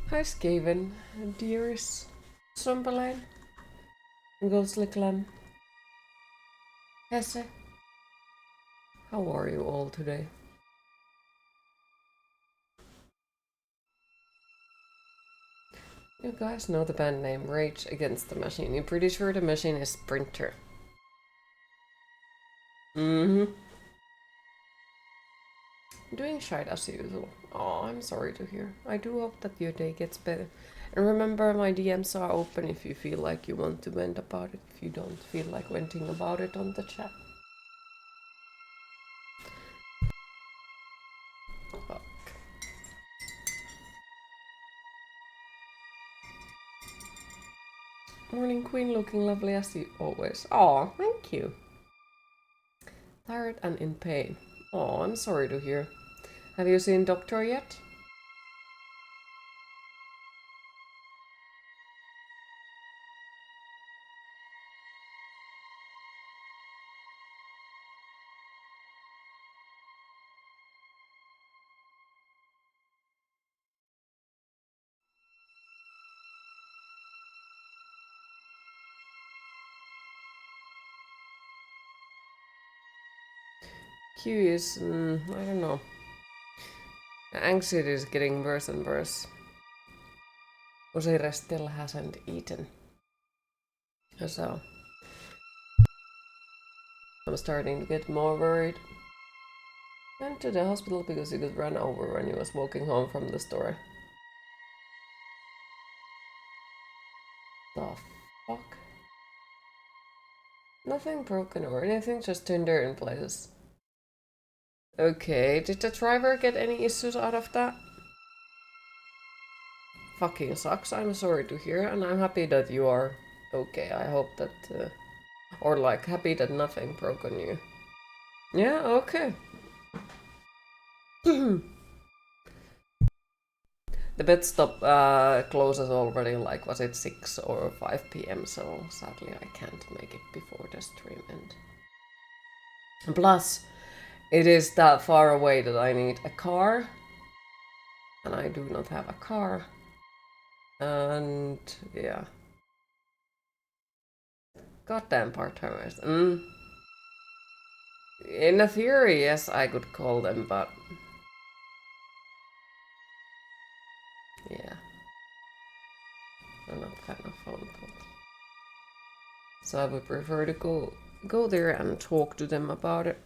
Hi Skaven, Dears, Sumpelein, Ghostly Clan, Hesse. How are you all today? You guys know the band name Rage Against the Machine. You're pretty sure the machine is Sprinter. Mm-hmm. Doing shite as usual. Oh, I'm sorry to hear. I do hope that your day gets better. And remember, my DMs are open if you feel like you want to vent about it. If you don't feel like venting about it on the chat. Fuck. Morning Queen, looking lovely as you always. Oh, thank you. Tired and in pain. Oh, I'm sorry to hear. Have you seen doctor yet? Q is, I don't know. Anxiety is getting worse and worse. Osiris still hasn't eaten. So, I'm starting to get more worried. Went to the hospital because he got run over when he was walking home from the store. The fuck? Nothing broken or anything, just tinder in places. Okay, did the driver get any issues out of that? Fucking sucks, I'm sorry to hear, and I'm happy that you are okay. I hope that, or like, happy that nothing broke on you. Yeah, okay. The bed stop closes already, like, was it 6 or 5 p.m, so sadly I can't make it before the stream end. Plus, it is that far away that I need a car, and I do not have a car. And yeah. Goddamn part-timers. In a theory, yes, I could call them, but yeah. I'm not a fan of phone calls. So I would prefer to go there and talk to them about it.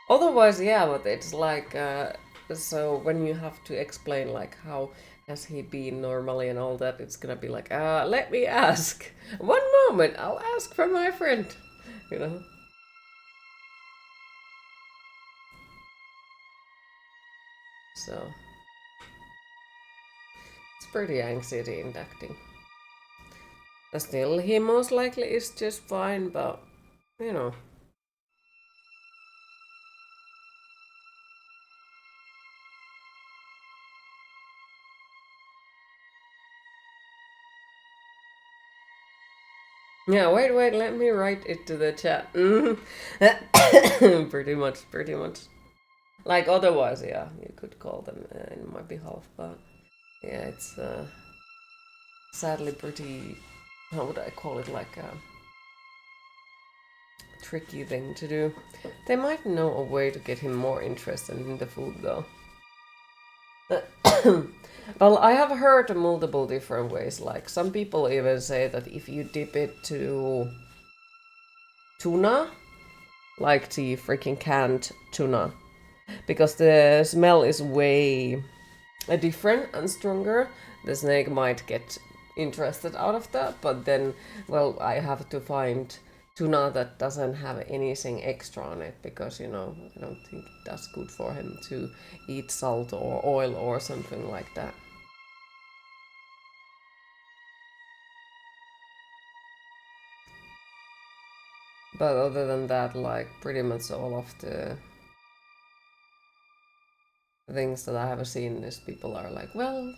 Otherwise, yeah, but it's like, so when you have to explain, like, how has he been normally and all that, it's gonna be like, let me ask. One moment, I'll ask for my friend. You know? So, it's pretty anxiety inducting. Still, he most likely is just fine, but, you know. Yeah, wait, let me write it to the chat. Pretty much. Like, otherwise, yeah, you could call them in my behalf, but yeah, it's sadly pretty, how would I call it, like a tricky thing to do. They might know a way to get him more interested in the food, though. Well, I have heard multiple different ways. Like, some people even say that if you dip it to tuna, like the freaking canned tuna, because the smell is way different and stronger, the snake might get interested out of that. But then, well, I have to find tuna that doesn't have anything extra on it, because, you know, I don't think that's good for him to eat salt or oil or something like that. But other than that, like, pretty much all of the things that I have seen is people are like, well,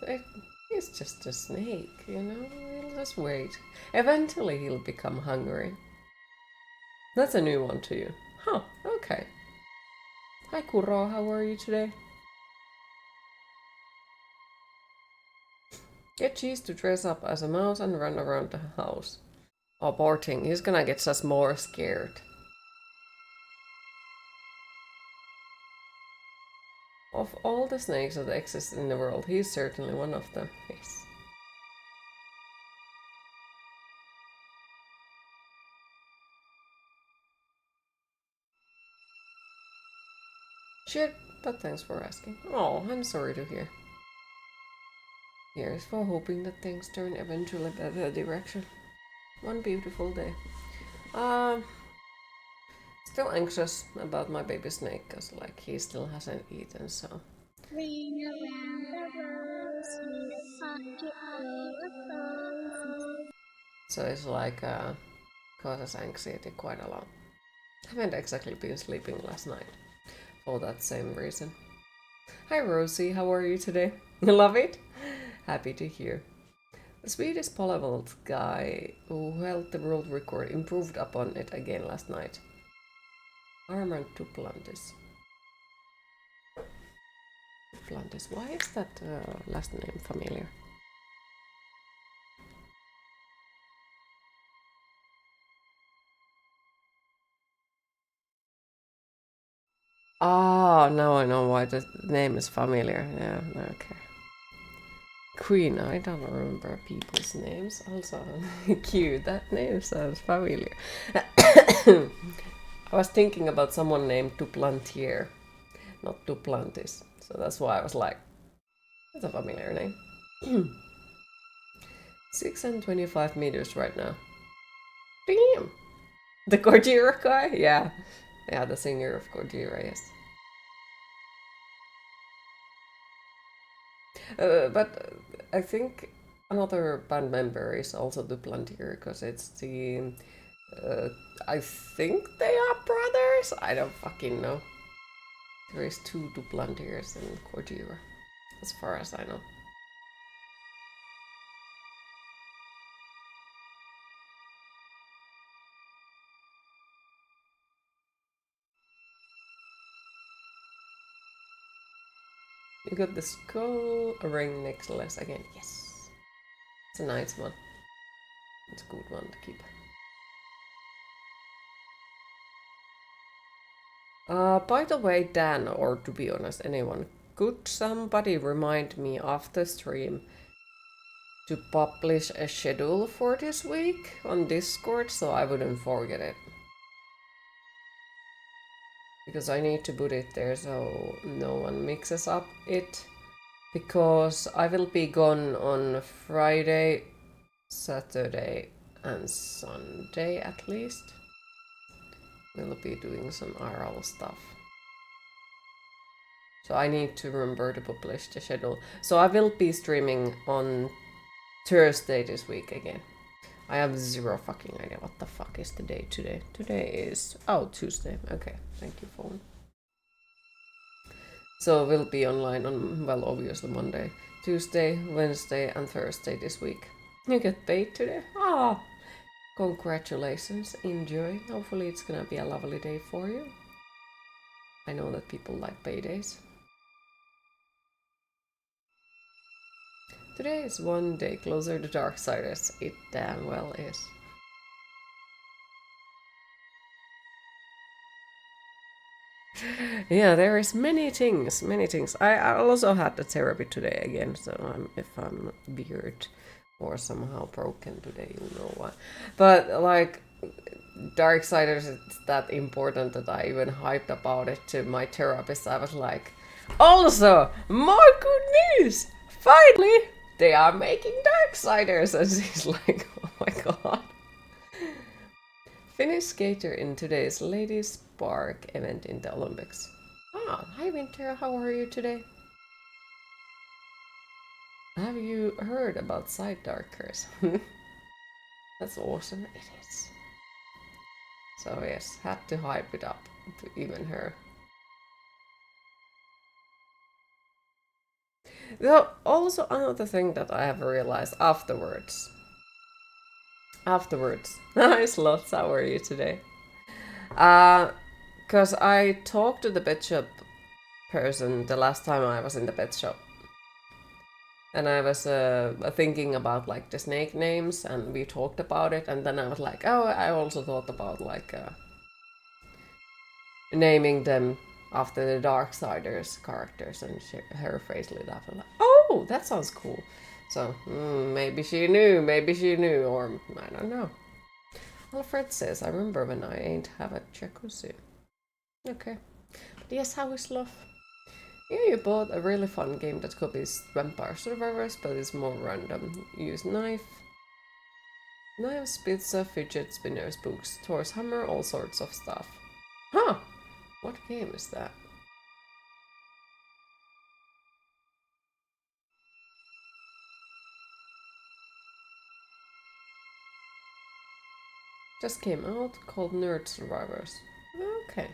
it's just a snake, you know? just wait. Eventually he'll become hungry. That's a new one to you. Huh, okay. Hi Kuro, how are you today? Get Cheese to dress up as a mouse and run around the house. Oh, poor thing, he's gonna get just more scared. Of all the snakes that exist in the world, he's certainly one of them. Yes. Shit, but thanks for asking. Oh, I'm sorry to hear. Here's for hoping that things turn eventually better direction. One beautiful day. Still anxious about my baby snake, cause like he still hasn't eaten, so. So it's like causes anxiety quite a lot. I haven't exactly been sleeping last night for that same reason. Hi Rosie, how are you today? You love it? Happy to hear. The Swedish polyvault guy who held the world record improved upon it again last night. Armand Duplantis. Duplantis. Why is that last name familiar? Ah, now I know why the name is familiar. Yeah, okay. Queen, I don't remember people's names. Also, cute. That name sounds familiar. I was thinking about someone named Duplantier, not Duplantis. So that's why I was like, that's a familiar name. 625 meters right now. Damn! The Gojira guy? Yeah. Yeah, the singer of Gojira, yes. But I think another band member is also Duplantier, because it's the... I think they are brothers? I don't fucking know. There is two Duplantiers in Gojira, as far as I know. You got the skull ring necklace again. Yes. It's a nice one. It's a good one to keep. By the way, Dan, or to be honest, anyone, could somebody remind me after stream to publish a schedule for this week on Discord so I wouldn't forget it? Because I need to put it there so no one mixes up it. Because I will be gone on Friday, Saturday, and Sunday at least. We'll be doing some RL stuff. So I need to remember to publish the schedule. So I will be streaming on Thursday this week again. I have zero fucking idea what the fuck is the day today. Today is... oh, Tuesday. Okay, thank you, phone. So we'll be online on, well, obviously Monday, Tuesday, Wednesday, and Thursday this week. You get paid today? Ah! Congratulations, enjoy. Hopefully it's gonna be a lovely day for you. I know that people like paydays. Today is one day closer to Darksiders. It damn well is. Yeah, there is many things, many things. I also had the therapy today again, so if I'm weird or somehow broken today, you know why. But like, Darksiders, it's that important that I even hyped about it to my therapist. I was like, also, more good news! Finally, they are making Darksiders! And she's like, oh my god. Finnish skater in today's Ladies Spark event in the Olympics. Ah, hi Winter, how are you today? Have you heard about Side Darkers? That's awesome, it is. So yes, had to hype it up to even her. Though also another thing that I have realized afterwards. Afterwards. Nice, Lots. How are you today? Because I talked to the pet shop person the last time I was in the pet shop. And I was thinking about like the snake names, and we talked about it, and then I was like, oh, I also thought about like naming them after the Darksiders characters, and her face lit up. I'm like, oh, that sounds cool. So maybe she knew, or I don't know. Alfred says, I remember when I ain't have a jacuzzi. Okay. But yes, how is love? Yeah, you bought a really fun game that copies Vampire Survivors, but is more random. You use knives, pizza, fidget spinners, books, Thor's hammer, all sorts of stuff. Huh! What game is that? Just came out, called Nerd Survivors. Okay.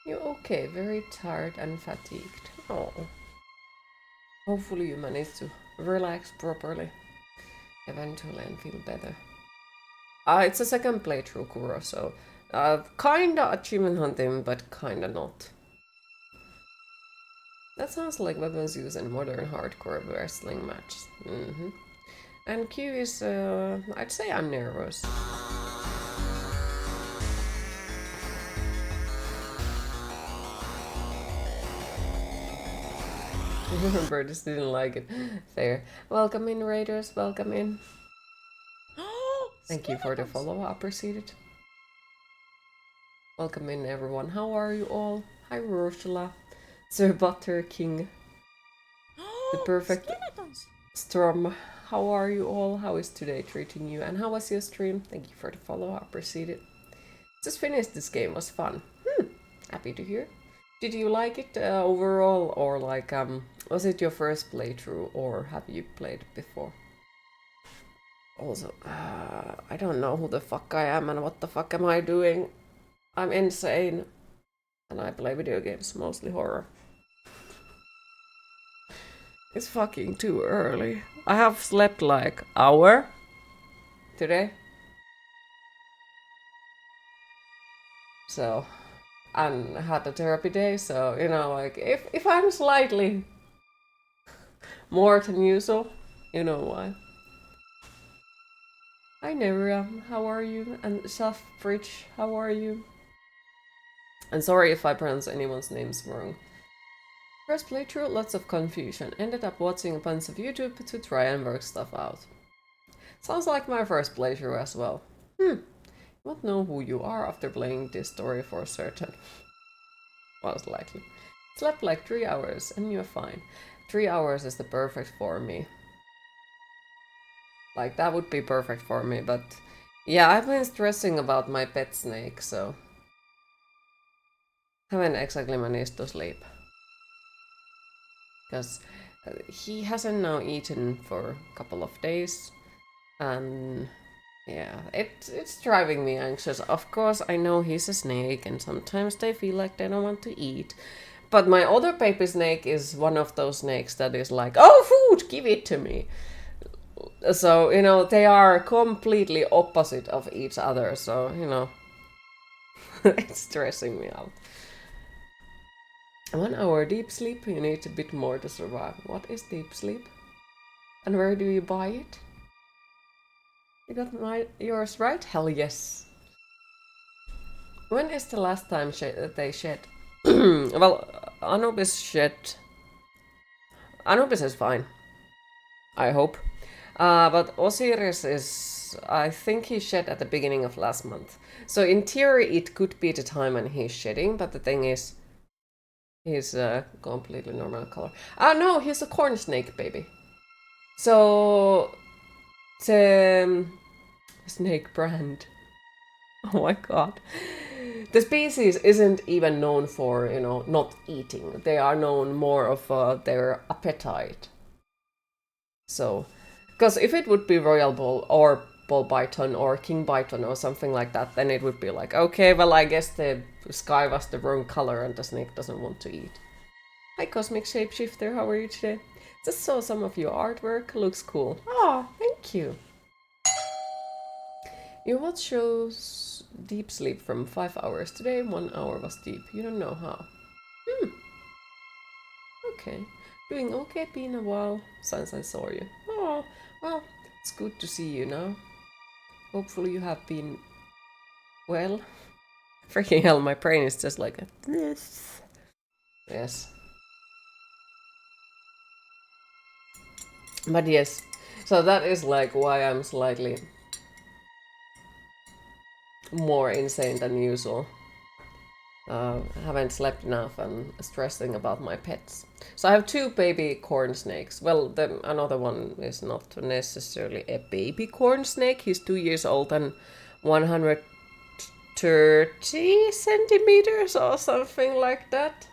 You're okay, very tired and fatigued. Oh. Hopefully you manage to relax properly eventually and feel better. It's a second playthrough, Kuro, so kinda achievement hunting, but kinda not. That sounds like weapons used in modern hardcore wrestling matches. And Q is, I'd say I'm nervous. Birdies didn't like it. Fair. Welcome in, Raiders. Welcome in. Thank you for the follow. I appreciate it. Welcome in, everyone. How are you all? Hi, Ursula. Sir Butter King. The perfect storm. How are you all? How is today treating you? And how was your stream? Thank you for the follow. I appreciate it. Just finished this game. Was fun. Happy to hear. Did you like it overall, or like was it your first playthrough, or have you played before? Also, I don't know who the fuck I am and what the fuck am I doing. I'm insane, and I play video games, mostly horror. It's fucking too early. I have slept like hour today. So, and had a therapy day, so, you know, like, if I'm slightly more than usual, you know why. Hi Neria, how are you? And Shafbridge, how are you? And sorry if I pronounce anyone's names wrong. First playthrough, lots of confusion. Ended up watching a bunch of YouTube to try and work stuff out. Sounds like my first playthrough as well. You won't know who you are after playing this story for certain. Most likely. Slept like 3 hours and you're fine. 3 hours is the perfect for me. Like, that would be perfect for me, but yeah, I've been stressing about my pet snake, so haven't exactly managed to sleep. Because he hasn't now eaten for a couple of days, and yeah, it's driving me anxious. Of course, I know he's a snake, and sometimes they feel like they don't want to eat. But my other baby snake is one of those snakes that is like, oh, food, give it to me. So, you know, they are completely opposite of each other, so, you know, it's stressing me out. 1 hour deep sleep, you need a bit more to survive. What is deep sleep? And where do you buy it? You got yours right? Hell yes. When is the last time they shed? Well, Anubis shed. Anubis is fine. I hope. But Osiris is, I think he shed at the beginning of last month. So in theory, it could be the time when he's shedding, but the thing is, he's a completely normal color. No, he's a corn snake, baby. So, the snake brand. Oh my god. The species isn't even known for, you know, not eating. They are known more of their appetite. So, because if it would be Royal Bull or ball python or king python or something like that, then it would be like, okay, well, I guess the sky was the wrong color and the snake doesn't want to eat. Hi, Cosmic Shapeshifter, how are you today? Just saw some of your artwork, looks cool. Oh, thank you. Your watch shows deep sleep from 5 hours. Today, 1 hour was deep. You don't know how. Okay. Doing okay, been a while since I saw you. Oh, well, it's good to see you now. Hopefully you have been well. Freaking hell, my brain is just like this. Yes. But yes, so that is like why I'm slightly more insane than usual. Haven't slept enough and stressing about my pets. So I have 2 baby corn snakes. Well, another one is not necessarily a baby corn snake. He's 2 years old and 130 centimeters or something like that.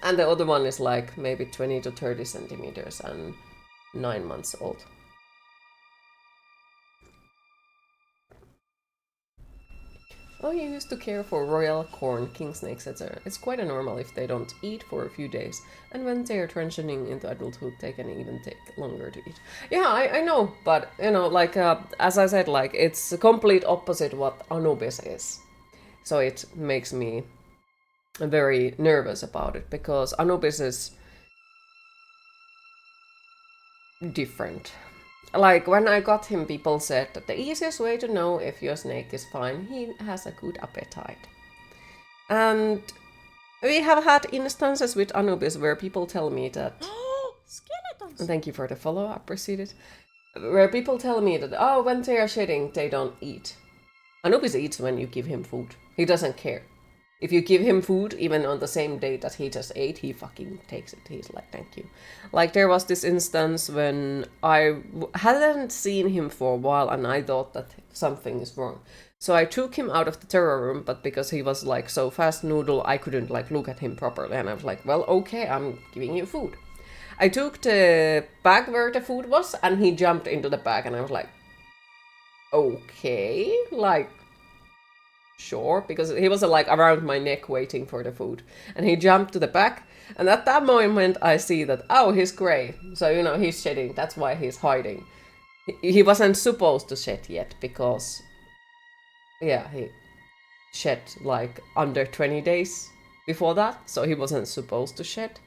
And the other one is like maybe 20 to 30 centimeters and 9 months old. Oh, you used to care for royal corn, king snakes, etc. It's quite normal if they don't eat for a few days, and when they are transitioning into adulthood, they can even take longer to eat. Yeah, I know, but you know, like as I said, like it's the complete opposite what Anubis is. So it makes me very nervous about it because Anubis is different. Like when I got him, people said that the easiest way to know if your snake is fine, he has a good appetite. And we have had instances with Anubis where people tell me that. Skeletons! Thank you for the follow, appreciate it. Where people tell me that, oh, when they are shedding, they don't eat. Anubis eats when you give him food. He doesn't care. If you give him food, even on the same day that he just ate, he fucking takes it. He's like, thank you. Like, there was this instance when I hadn't seen him for a while and I thought that something is wrong. So I took him out of the terror room, but because he was like so fast noodle, I couldn't like look at him properly. And I was like, well, okay, I'm giving you food. I took the bag where the food was and he jumped into the bag and I was like, okay, like, sure, because he was like around my neck waiting for the food. And he jumped to the back, and at that moment I see that, oh, he's gray. So, you know, he's shedding, that's why he's hiding. He wasn't supposed to shed yet, because, yeah, he shed like under 20 days before that, so he wasn't supposed to shed.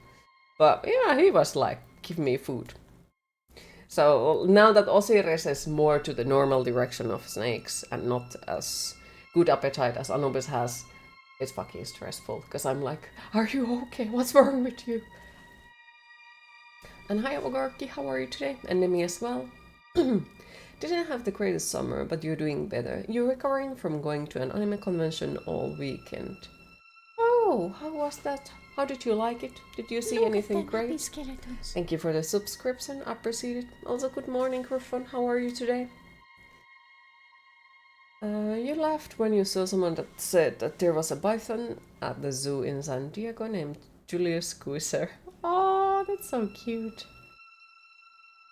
But yeah, he was like, give me food. So now that Osiris is more to the normal direction of snakes and not as good appetite as Anubis has, it's fucking stressful because I'm like, are you okay? What's wrong with you? And hi Ogarki, how are you today? And Nemi as well. Didn't have the greatest summer, but you're doing better. You're recovering from going to an anime convention all weekend. Oh, how was that? How did you like it? Did you see anything great? Thank you for the subscription, appreciate it. Also, good morning, Griffon. How are you today? You laughed when you saw someone that said that there was a python at the zoo in San Diego named Julius Caesar. Oh, that's so cute.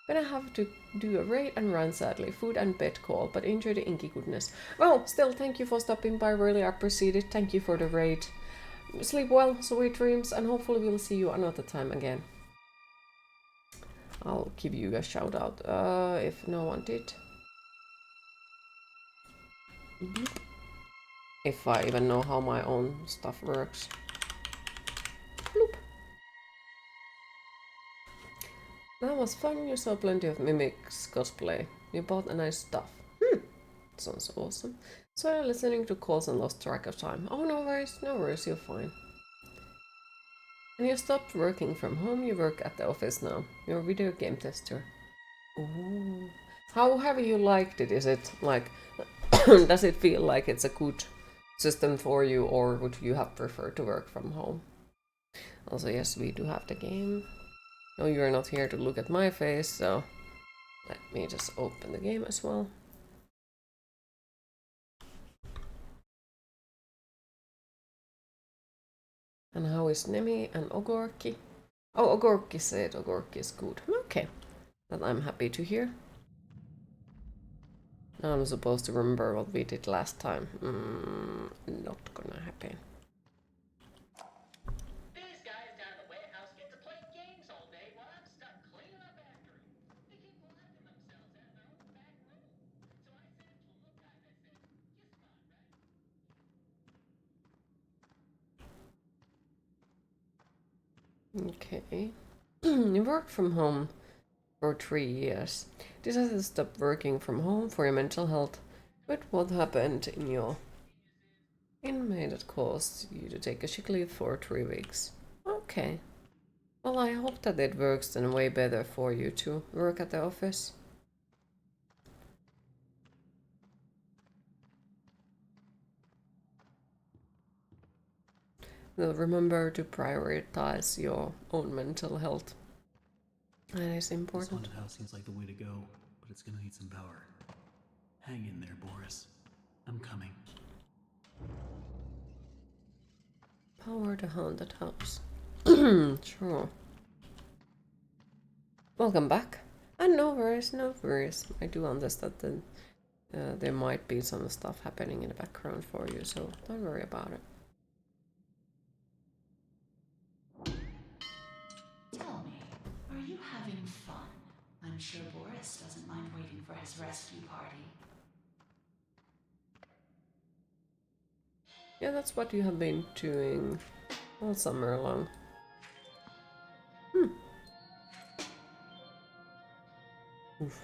Gonna have to do a raid and run sadly. Food and bed call, but enjoy the inky goodness. Well, still, thank you for stopping by. Really appreciate it. Thank you for the raid. Sleep well, sweet dreams, and hopefully we'll see you another time again. I'll give you a shout out if no one did. If I even know how my own stuff works. Bloop. That was fun. You saw plenty of mimics cosplay. You bought a nice stuff. Sounds awesome. So listening to calls and lost track of time. Oh, no worries, you're fine. And you stopped working from home, you work at the office now. You're a video game tester. Ooh. How have you liked it? Is it like, does it feel like it's a good system for you, or would you have preferred to work from home? Also, yes, we do have the game. No, you're not here to look at my face, so let me just open the game as well. And how is Nemi and Ogorki? Oh, Ogorki said Ogorki is good. Okay, that I'm happy to hear. Now I'm supposed to remember what we did last time. Not gonna happen. These guys down at the warehouse get to play games all day while I'm stuck cleaning up after him. They keep locking themselves out in their own back room. So I said to them, look guys, I said, you're smart, right? Okay. You worked from home for 3 years. Decided to stop working from home for your mental health. But what happened in May that caused you to take a sick leave for 3 weeks? Okay. Well, I hope that it works then way better for you to work at the office. Well, remember to prioritize your own mental health. That is This important. haunted house seems like the way to go, but it's gonna need some power. Hang in there, Boris. I'm coming. Power the haunted house. Sure. Welcome back. And no worries, no worries. I do understand that there might be some stuff happening in the background for you, so don't worry about it. Tell me, are you having fun? I'm sure Boris doesn't mind waiting for his rescue party. Yeah, that's what you have been doing all summer long. Oof.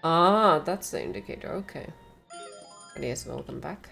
Ah, that's the indicator, okay. And yes, welcome back.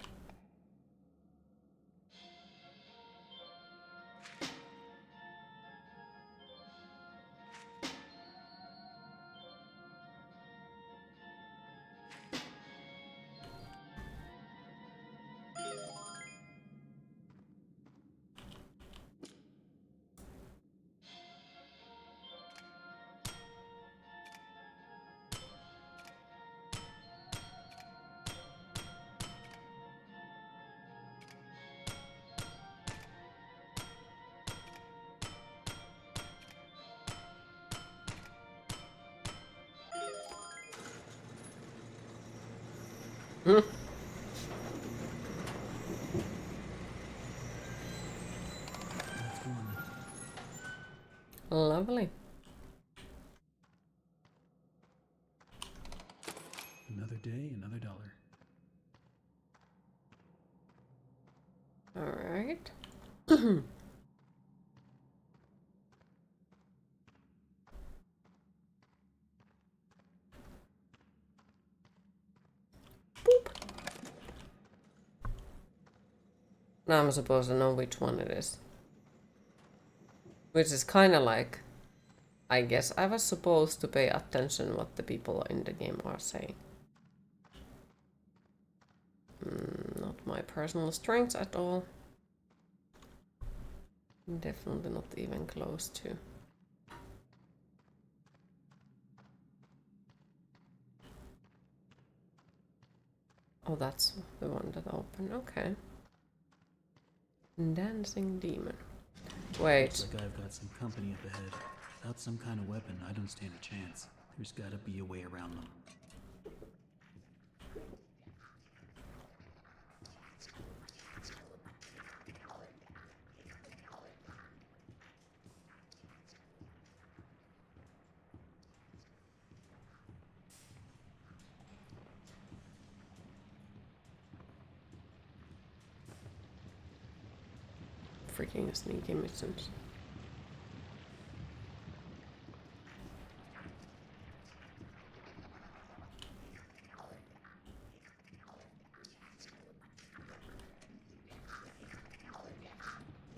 Left one. Lovely. Another day, another dollar. Alright. Boop. Now I'm supposed to know which one it is. Which is kind of like, I guess I was supposed to pay attention what the people in the game are saying. Not my personal strength at all. Definitely not even close to. Oh, that's the one that opened. Okay. Dancing demon. Wait. Looks like I've got some company up ahead. Without some kind of weapon, I don't stand a chance. There's gotta be a way around them. Freaking sneaky missions.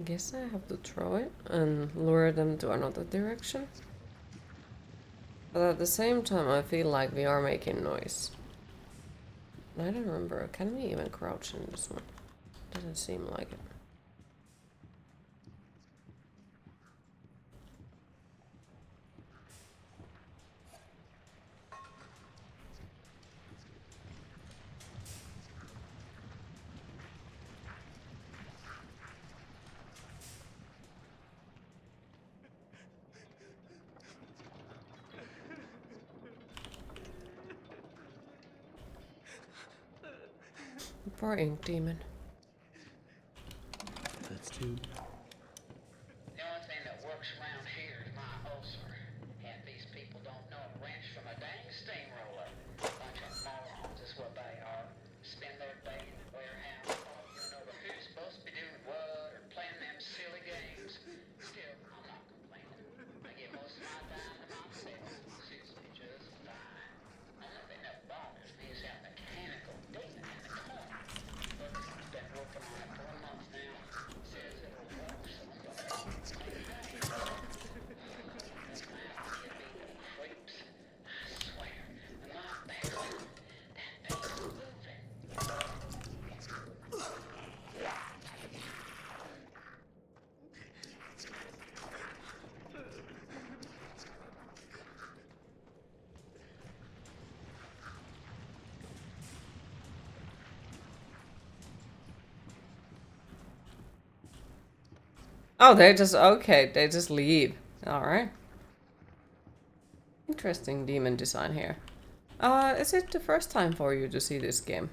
Guess I have to throw it and lure them to another direction. But at the same time, I feel like we are making noise. I don't remember. Can we even crouch in this one? Doesn't seem like it. for Ink Demon. That's two. The only thing that works around here is my ulcer. And these people don't know a wrench from a dang steamroller. Bunch of morons is what they are. Spend their day in the warehouse arguing over who's supposed to be doing what or playing them silly games. Still, I'm not complaining. I give most of my time to myself. Suits me just fine. Only thing that bothers me is that mechanical demon in the corner. Looks like it's been working on it for a month now. Says it'll work, so I'm gonna hey, hey. This mouth give me the creeps. I swear, in my bedroom, that thing's moving. Oh, they just okay. They just leave. All right. Interesting demon design here. Is it the first time for you to see this game?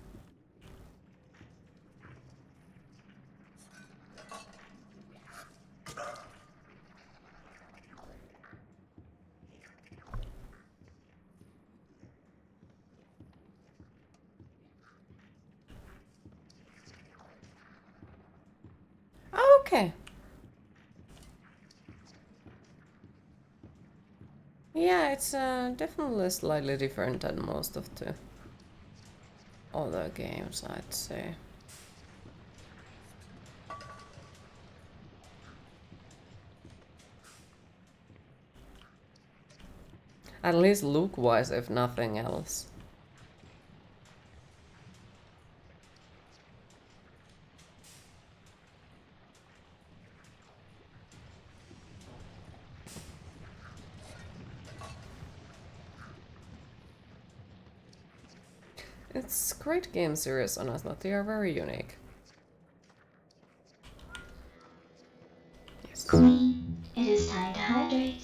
Okay. Yeah, it's definitely slightly different than most of the other games, I'd say. At least look-wise, if nothing else. It's great game series, honestly. They are very unique. Yes. Queen, it is time to hydrate.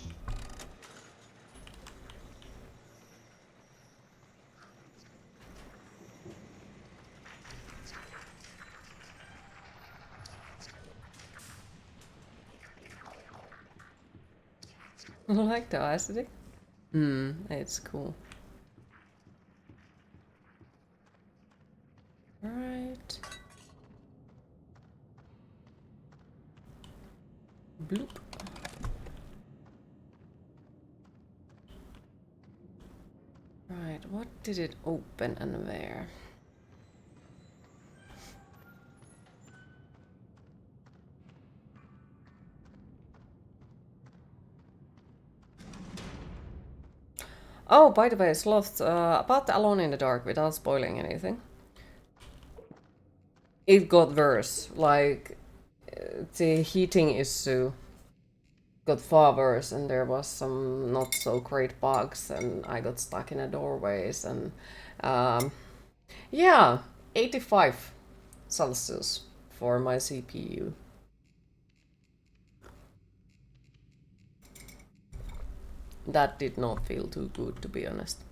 I like the aesthetic. It's cool. Right. Bloop. Right, what did it open and where? Oh, by the way, Sloth, about the Alone in the Dark, without spoiling anything. It got worse. Like, the heating issue got far worse, and there was some not so great bugs, and I got stuck in the doorways, and yeah, 85 Celsius for my CPU. That did not feel too good, to be honest.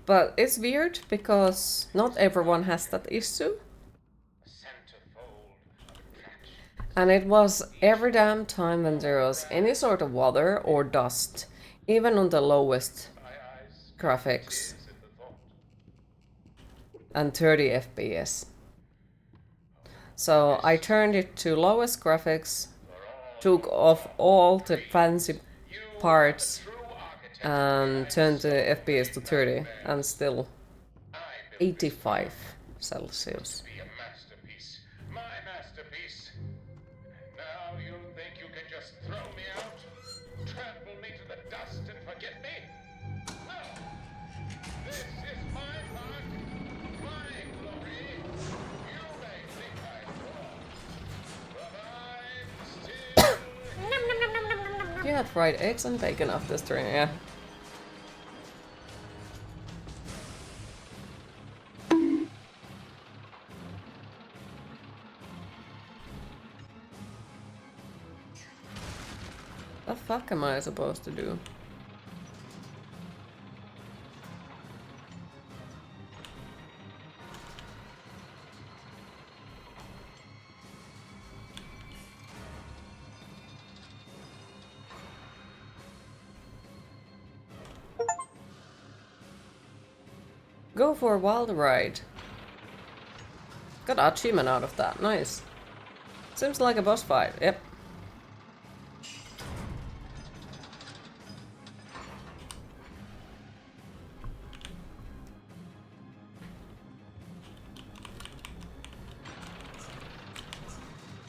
But it's weird because not everyone has that issue. And it was every damn time when there was any sort of water or dust, even on the lowest graphics, and 30 FPS. So I turned it to lowest graphics, took off all the fancy parts, and turned the FPS to 30, and still 85 Celsius. Be a masterpiece. My masterpiece. Now you think you can just throw me out? Trample me to the dust and forget me? No! This is my part, my glory. You may think I'm wrong, but I'm still... You had fried eggs and bacon after stream, yeah. The fuck am I supposed to do? Go for a wild ride. Got an achievement out of that. Nice. Seems like a boss fight. Yep.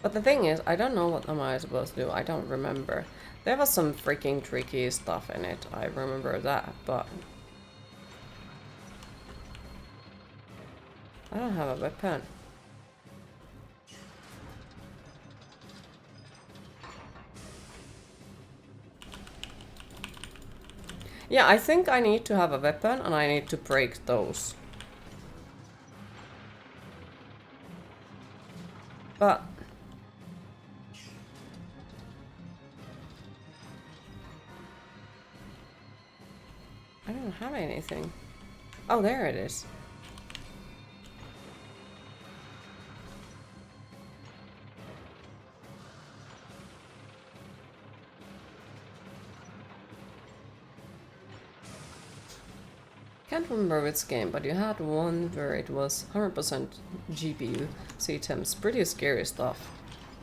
But the thing is, I don't know what am I supposed to do. I don't remember. There was some freaking tricky stuff in it. I remember that, but I don't have a weapon. Yeah, I think I need to have a weapon and I need to break those. But I don't have anything. Oh, there it is. Can't remember which game, but you had one where it was 100% GPU C-temps. Pretty scary stuff.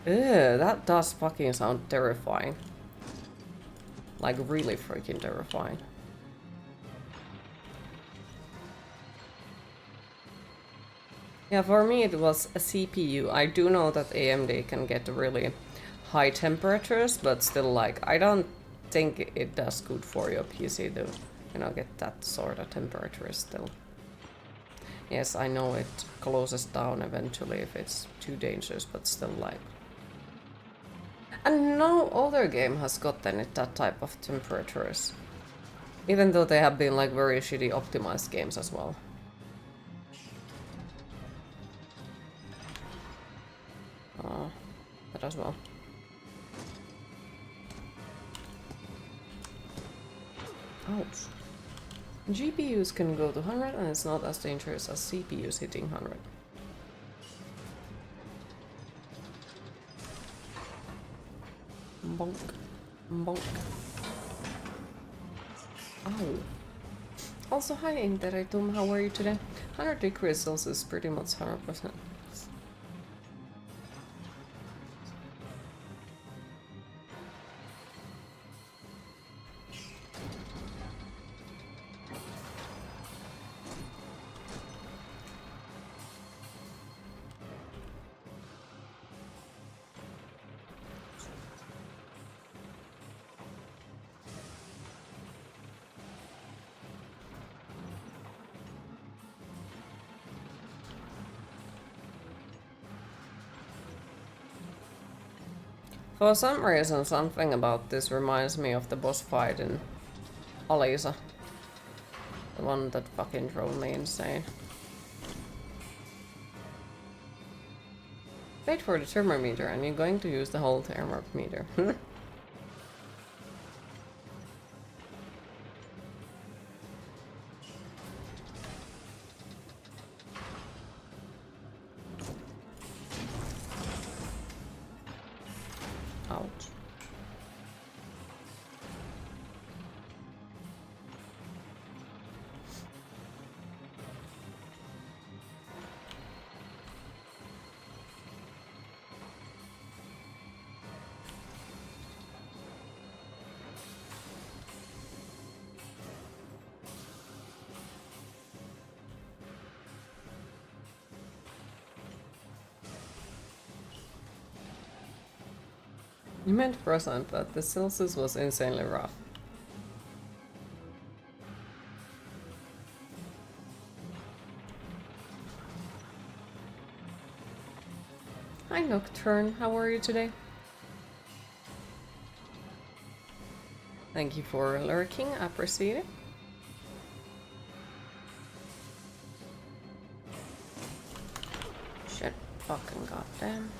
Ew, that does fucking sound terrifying. Like really freaking terrifying. Yeah, for me it was a CPU. I do know that AMD can get really high temperatures, but still, like, I don't think it does good for your PC to, you know, get that sort of temperature still. Yes, I know it closes down eventually if it's too dangerous, but still, like... And no other game has gotten it that type of temperatures. Even though they have been, like, very shitty optimized games as well. That as well. Ouch. GPUs can go to 100 and it's not as dangerous as CPUs hitting 100. Bonk. Bonk. Ow. Also, hi Intertwine, how are you today? 100 degrees Celsius is pretty much 100%. For some reason, something about this reminds me of the boss fight in Alisa. The one that fucking drove me insane. Wait for the thermometer, and you're going to use the whole thermometer. Ouch. You meant present, but the Celsius was insanely rough. Hi Nocturne, how are you today? Thank you for lurking, I appreciate it. Shit, fucking goddamn.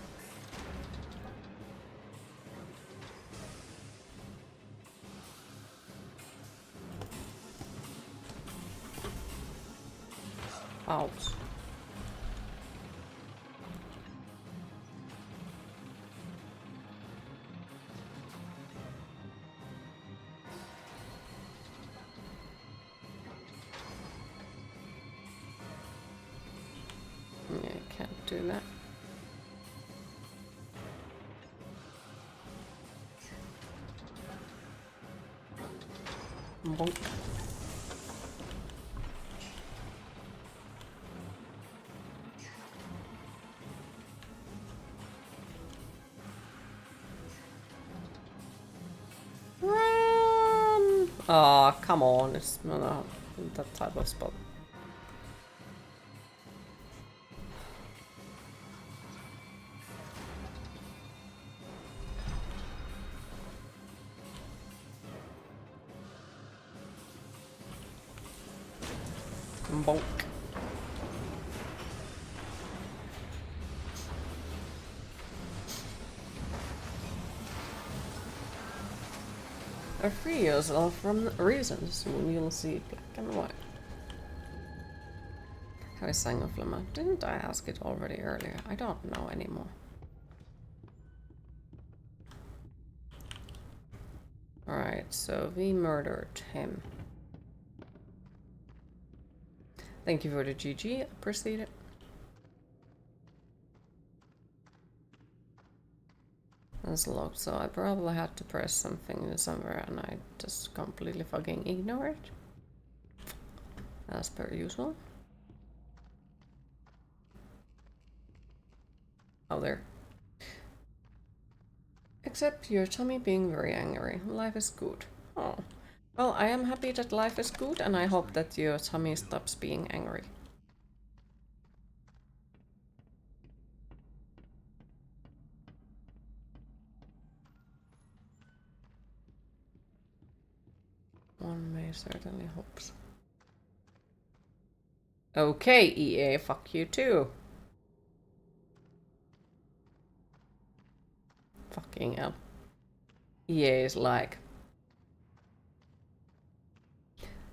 Ouch. do that. Bonk. Run! Oh, come on, it's not that type of spot. Bonk. Or free yourself from reasons when you'll see black and white. How is Sang of Lama? Didn't I ask it already earlier? I don't know anymore. Alright, so we murdered him. Thank you for the GG, appreciate it. That's locked, so I probably had to press something somewhere and I just completely fucking ignore it. As per usual. Oh, there. Except your tummy being very angry. Life is good. Oh. Well, I am happy that life is good and I hope that your tummy stops being angry. One may certainly hope so. Okay, EA, fuck you too. Fucking hell. EA is like...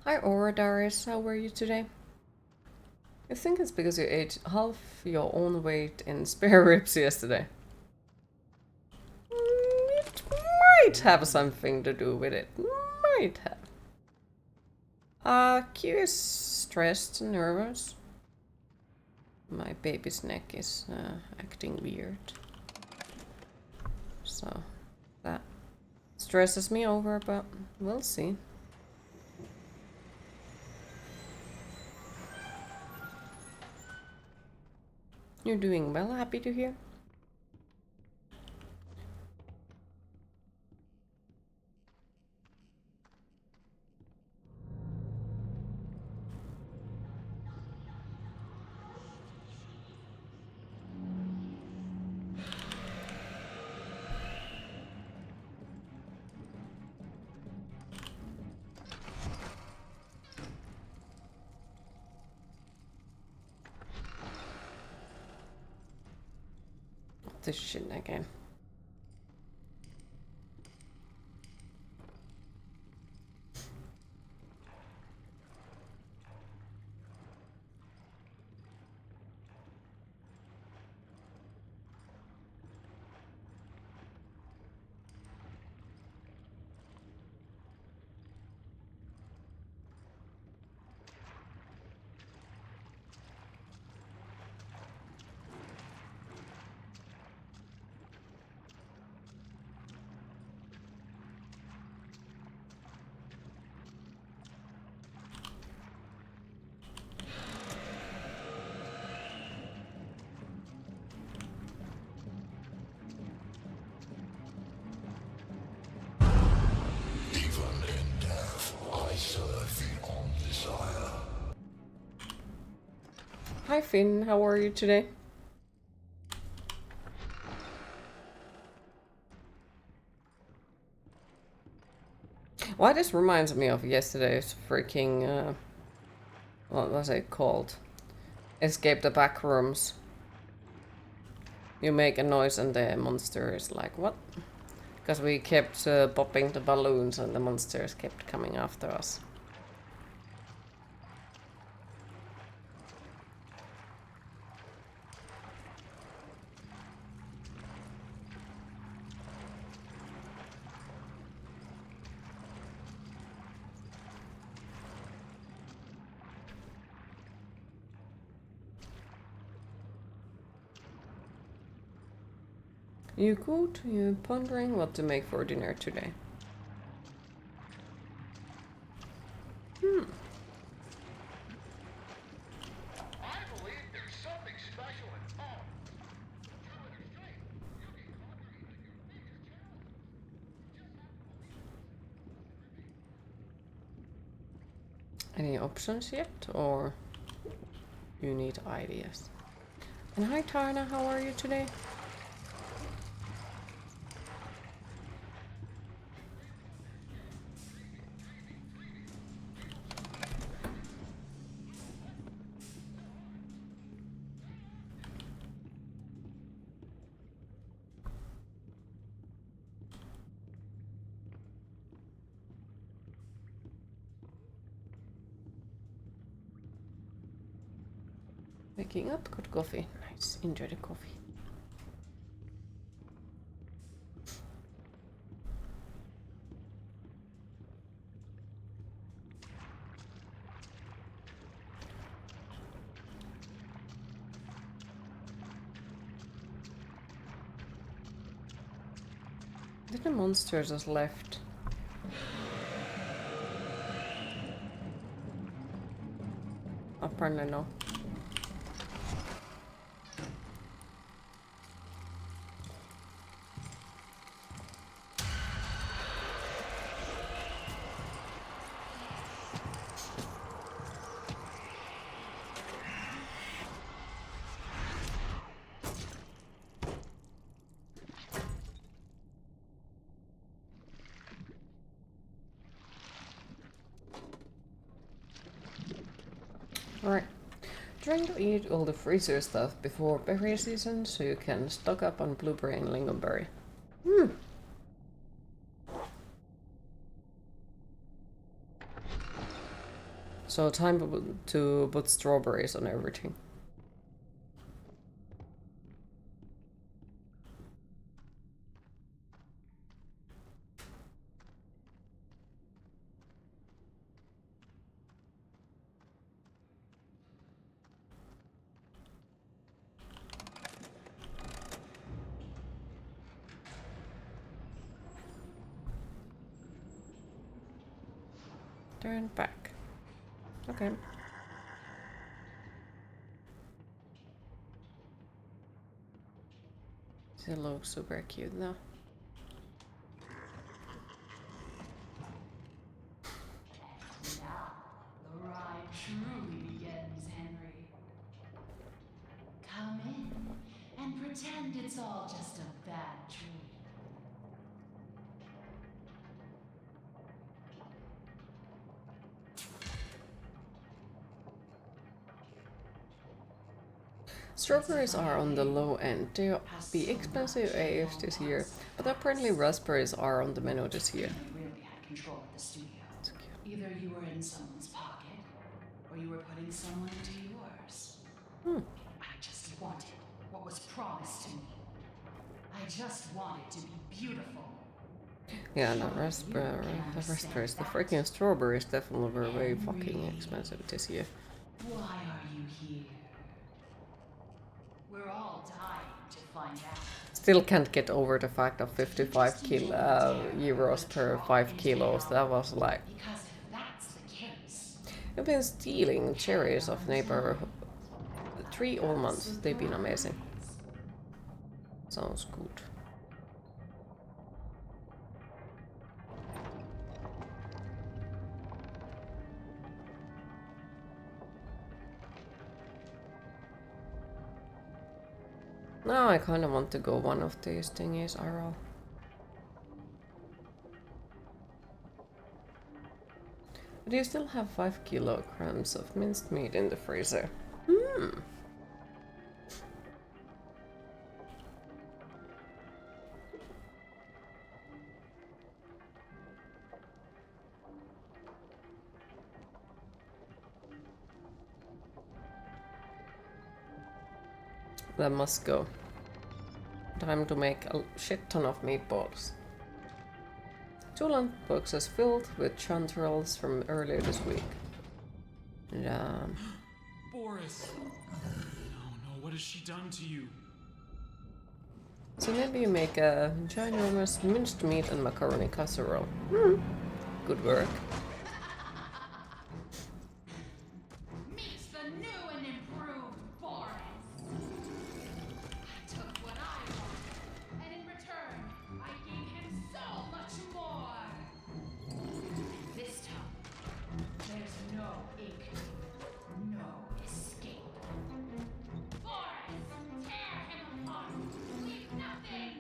Hi Aura Darius, how were you today? I think it's because you ate half your own weight in spare ribs yesterday. It might have something to do with it. Might have. Q is stressed and nervous. My baby's neck is acting weird. So that stresses me over, but we'll see. You're doing well, happy to hear. This shit again. Hi Finn, how are you today? Why this reminds me of yesterday's freaking what was it called? Escape the back rooms. You make a noise and the monster is like, what? Because we kept popping the balloons and the monsters kept coming after us. You good? You pondering what to make for dinner today? I believe there's something special in home. True and straight. You can conquer even your biggest challenge. Just have to believe. Any options yet, or you need ideas? And hi Tana, how are you today? Waking up, good coffee. Nice, enjoy the coffee. Did the monster just left? Apparently no. Alright. Trying to eat all the freezer stuff before berry season so you can stock up on blueberry and lingonberry. So time to put strawberries on everything. Turn back. Okay. She looks super cute now. Now, the ride truly begins, Henry. Come in and pretend it's all just a bad dream. Strawberries are on the low end. They'll be expensive AF this year, but apparently raspberries are on the menu this year. You really had control of the studio. Either you were in someone's pocket, or you were putting someone into yours. I just wanted what was promised to me. I just wanted to be beautiful. Yeah, the raspberries, the freaking strawberries definitely were very fucking expensive this year. Why are you here? We're all dying to find out. Still can't get over the fact of 55 euros per 5 kilos. That was like... Because if that's the case, I've been stealing cherries of neighborhood 3 all months. They've been amazing. Sounds good. Now I kind of want to go one of these thingies, IRL. Do you still have 5 kilograms of minced meat in the freezer? That must go. Time to make a shit ton of meatballs. 2 lunch boxes filled with chanterelles from earlier this week. And, Boris! No, what has she done to you? So maybe you make a ginormous minced meat and macaroni casserole. Good work. Meets the new and improved Boris. I took what I wanted, and in return, I gave him so much more. And this time, there's no ink, no escape. Boris, tear him apart. Leave nothing.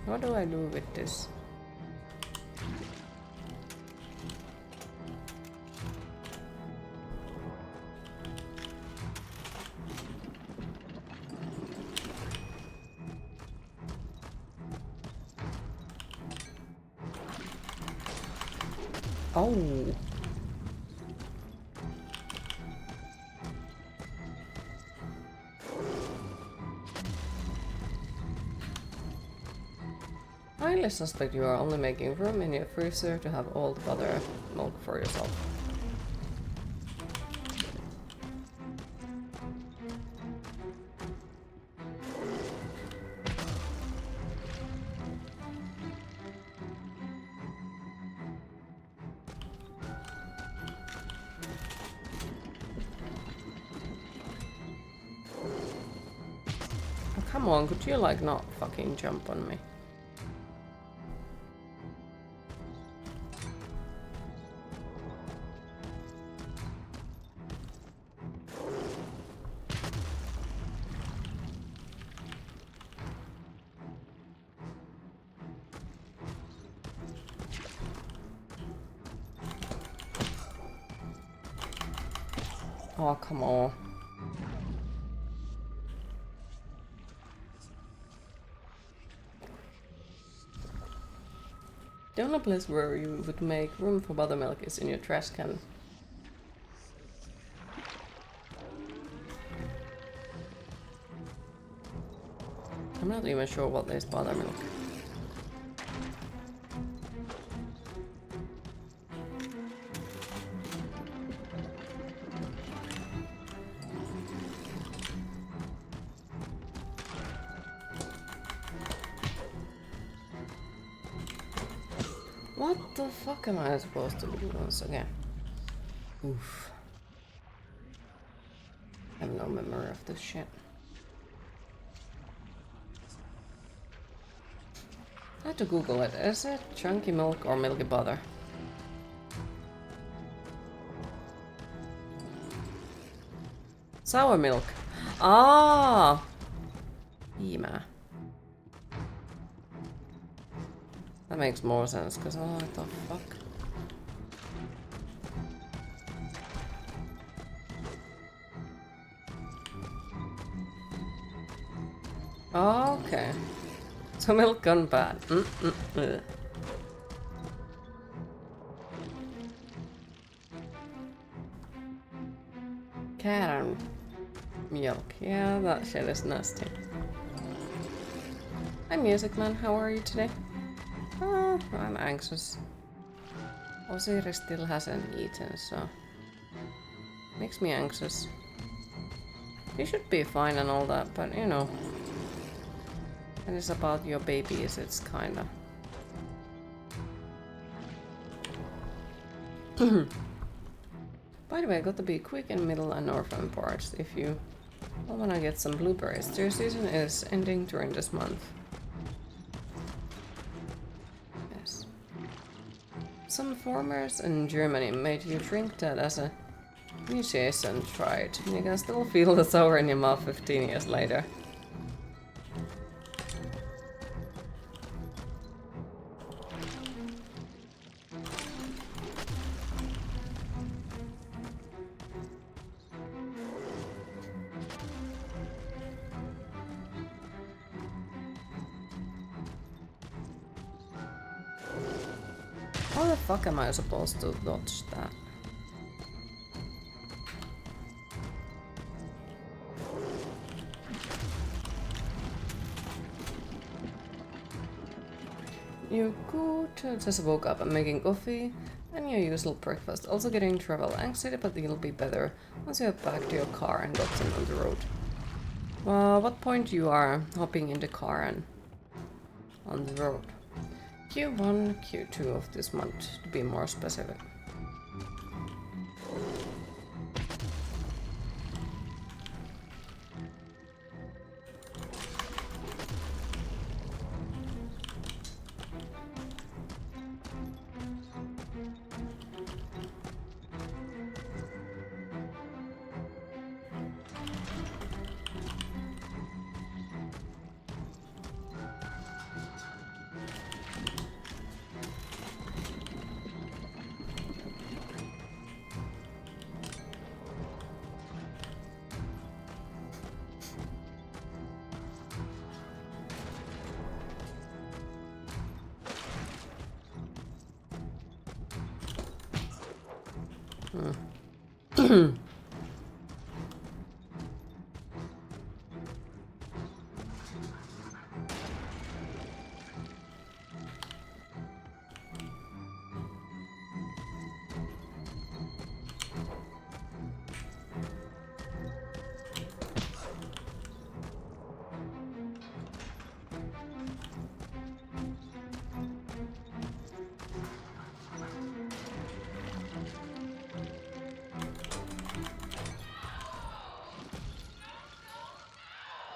What do I do with this? Oh. I highly suspect you are only making room in your freezer to have all the butter milk for yourself. Oh, come on, could you like not fucking jump on me? Oh, come on. The only place where you would make room for buttermilk is in your trash can. I'm not even sure what is buttermilk. What the fuck am I supposed to do once again? Oof. I have no memory of this shit. I had to Google it. Is it chunky milk or milky butter? Sour milk. Ah! Piimää. That makes more sense, because oh, what the fuck? Okay. So milk gone bad. Carrot milk. Yeah, that shit is nasty. Hi, Music Man. How are you today? Oh, I'm anxious. Osiris still hasn't eaten, so makes me anxious. He should be fine and all that, but you know, It is about your babies, it's kinda. By the way, got to be quick in middle and northern parts if you want to get some blueberries. Their season is ending during this month. Yes. Some farmers in Germany made you drink that as a initiation tried. You can still feel the sour in your mouth 15 years later. How the fuck am I supposed to dodge that? You could just woke up and making coffee and your usual breakfast. Also getting travel anxiety, but it'll be better once you get back to your car and gotten on the road. What point you are hopping in the car and on the road? Q1, Q2 of this month, to be more specific.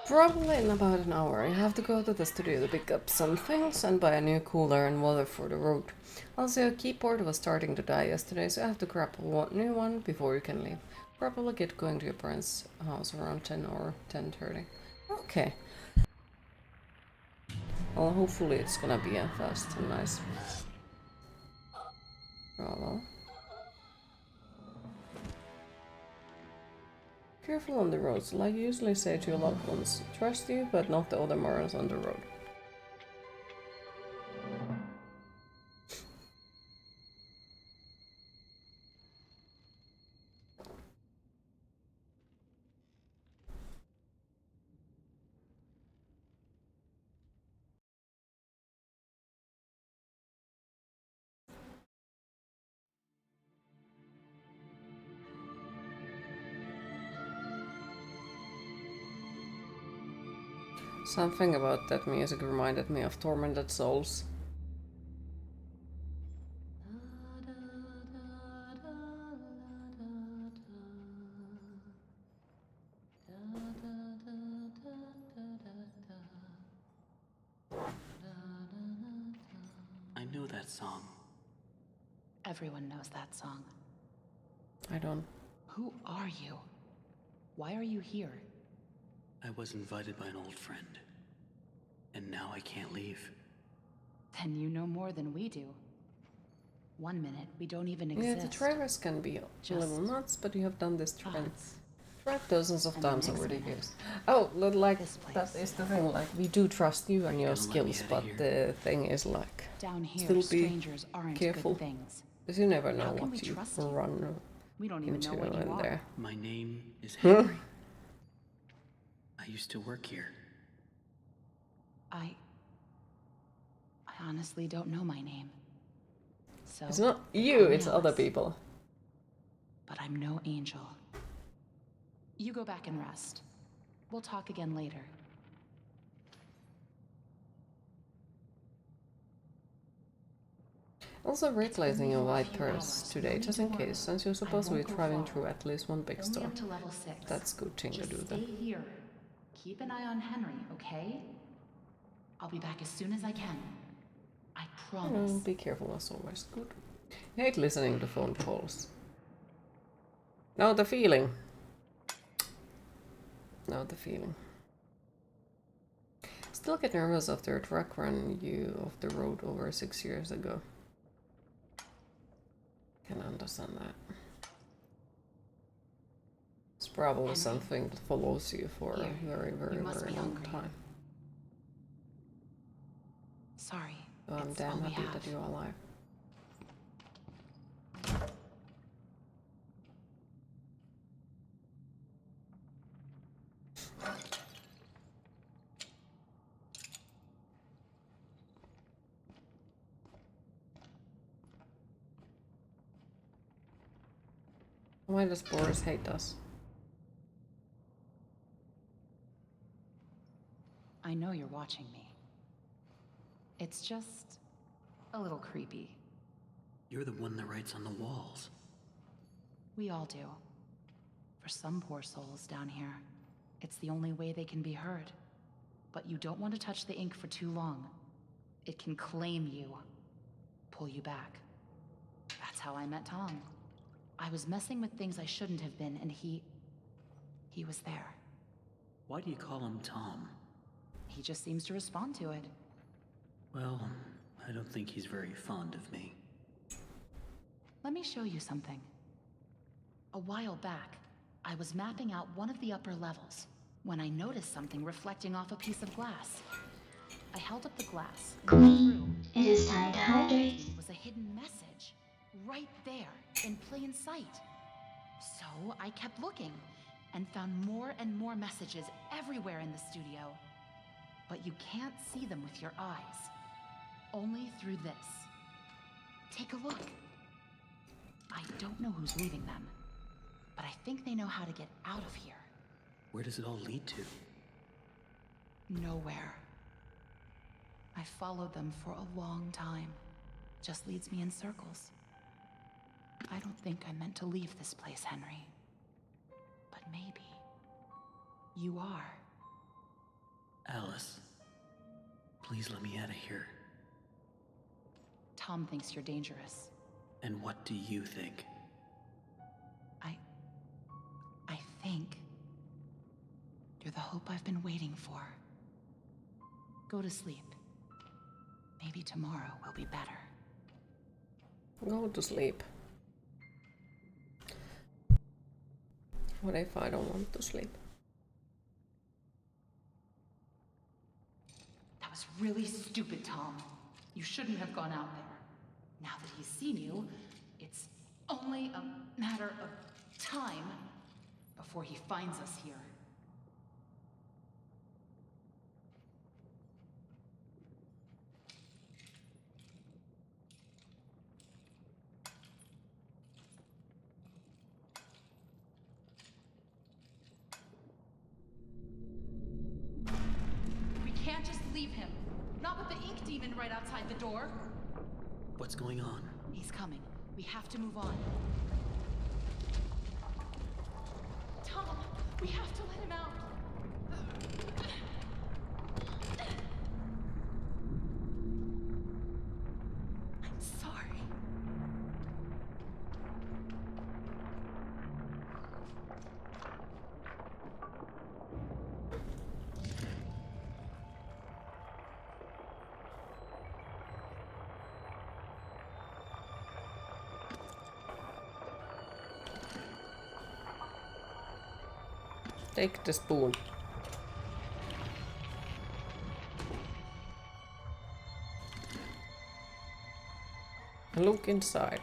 Probably in about an hour. I have to go to the studio to pick up some things and buy a new cooler and water for the road. Also, a keyboard was starting to die yesterday, so I have to grab a new one before you can leave. Probably get going to your parents' house around 10 or 10:30. Okay. Well, hopefully it's gonna be a fast and nice travel. Careful on the roads, like you usually say to your loved ones. Trust you, but not the other morons on the road. Something about that music reminded me of Tormented Souls. I know that song. Everyone knows that song. I don't. Who are you? Why are you here? I was invited by an old friend. And now I can't leave. Then you know more than we do. 1 minute, we don't even exist. Yeah, the trailers can be a little nuts, but you have done this trend. Thoughts. Tried dozens of And the times next already, minute, guys. Oh, like, this that place. is the thing, like, we do trust you and your Gonna let me skills, outta but here? the thing is, like, Down here, still be strangers aren't careful. good things. because you never know How can we what you trust you? run We don't even into know what you in are. there. My name is Henry. I used to work here. I honestly don't know my name. So It's not they you, call me it's other Alice. people. But I'm no angel. You go back and rest. We'll talk again later. Also replacing a white purse today, just in case, since you're supposed to be driving through at least one big Only store. up to level 6. That's a good thing to Just do stay then. here. Keep an eye on Henry, okay? I'll be back as soon as I can. I promise. Be careful as always. Good. I hate listening to phone calls. Now the feeling. Now the feeling. Still get nervous after a truck ran you off the road over 6 years ago. Can understand that. It's probably Henry, something that follows you for a very, very, you must very be long hungry. time. Sorry. So I'm it's damn all we happy have. that you're alive. Why does Boris hate us? I know you're watching me. It's just a little creepy. You're the one that writes on the walls. We all do. For some poor souls down here, it's the only way they can be heard. But you don't want to touch the ink for too long. It can claim you, pull you back. That's how I met Tom. I was messing with things I shouldn't have been, and he was there. Why do you call him Tom? He just seems to respond to it. Well, I don't think he's very fond of me. Let me show you something. A while back, I was mapping out one of the upper levels when I noticed something reflecting off a piece of glass. I held up the glass. Queen, it is time to hydrate. It was a hidden message right there in plain sight. So I kept looking and found more and more messages everywhere in the studio. But you can't see them with your eyes. Only through this. Take a look. I don't know who's leaving them, but I think they know how to get out of here. Where does it all lead to? Nowhere. I followed them for a long time. Just leads me in circles. I don't think I meant to leave this place, Henry. But maybe you are. Alice, please let me out of here. Tom thinks you're dangerous. And what do you think? I think you're the hope I've been waiting for. Go to sleep. Maybe tomorrow will be better. Go to sleep. What if I don't want to sleep? That was really stupid, Tom. You shouldn't have gone out there. Now that he's seen you, it's only a matter of time before he finds us here. We can't just leave him. Not with the ink demon right outside the door. What's going on? He's coming. We have to move on. Tom, we have to let him out. I'm sorry. Take the spoon. And look inside.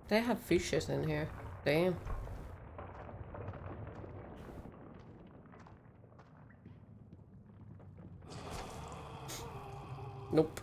They have fishes in here. Damn. Nope.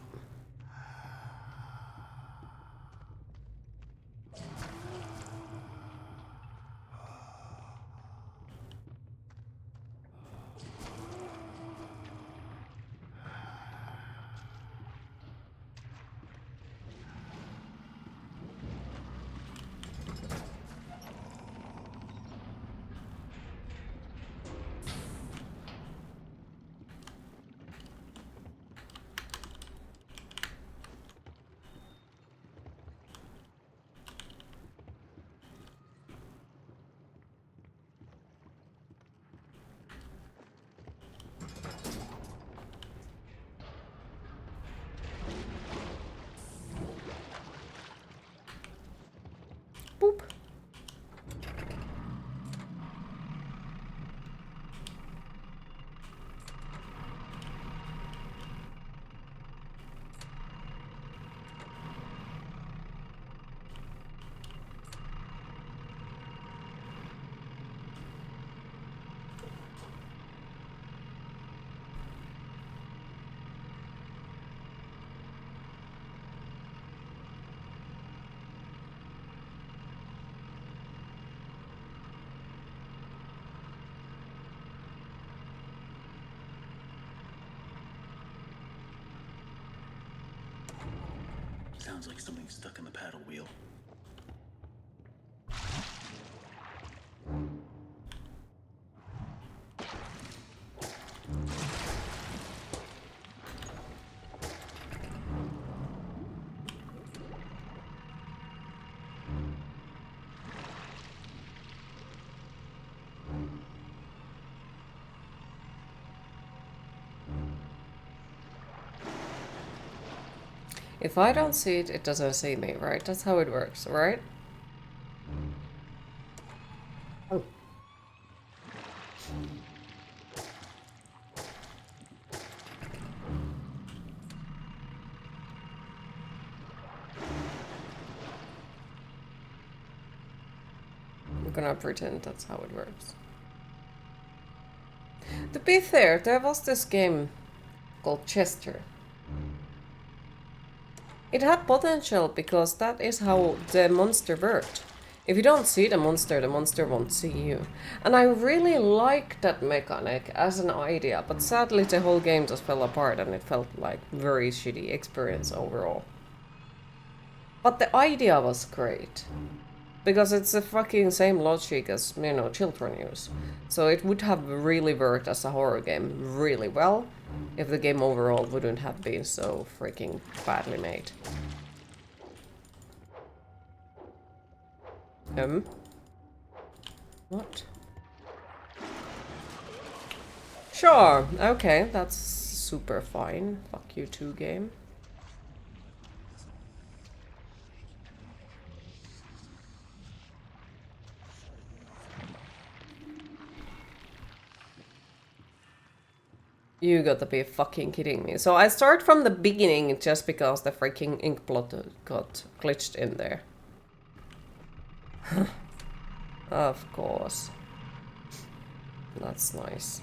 Boop. Sounds like something's stuck in the paddle wheel. If I don't see it, it doesn't see me, right? That's how it works, right? Oh. I'm gonna pretend that's how it works. To be fair, there was this game called Chester. It had potential because that is how the monster worked. If you don't see the monster won't see you. And I really liked that mechanic as an idea, but sadly the whole game just fell apart and it felt like very shitty experience overall. But the idea was great. Because it's the fucking same logic as, you know, children use. So it would have really worked as a horror game really well if the game overall wouldn't have been so freaking badly made. What? Sure, okay, that's super fine. Fuck you too, game. You gotta be fucking kidding me. So I start from the beginning just because the freaking ink blot got glitched in there. Of course. That's nice.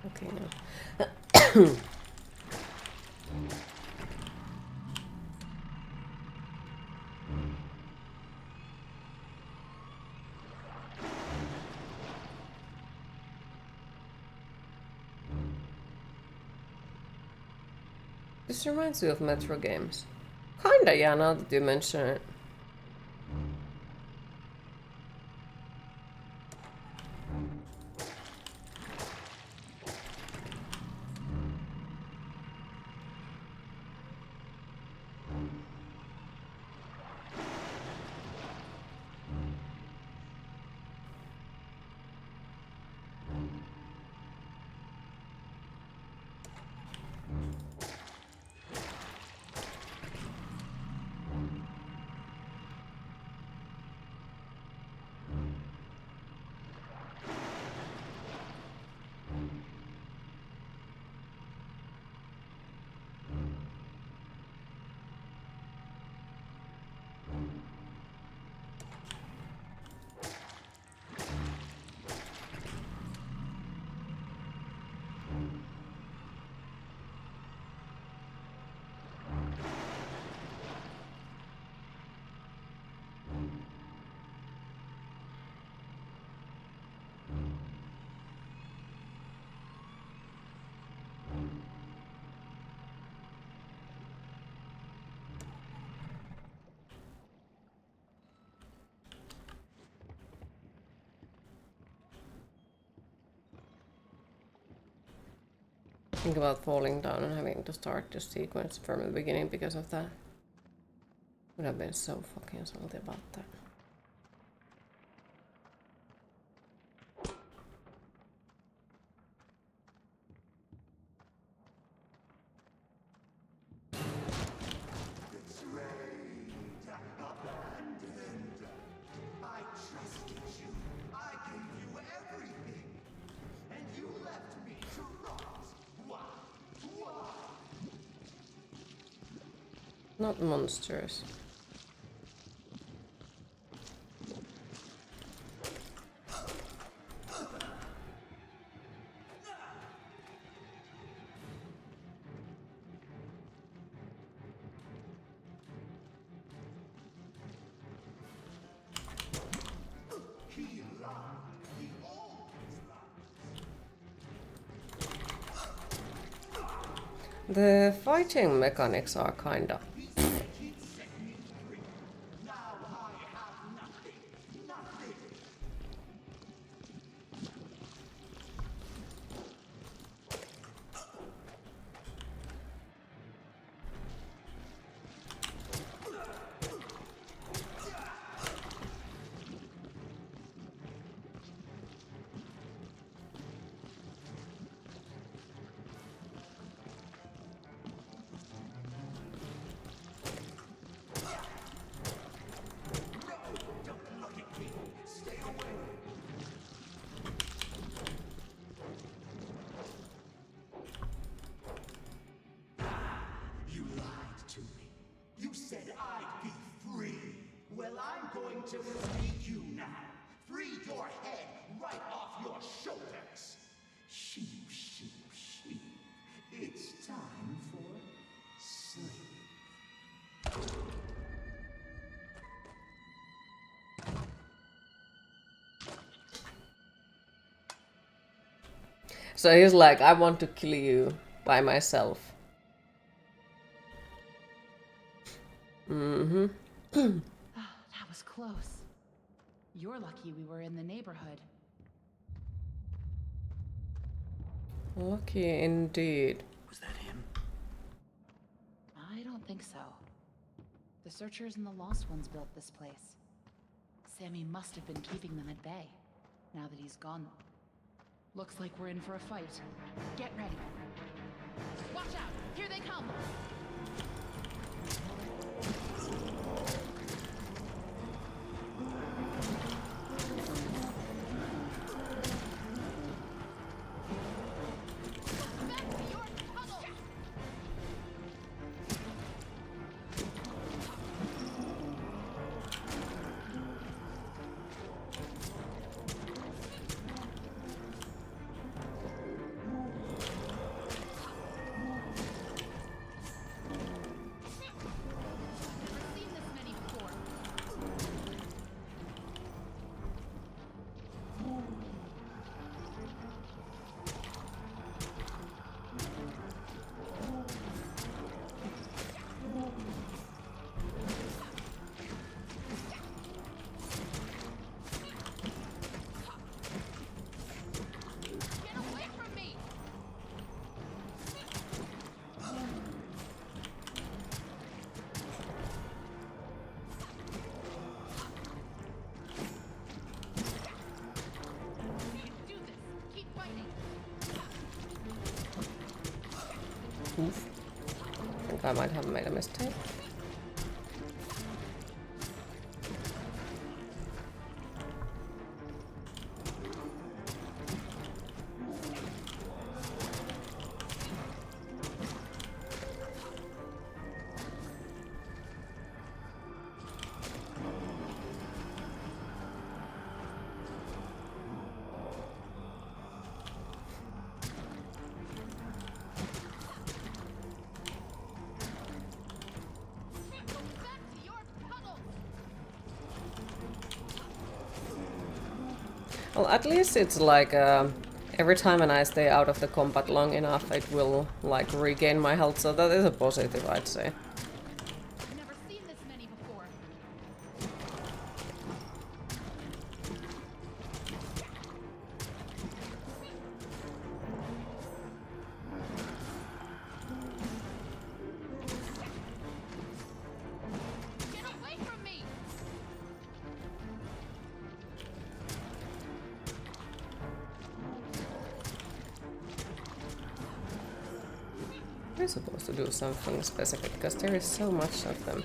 Okay, no. This reminds me of Metro games. Kinda, yeah, now that you mention it. Think about falling down and having to start the sequence from the beginning because of that. Would have been so fucking salty about that. Not monsters. The fighting mechanics are kinda. To free you now. Free your head right off your shoulders. Sheep, sheep, sheep. It's time for sleep. So he's like, I want to kill you by myself. Mm-hmm. That was close. You're lucky we were in the neighborhood. Lucky indeed. Was that him? I don't think so. The Searchers and the Lost Ones built this place. Sammy must have been keeping them at bay, now that he's gone. Looks like we're in for a fight. Get ready. Watch out! Here they come! Oof. I think I might have made a mistake. Well, at least it's like every time when I stay out of the combat long enough, it will like regain my health, so that is a positive, I'd say. I've never seen this many before. Get away from me! We're supposed to do something specific, because there is so much of them.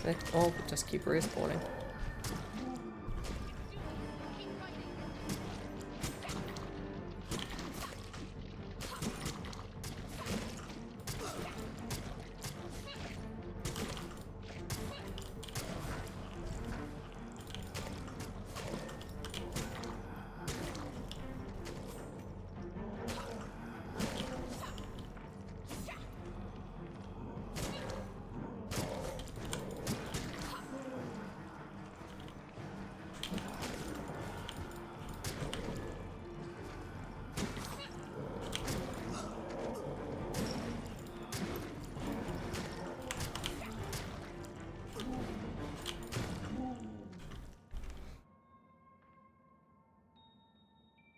They all just keep respawning. Keep fighting.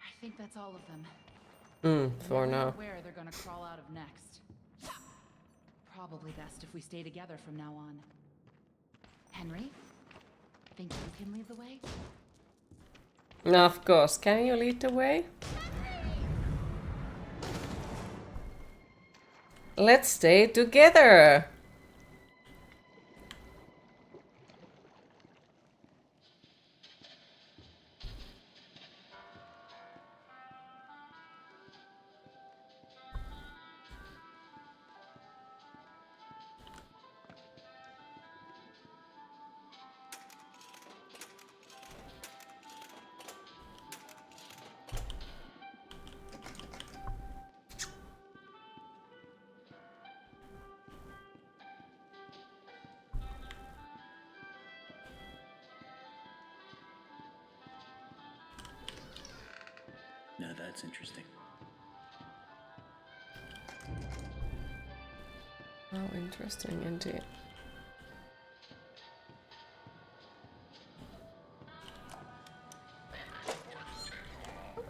I think that's all of them. For now. Where they're gonna crawl out of next. Probably best if we stay together from now on. Henry, think you can lead the way? Of course, can you lead the way? Let's stay together! Now that's interesting. How interesting indeed.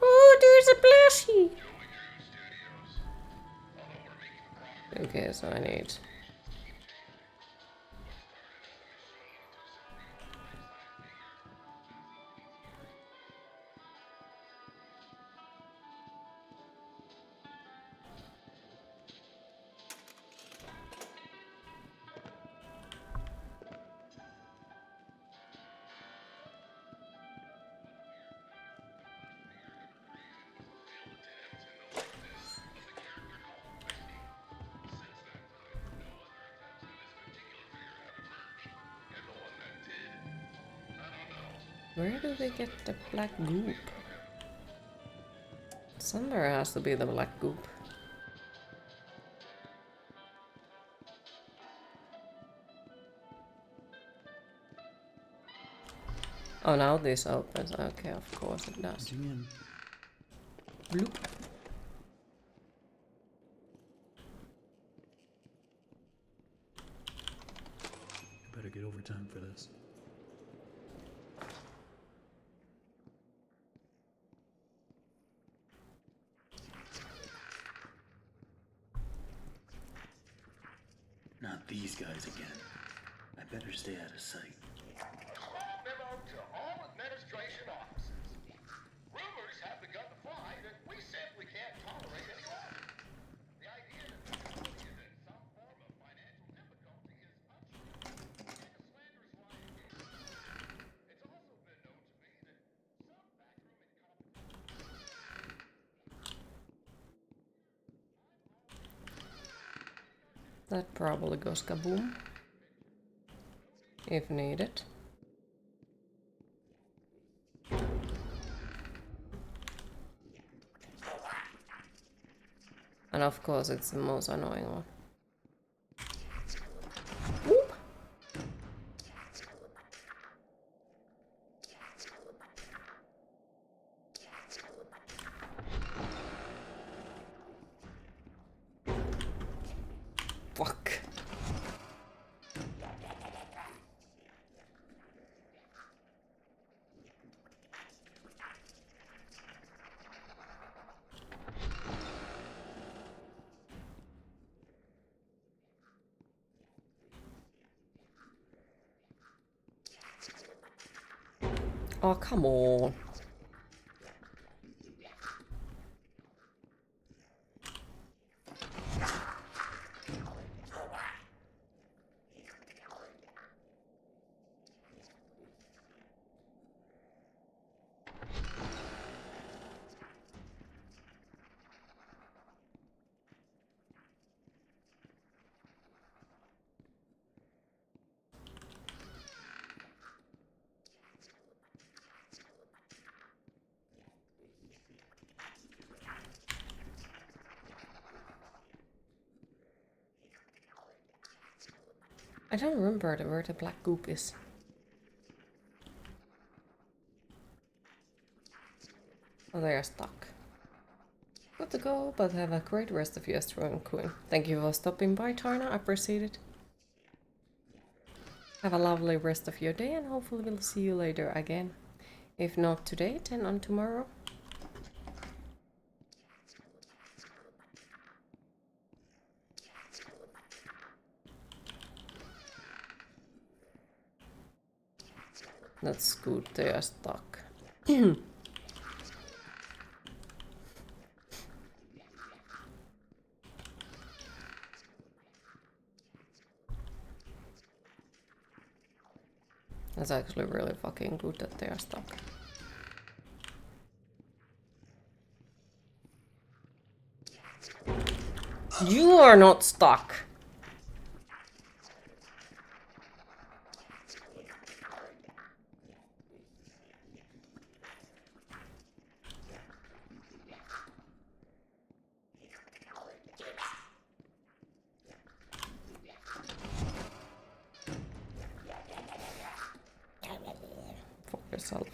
Oh, there's a plushie! Okay, so I need... Where do they get the black goop? Somewhere has to be the black goop. Oh, now this opens. Okay, of course it does. Bloop. I better get overtime for this. Not these guys again. I better stay out of sight. Small memo to all administration offices. Rumors have begun to fly that we simply can't tolerate any longer. The idea that That probably goes kaboom. If needed. And of course it's the most annoying one. Whoop. Fuck. Oh, come on. I don't remember where the black goop is. Oh, they are stuck. Good to go, but have a great rest of your strong queen. Thank you for stopping by, Tarna. I appreciate it. Have a lovely rest of your day, and hopefully we'll see you later again. If not today, then on tomorrow. That's good, they are stuck. That's actually really fucking good that they are stuck. You are not stuck! For yourself.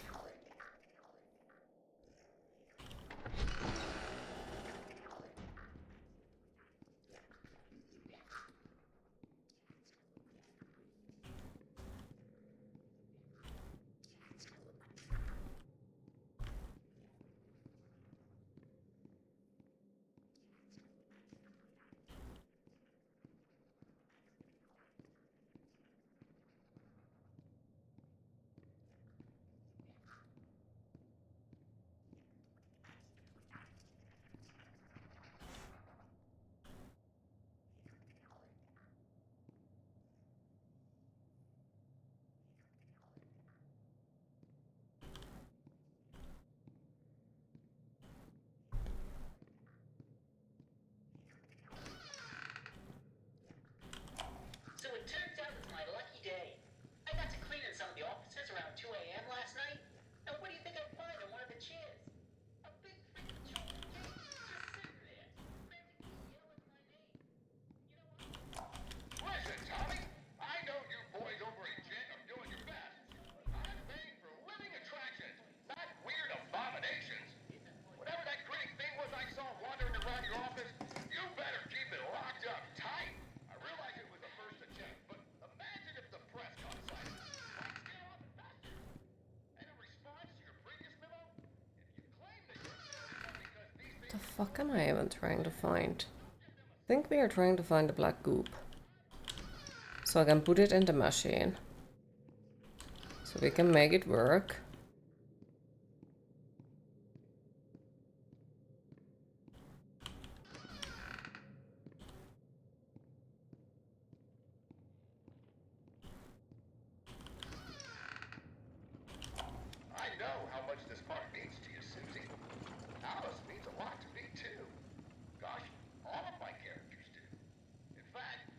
So it turns out it's my lucky day. I got to clean in some of the offices around 2 a.m. last night. And what do you think I find on one of the chairs? A big freaking chocolate cake just sitting there, frantically yelling my name. You know what? Listen, Tommy, I know you boys over at Jen are doing your best, but I'm paying for living attractions, not weird abominations. Whatever that grinning thing was I saw wandering around your office, you better keep it locked up tight. I realize it was a first attempt, but imagine if the press caught sight of it. Like scale up investors. And in response to your previous memo, if you claim that you're doing that because these The things fuck am I even trying to find? I think we are trying to find the black goop. So I can put it in the machine. So we can make it work. I know how much this part means to you, Susie. Alice means a lot to me, too. Gosh, all of my characters do. In fact,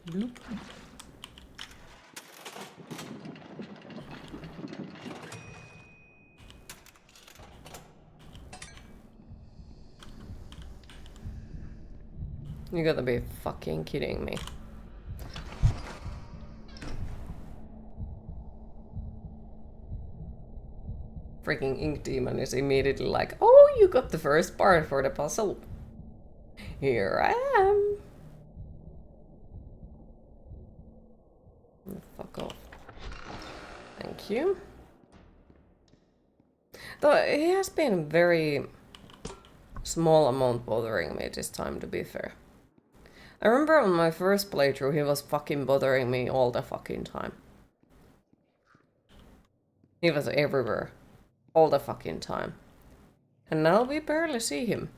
Bloop. You gotta be fucking kidding me. Freaking ink demon is immediately like, oh, you got the first part for the puzzle. Here I am. Fuck off. Thank you. Though he has been very small amount bothering me this time, to be fair. I remember on my first playthrough he was fucking bothering me all the fucking time. He was everywhere. All the fucking time. And now we barely see him.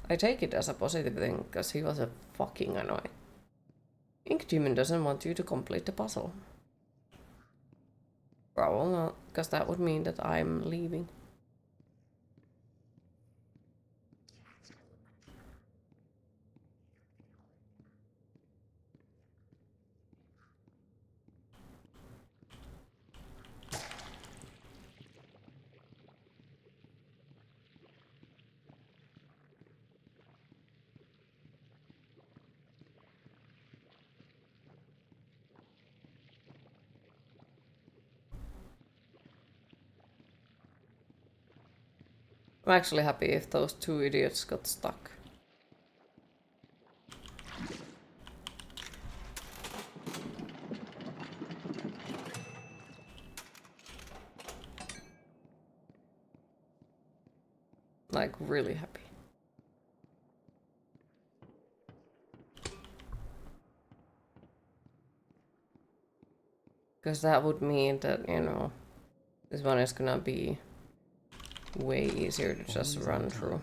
I take it as a positive thing, because he was a fucking annoying. Ink Demon doesn't want you to complete the puzzle. Probably not, because that would mean that I'm leaving. I'm actually happy if those two idiots got stuck. Like, really happy. Because that would mean that, you know, this one is gonna be way easier to just run through.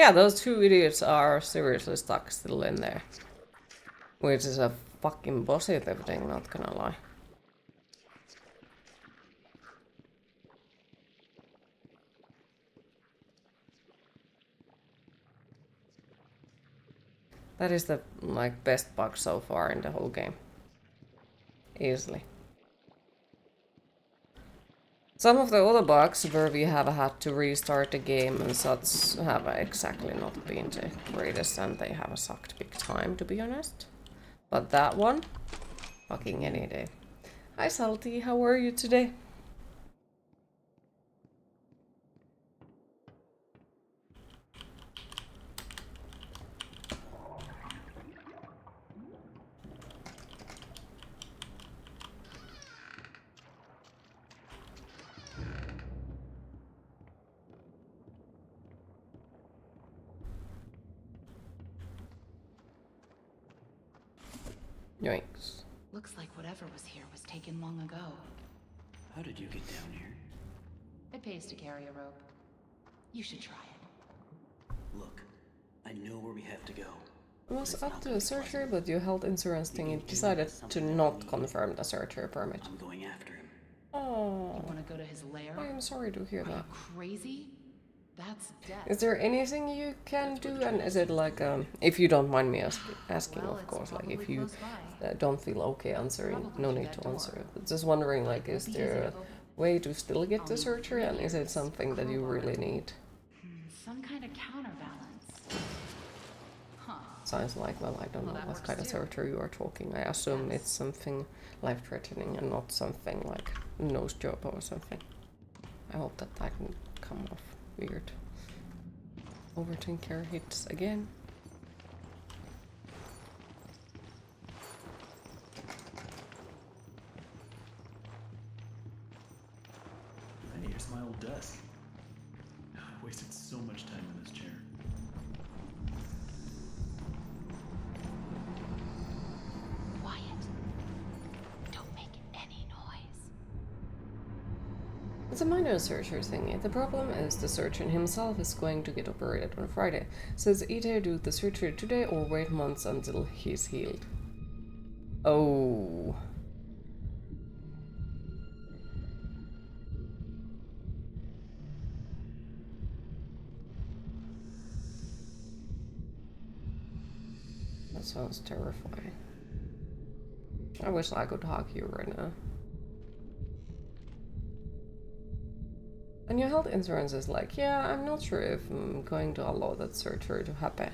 Yeah, those two idiots are seriously stuck still in there. Which is a fucking positive thing, not gonna lie. That is the, like, best bug so far in the whole game. Easily. Some of the other bugs where we have had to restart the game and such have exactly not been the greatest, and they have sucked big time, to be honest. But that one, fucking any day. Hi Salty, how are you today? Yoinks. Looks like whatever was here was taken long ago. How did you get down here? It pays to carry a rope. You should try it. Look, I know where we have to go. I was up to a surgery, but you held insurance thing and decided to not confirm the surgery permit. I'm going after him. Oh, You want to go to his lair? I am sorry to hear Are you that. crazy? That's death. Is there anything you can do, and is it like, if you don't mind me asking, Well, of it's course, like, if probably you close by. don't feel okay answering, Probably no through need that to door. answer. But just wondering, like, is there a way to still get the surgery, and is it something that you really need? Some kind of counterbalance. Huh. Sounds like, well, I don't know that what works kind of too. surgery you are talking. I assume it's something life-threatening and not something like nose job or something. I hope that didn't come off weird. Overthinker hits again. Hey, here's my old desk. I wasted so much time in this chair. It's a minor surgery thingy. The problem is the surgeon himself is going to get operated on Friday. So it's either do the surgery today or wait months until he's healed. Oh. That sounds terrifying. I wish I could hug you right now. And your health insurance is like, yeah, I'm not sure if I'm going to allow that surgery to happen.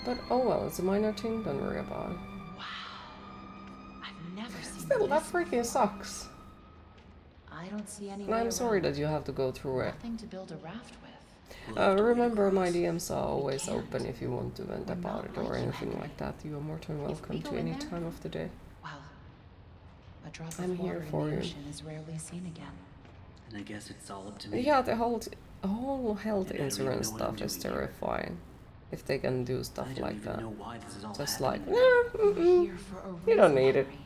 But oh well, it's a minor thing, don't worry about it. Wow. I've never seen Still, that this freaking before. sucks. I don't see any And way I'm sorry around. that you have to go through it. Nothing to build a raft with. Remember, my DMs are always can't. open if you want to vent We're about not it or like you, anything Henry. like that. You are more than welcome we go to in any there- time of the day. Well, a drop I'm of here water for in the you. ocean is rarely seen again. And I guess it's all up to me. Yeah, the whole health And I don't even insurance know what I'm stuff is doing here. terrifying. If they can do stuff I don't like even that. know why this is all Just happening. like, nah, We're mm-mm. here for a reason. You don't need it. Henry.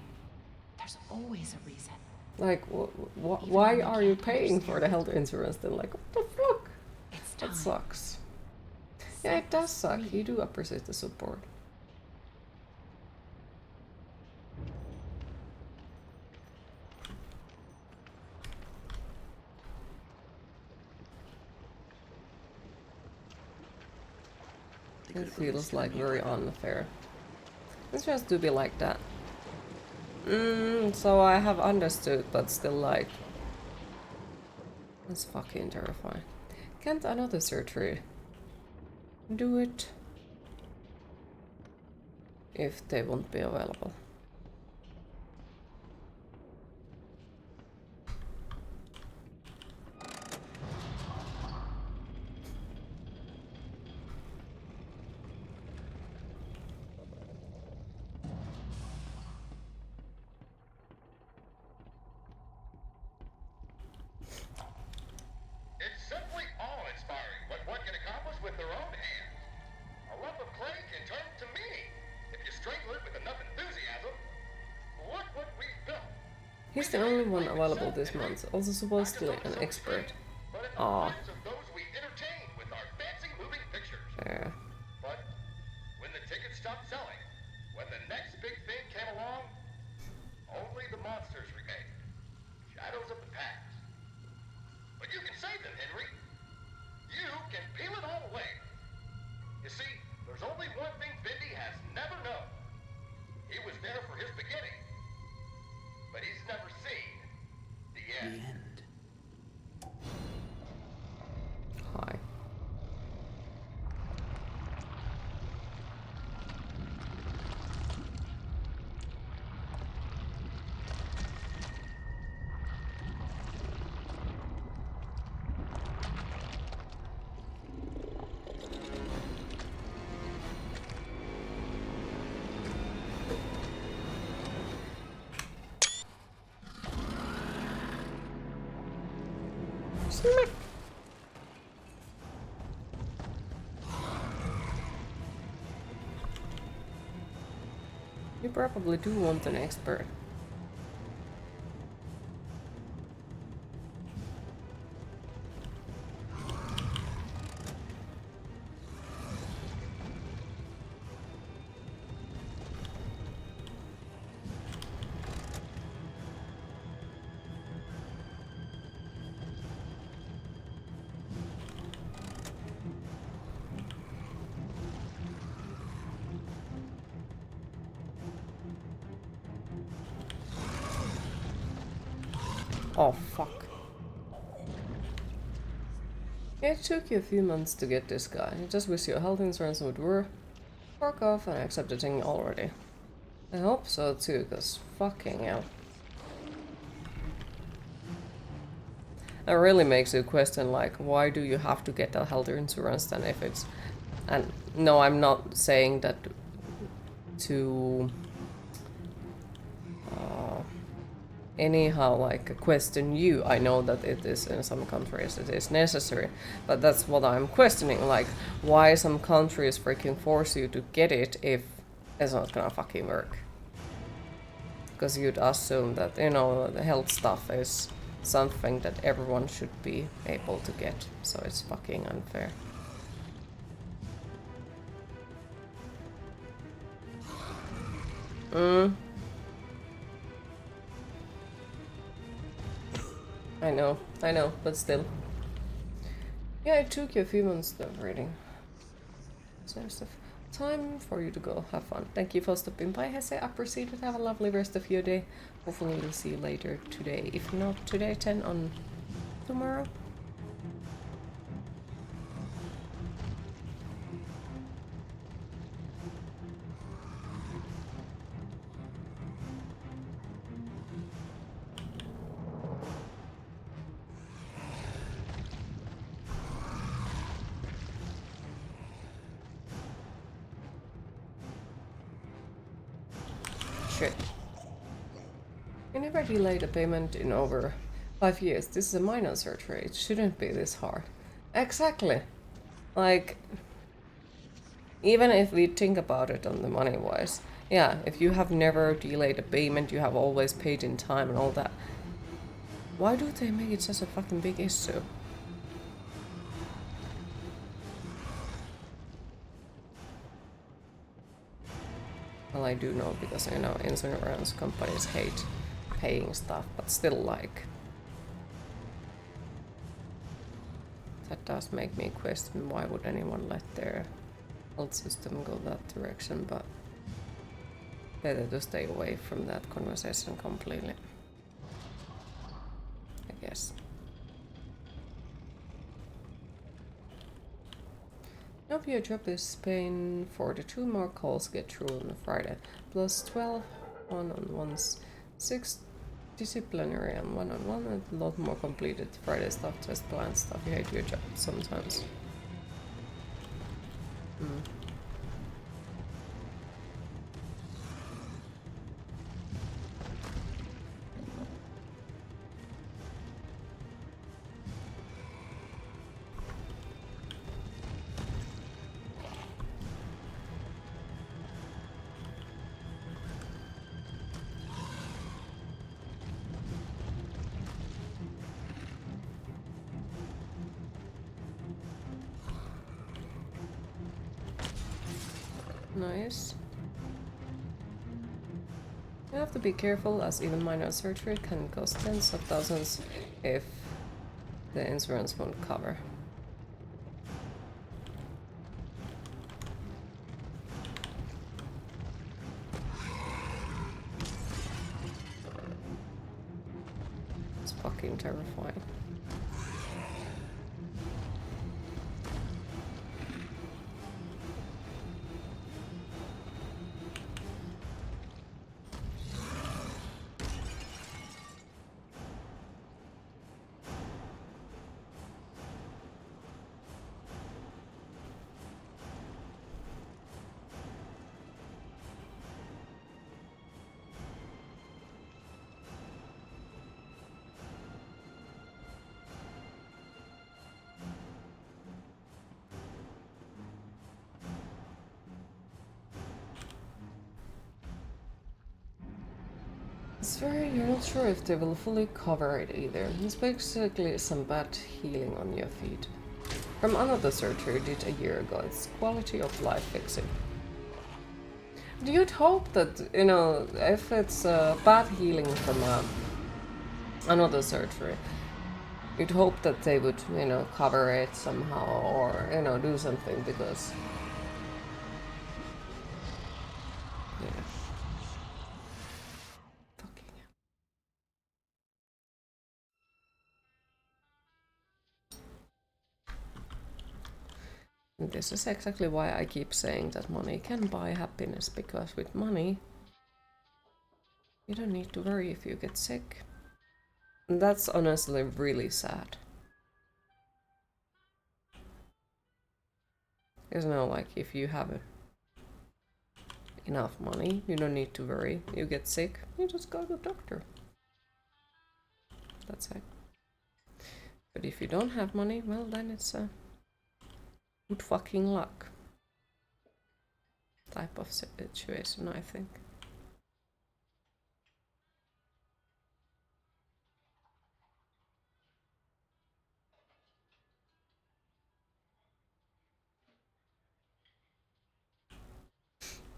There's always a reason. Like, Even why when we are you can't paying for the understand health insurance then? Like, what the fuck? It's time. That sucks. to Yeah, set it does us suck. free. You do appreciate the support. They It could've at least feels given like me a very weapon. unfair. It's just to be like that. So I have understood, but still like... That's fucking terrifying. Can't another surgery do it? If they won't be available. It's simply awe-inspiring what one can accomplish with their own hands. A lump of clay can turn to meaning if you strangle it with enough enthusiasm. Look what we've built. He's the only one available this month, also supposedly an expert. But at the Aw. price of those we entertain with our fancy moving pictures. Yeah. But when the tickets stopped selling, when the next big thing came along, only the monsters remained. Shadows of the past. But you can save them, Henry. You can peel it all away. You see, there's only one thing Bendy has never known. He was there for his beginning, but he's never seen the The end. end. Hi. Smack. You probably do want an expert. Oh, fuck. It took you a few months to get this guy. I just wish your health insurance would work off and accept the thing already. I hope so too, cause fucking hell. It really makes you question, like, why do you have to get a health insurance then if it's... And no, I'm not saying that to... anyhow like question you. I know that it is in some countries it is necessary, but that's what I'm questioning, like why some countries freaking force you to get it if it's not gonna fucking work. Because you'd assume that, you know, the health stuff is something that everyone should be able to get, so it's fucking unfair. I know, but still. Yeah, it took you a few months of reading. So it's time for you to go. Have fun. Thank you for stopping by, Hesse. Appreciate it. Have a lovely rest of your day. Hopefully we'll see you later today. If not today, 10 on tomorrow. Shit. I never delayed a payment in over 5 years. This is a minor surgery. It shouldn't be this hard. Exactly. Like, even if we think about it on the money-wise, yeah, if you have never delayed a payment, you have always paid in time and all that. Why do they make it such a fucking big issue? Well, I do know because, you know, insurance companies hate paying stuff, but still, like, that does make me question why would anyone let their health system go that direction, but better to stay away from that conversation completely, I guess. Now your job is paying for the 2 more calls get through on Friday, plus 12 one-on-ones, 6 disciplinary and one-on-one, and a lot more completed Friday stuff, just planned stuff. You hate your job sometimes. Nice. You have to be careful, as even minor surgery can cost tens of thousands if the insurance won't cover. It's fucking terrifying. You're not sure if they will fully cover it either. It's basically some bad healing on your feet. From another surgery did a year ago. It's quality of life fixing. You'd hope that, you know, if it's bad healing from another surgery, you'd hope that they would, you know, cover it somehow or, you know, do something because... Yeah. This is exactly why I keep saying that money can buy happiness, because with money, you don't need to worry if you get sick. And that's honestly really sad. Because now, like, if you have enough money, you don't need to worry. You get sick, you just go to the doctor. that's it. But if you don't have money, well then it's a good fucking luck type of situation, I think.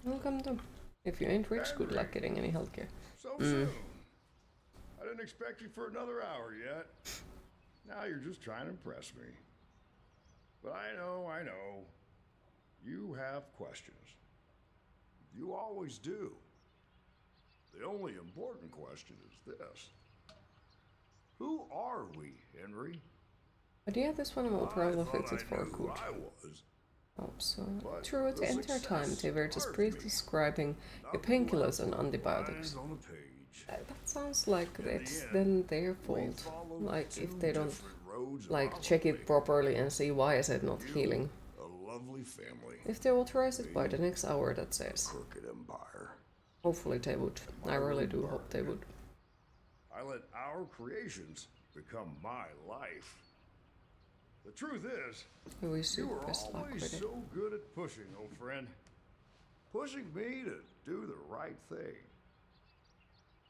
Welcome to. If you ain't rich, good luck getting any healthcare. So soon. I didn't expect you for another hour yet. Now you're just trying to impress me. But I know. You have questions. You always do. The only important question is this. Who are we, Henry? But yeah, this one will probably fix it for a who good. I was. Hope so. But Through the the entire time, success they were just scarred me. prescribing the Nothing painkillers left and but antibiotics. lines on a page. That sounds like it's end, then their We fault. followed Like two if they don't different roads of like our check it way. properly and see why is it not You, healing. a lovely family. If they authorize it by the next hour, that says. Crooked empire. Hopefully they would. I really do hope they would. I let our creations become my life. The truth is, I wish you you were best luck always with it. so good at pushing, old friend. Pushing me to do the right thing.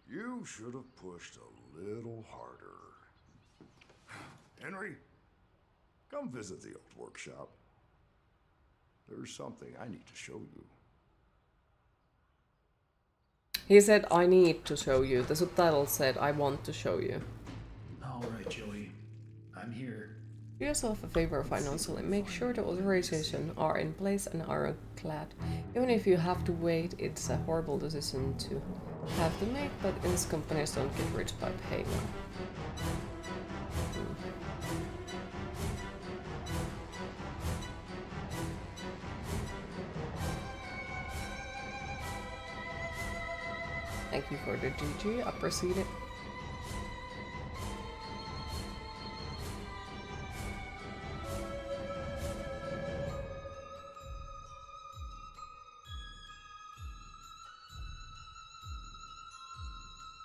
You should have pushed a little harder. Henry, come visit the old workshop. There's something I need to show you. He said, I need to show you. The subtitle said, I want to show you. All right, Joey. I'm here. Do yourself a favor financially. Make sure the authorizations are in place and ironclad. Even if you have to wait, it's a horrible decision to have to make, but these companies don't get rich by paying them. Thank you for the GG, appreciate it.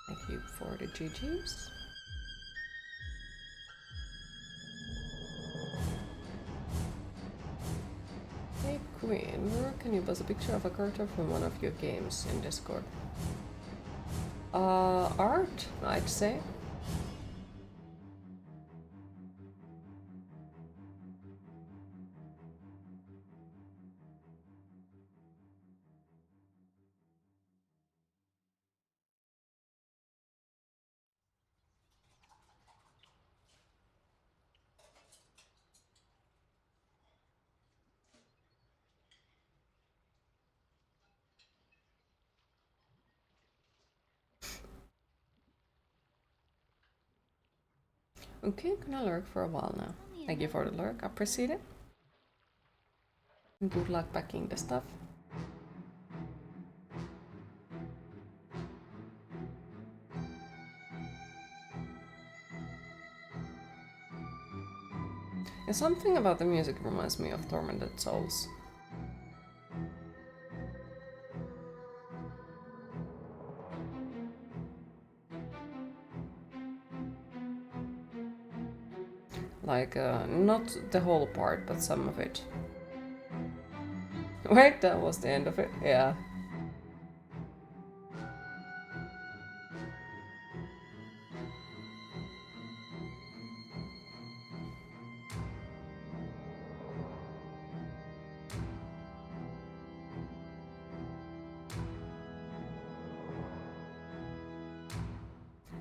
Thank you for the GGs. Hey Queen, where can you post a picture of a character from one of your games in Discord? Art, I'd say. Okay, gonna lurk for a while now. Thank you for the lurk, appreciate it. Good luck packing the stuff. And something about the music reminds me of Tormented Souls. Like, not the whole part, but some of it. Wait, that was the end of it? Yeah.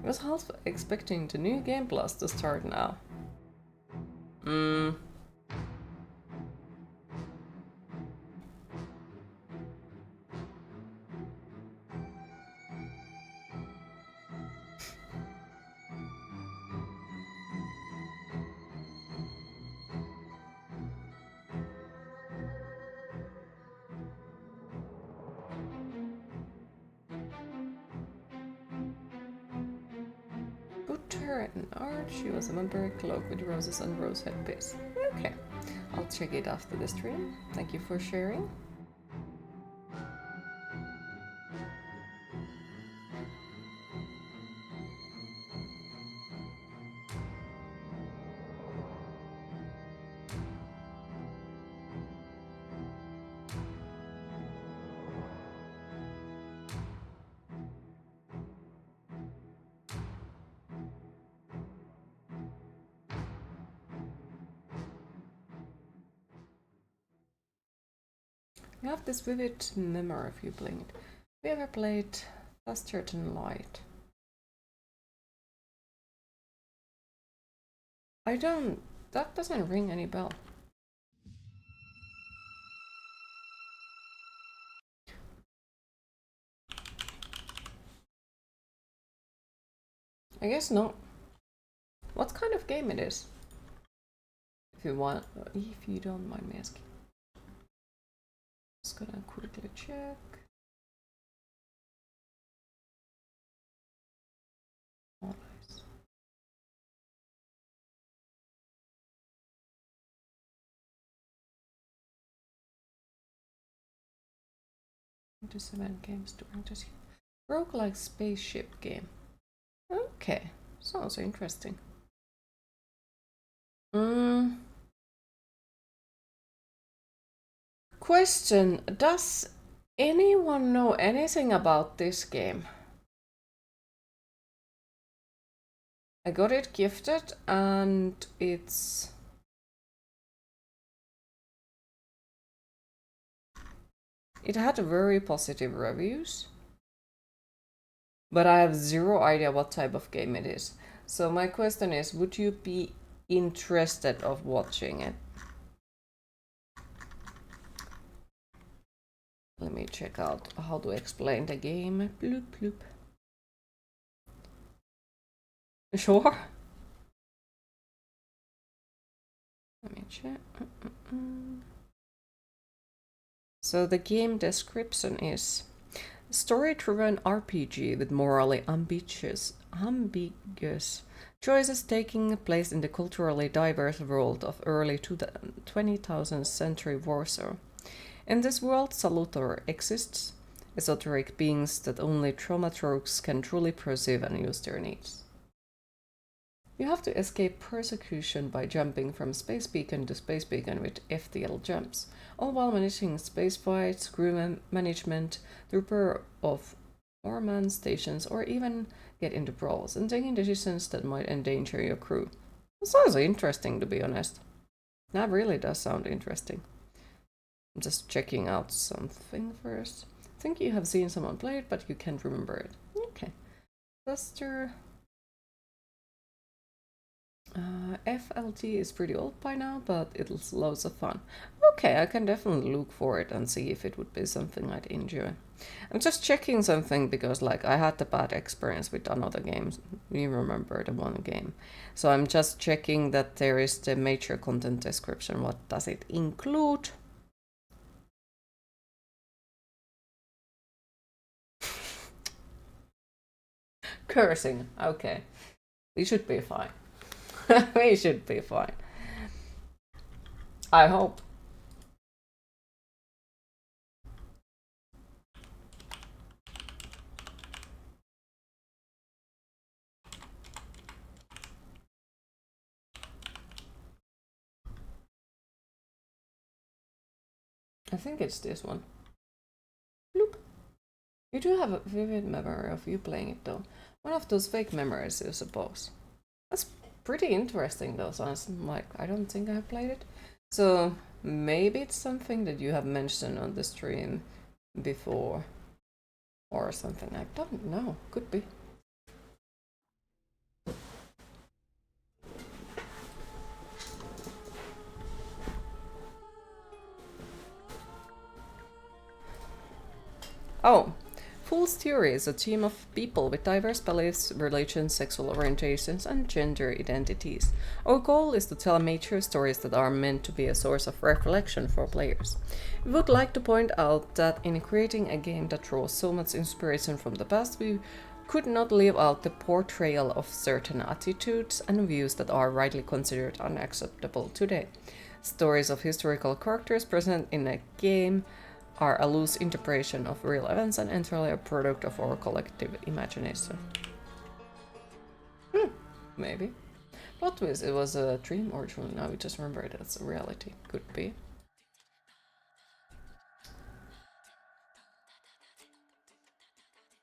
I was half expecting the new Game Plus to start now. Put her in art. She was a Mulberry cloak with roses and rose headpiece. Okay, I'll check it after the stream. Thank you for sharing. You have this vivid memory of you playing it. Have you ever played Faster Than Light? I don't... That doesn't ring any bell. I guess not. What kind of game it is? If you want, if you don't mind me asking. Just gonna quickly check. Oh, nice. Into 7 games during this year. Roguelike spaceship game. Okay, sounds interesting. Question: does anyone know anything about this game? I got it gifted and it had very positive reviews, but I have zero idea what type of game it is. So my question is, would you be interested of watching it? Let me check out how to explain the game. Bloop, bloop. Sure. Let me check. So the game description is story-driven RPG with morally ambiguous choices taking place in the culturally diverse world of early 20th century Warsaw. In this world, Salutor exists, esoteric beings that only Thaumaturges can truly perceive and use their needs. You have to escape persecution by jumping from space beacon to space beacon with FTL jumps, all while managing space fights, crew management, the repair of manned stations, or even get into brawls and taking decisions that might endanger your crew. It sounds interesting, to be honest. That really does sound interesting. I'm just checking out something first. I think you have seen someone play it, but you can't remember it. Okay. Buster. FLT is pretty old by now, but it's loads of fun. Okay, I can definitely look for it and see if it would be something I'd enjoy. I'm just checking something because, like, I had the bad experience with another game. You remember the one game. So I'm just checking that there is the major content description. What does it include? Cursing. Okay. We should be fine. We should be fine. I hope. I think it's this one. Bloop. You do have a vivid memory of you playing it though. One of those fake memories, I suppose. That's pretty interesting though, so I'm like, I don't think I played it. So maybe it's something that you have mentioned on the stream before or something. I don't know. Could be. Oh, Fool's Theory is a team of people with diverse beliefs, religions, sexual orientations, and gender identities. Our goal is to tell mature stories that are meant to be a source of reflection for players. We would like to point out that in creating a game that draws so much inspiration from the past, we could not leave out the portrayal of certain attitudes and views that are rightly considered unacceptable today. Stories of historical characters present in a game are a loose interpretation of real events and entirely a product of our collective imagination. Maybe. Plot twist, it was a dream or true. Now we just remember it as a reality. Could be.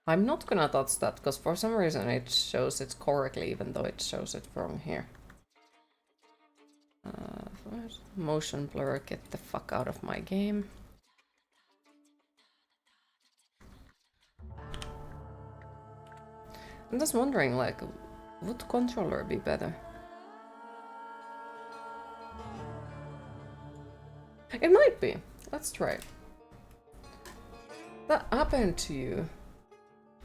I'm not gonna touch that because for some reason it shows it correctly even though it shows it wrong here. Motion blur, get the fuck out of my game. I'm just wondering, like, would controller be better? It might be. Let's try it. That happened to you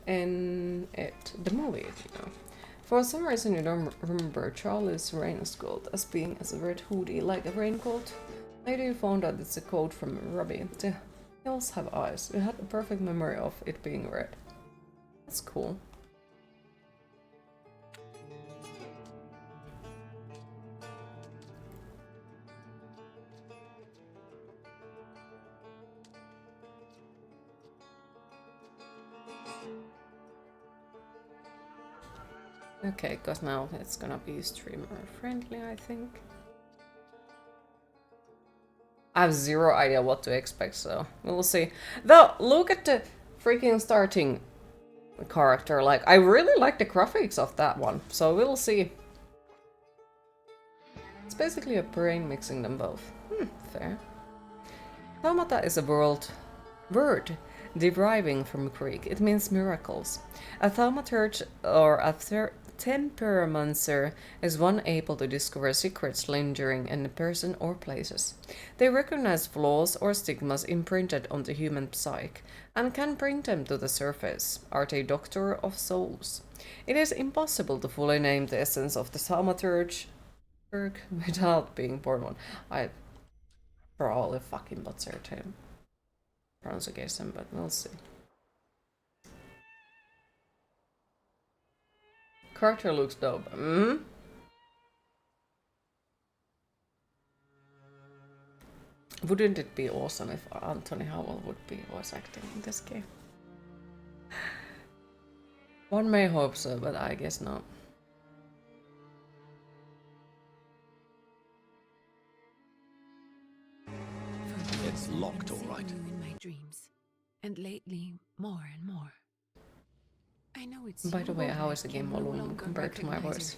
in the movie, you know. For some reason you don't remember Charlie's raincoat as being as a red hoodie, like a raincoat. Later you found out it's a coat from Robbie. The hills have eyes. You had a perfect memory of it being red. That's cool. Okay, because now it's gonna be streamer friendly, I think. I have zero idea what to expect, so we'll see. Though, look at the freaking starting character. Like, I really like the graphics of that one, so we'll see. It's basically a brain mixing them both. Fair. Thaumata is a word deriving from Greek. It means miracles. A thaumaturge or a temperomancer is one able to discover secrets lingering in a person or places. They recognize flaws or stigmas imprinted on the human psyche and can bring them to the surface. Are they doctor of souls? It is impossible to fully name the essence of the thaumaturge without being born one. I probably fucking butchered him pronunciation, but we'll see. Character looks dope. Wouldn't it be awesome if Anthony Howell would be voice acting in this game? One may hope so, but I guess not. It's locked, all right. In my dreams, and lately more and more. I know it's. By the way, how is the game volume compared to my voice?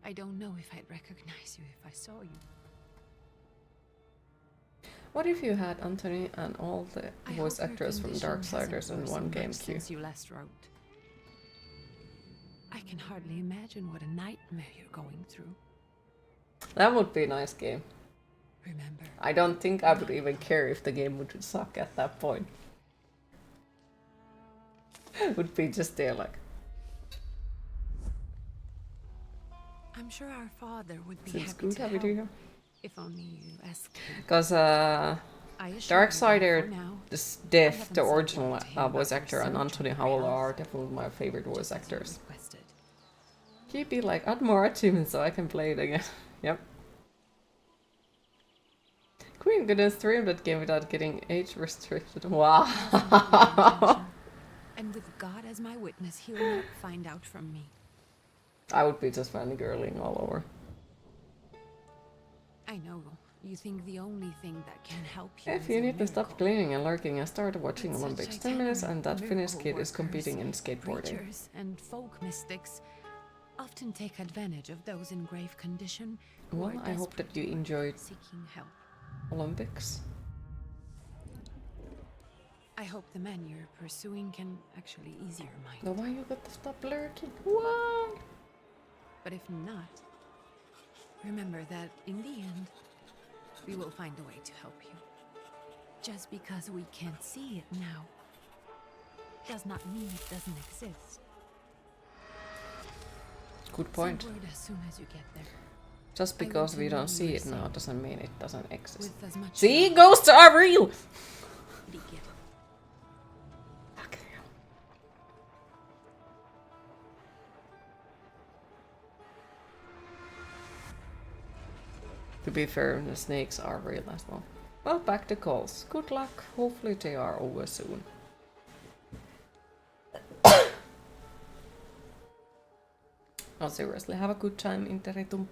I don't know if I'd recognize you if I saw you. What if you had Anthony and all the voice actors from Darksiders in one game queue? Since you last wrote. I can hardly imagine what a nightmare you're going through. That would be a nice game. Remember. I don't think I would even care if the game would suck at that point. Would be just there like. I'm sure our father would be It's happy good to have help, you here. if only you asked. Because Darksider, the original voice actor, and Anthony Howell are definitely my favorite voice actors. Can you be like, add more achievements so I can play it again? Yep. Queen couldn't stream that game without getting age restricted. Wow. And with God as my witness, he'll not find out from me. I would be just fangirling all over. I know. You think the only thing that can help you If is you a need to stop miracle. cleaning and lurking and start watching But Olympics such 10 minutes and that itinerant Finnish miracle kid is workers, competing in skateboarding. Preachers and folk mystics often take advantage of those in grave condition. who Well, are I hope that you desperately enjoyed seeking help. Olympics. I hope the man you're pursuing can actually ease your mind. No, why you got to stop lurking? Why? But if not, remember that in the end, we will find a way to help you. Just because we can't see it now does not mean it doesn't exist. Good point. Send word as soon as you get there. Just I will because we tell don't you see you're it now safe. doesn't mean it doesn't exist. With as much See, love ghosts are real! begin. Fuck you. To be fair, the snakes are real as well. Well, back to calls. Good luck. Hopefully they are over soon. No, seriously, have a good time in Teritum.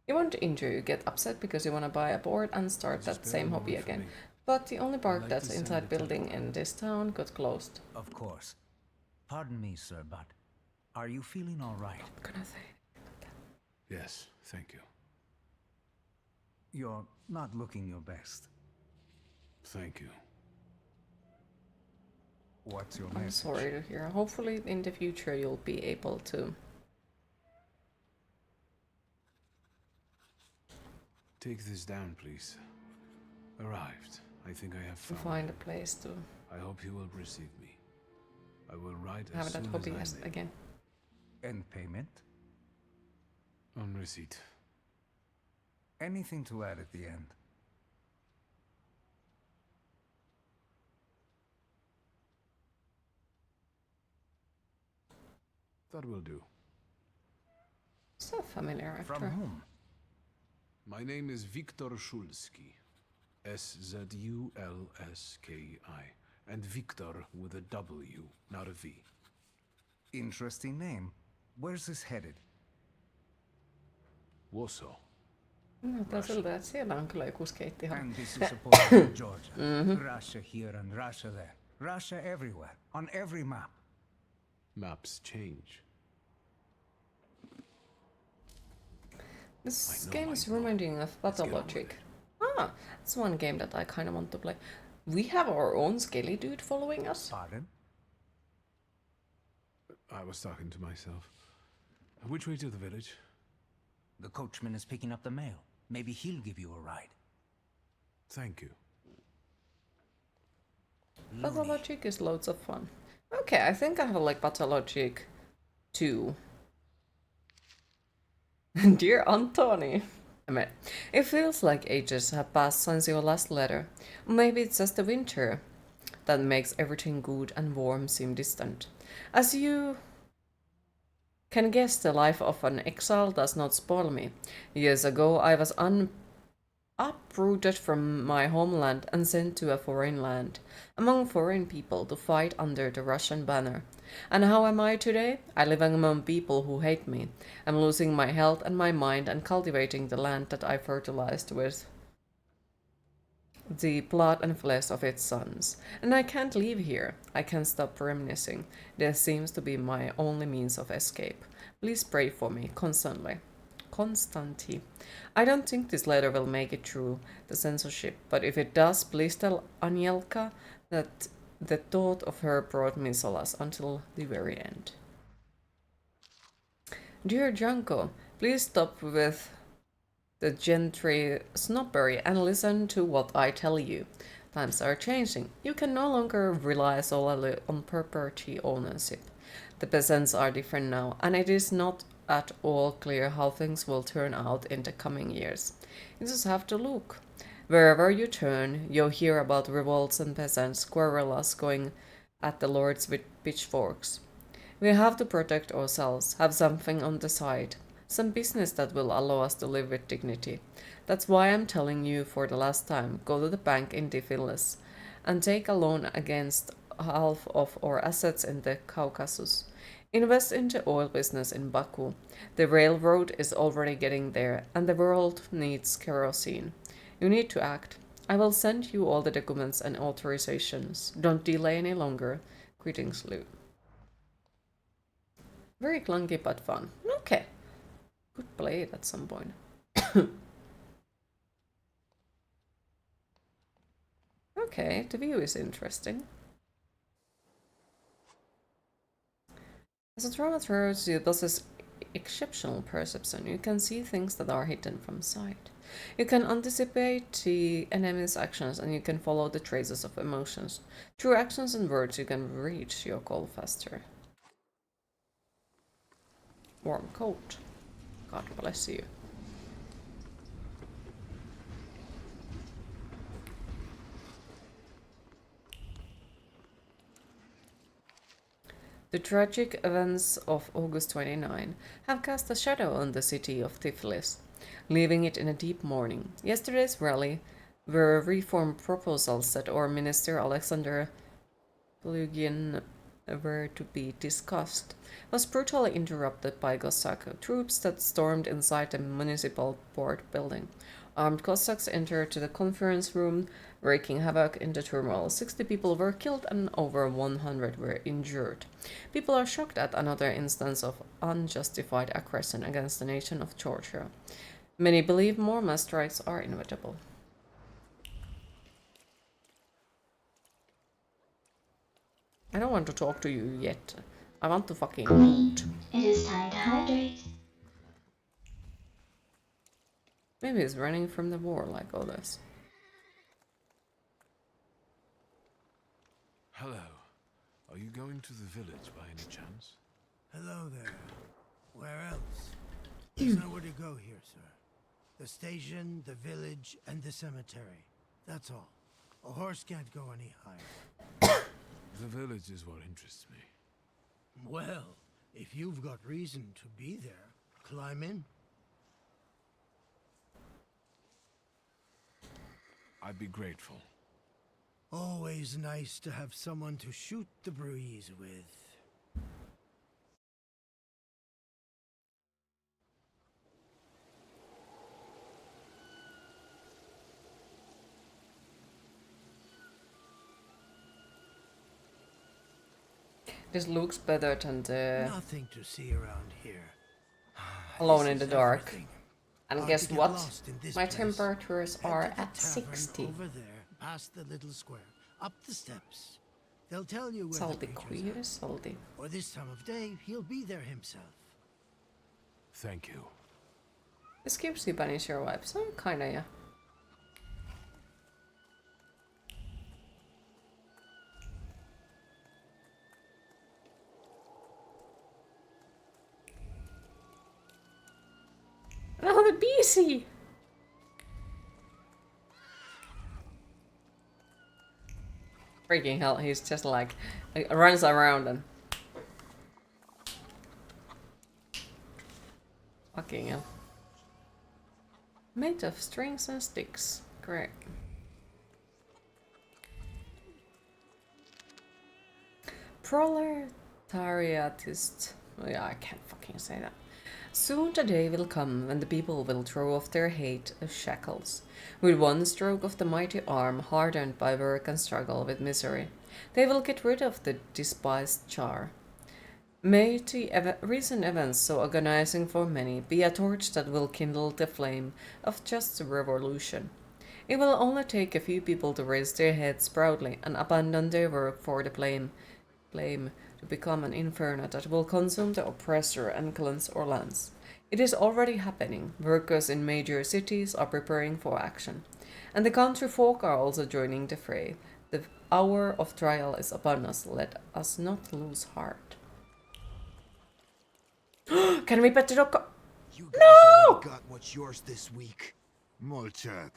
You won't injure, you get upset because you want to buy a board and start that same hobby again. But the only park like that's the sound inside of the building in this town got closed. Of course. Pardon me, sir, but are you feeling all right? I'm gonna say. Yes, thank you. You're not looking your best. Thank you. What's your I'm message? sorry to hear. Hopefully in the future you'll be able to Take this down, please. Arrived. I think I have found. find a place to I hope you will receive me. I will write have as that soon hobby as I'm able. again. And payment? On receipt. Anything to add at the end? That will do. So familiar actor. From whom? My name is Viktor Szulski. S-Z-U-L-S-K-I. And Victor with a W, not a V. Interesting name. Where's this headed? Warsaw. Näyttää siltä, että siellä on kyllä joku skeittihomma. And this is supposed to be Georgia. Russia here and Russia there. Russia everywhere. On every map. Maps change. This game is reminding of Pathologic. Ah, that's one game that I kind of want to play. We have our own skelly dude following us. Pardon? I was talking to myself. Which way to the village? The coachman is picking up the mail. Maybe he'll give you a ride. Thank you. Pathologic is loads of fun. Okay, I think I have like Pathologic 2. Dear Antoni. I mean, it feels like ages have passed since your last letter. Maybe it's just the winter that makes everything good and warm seem distant. As you can guess, the life of an exile does not spoil me. Years ago, I was uprooted from my homeland and sent to a foreign land, among foreign people to fight under the Russian banner. And how am I today? I live among people who hate me. I'm losing my health and my mind and cultivating the land that I fertilized with the blood and flesh of its sons. And I can't leave here. I can't stop reminiscing. This seems to be my only means of escape. Please pray for me constantly. Constanti. I don't think this letter will make it through the censorship, but if it does, please tell Anielka that the thought of her brought me solace until the very end. Dear Janko, please stop with the gentry snobbery and listen to what I tell you. Times are changing. You can no longer rely solely on property ownership. The peasants are different now, and it is not at all clear how things will turn out in the coming years. You just have to look. Wherever you turn, you'll hear about revolts and peasants, guerrillas going at the lords with pitchforks. We have to protect ourselves, have something on the side, some business that will allow us to live with dignity. That's why I'm telling you for the last time, go to the bank in Tiflis and take a loan against half of our assets in the Caucasus. Invest in the oil business in Baku. The railroad is already getting there, and the world needs kerosene. You need to act. I will send you all the documents and authorizations. Don't delay any longer. Greetings, Lou. Very clunky but fun. Okay. Could play it at some point. Okay, the view is interesting. As a Thaumaturge, you possess exceptional perception. You can see things that are hidden from sight. You can anticipate the enemy's actions and you can follow the traces of emotions. Through actions and words, you can reach your goal faster. Warm coat. God bless you. The tragic events of August 29 have cast a shadow on the city of Tiflis, leaving it in a deep mourning. Yesterday's rally, where reform proposals that our Minister Alexander Plugin were to be discussed, was brutally interrupted by Cossack troops that stormed inside the municipal board building. Armed Cossacks entered the conference room, wreaking havoc in the turmoil. 60 people were killed and over 100 were injured. People are shocked at another instance of unjustified aggression against the nation of Georgia. Many believe more mass strikes are inevitable. I don't want to talk to you yet. I want to fucking Queen, loot. it is time to hydrate. Maybe he's running from the war like all this. Hello. Are you going to the village by any chance? Hello there. Where else? There's nowhere to go here, sir. The station, the village, and the cemetery. That's all. A horse can't go any higher. The village is what interests me. Well, if you've got reason to be there, climb in. I'd be grateful. Always nice to have someone to shoot the breeze with. This looks better than the Nothing to see around here. Alone This in the is Dark. everything. And Hard guess to get what? lost in this My place. temperatures Head are to the at tavern 60. Over there, past the little square, up the steps. They'll tell you where Salty the creatures queen are. is salty. Or this time of day, he'll be there himself. Thank you. This gives you banish your wife, so kinda yeah. Oh, the BC! Freaking hell, he's just like runs around and fucking hell. Made of strings and sticks. Great. Proletariatist. Oh, yeah, I can't fucking say that. Soon the day will come when the people will throw off their hate of shackles. With one stroke of the mighty arm, hardened by work and struggle with misery, they will get rid of the despised char. May the recent events so agonizing for many be a torch that will kindle the flame of just revolution. It will only take a few people to raise their heads proudly and abandon their work for the flame to become an inferno that will consume the oppressor and cleanse our lands. It is already happening. Workers in major cities are preparing for action, and the country folk are also joining the fray. The hour of trial is upon us. Let us not lose heart. Can we pet the dog? You guys already got what's yours this week. Molchad,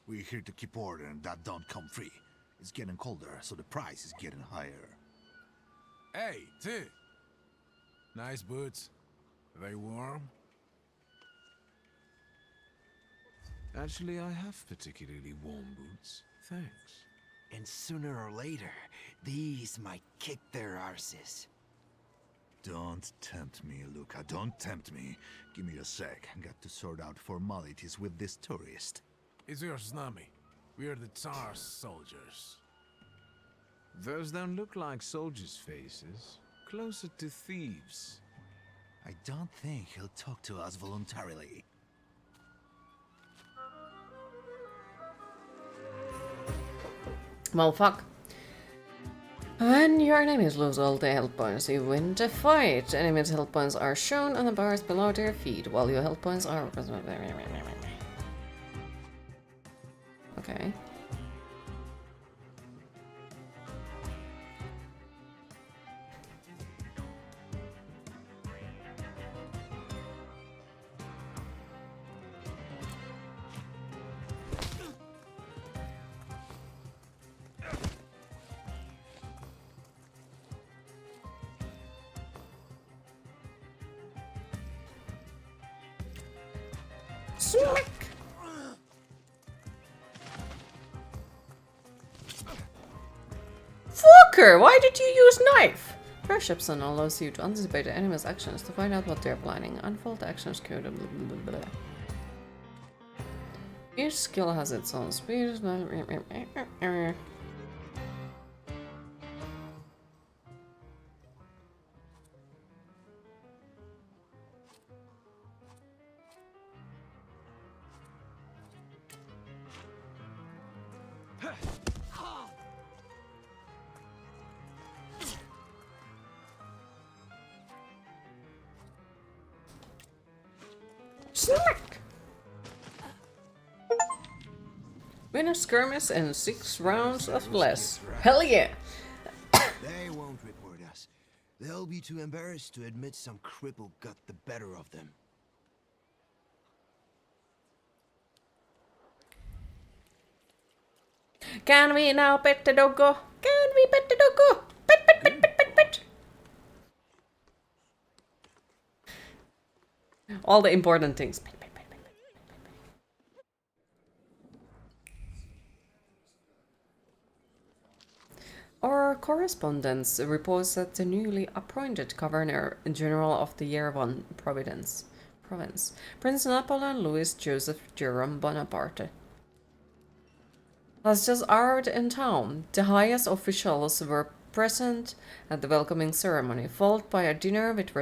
we're here to keep order and that don't come free. It's getting colder, so the price is getting higher. Hey, T. Nice boots. Are they warm? Actually, I have particularly warm boots. Thanks. And sooner or later, these might kick their arses. Don't tempt me, Luca. Don't tempt me. Give me a sec. Got to sort out formalities with this tourist. It's your snummy. We're the Tsar's soldiers. Those don't look like soldiers' faces. Closer to thieves. I don't think he'll talk to us voluntarily. Well, fuck. When your enemies lose all their health points, you win the fight. Enemies' health points are shown on the bars below their feet, while your health points are... Okay. Smack! Fucker! Why did you use knife? Perception allows you to anticipate the enemy's actions to find out what they're planning. Unfold the actions code. Blah, blah, blah. Each skill has its own speed. Slack! Win a skirmish in 6 rounds of less. Hell yeah! They won't report us. They'll be too embarrassed to admit some cripple got the better of them. Can we now pet the doggo? Can we pet the doggo? Pet, pet, pet, pet, pet, pet. All the important things. Pet, pet, pet, pet, pet, pet, pet. Our correspondence reports that the newly appointed Governor General of the Yerevan province, Prince Napoleon Louis Joseph Jerome Bonaparte, has just arrived in town. The highest officials were present at the welcoming ceremony, followed by a dinner with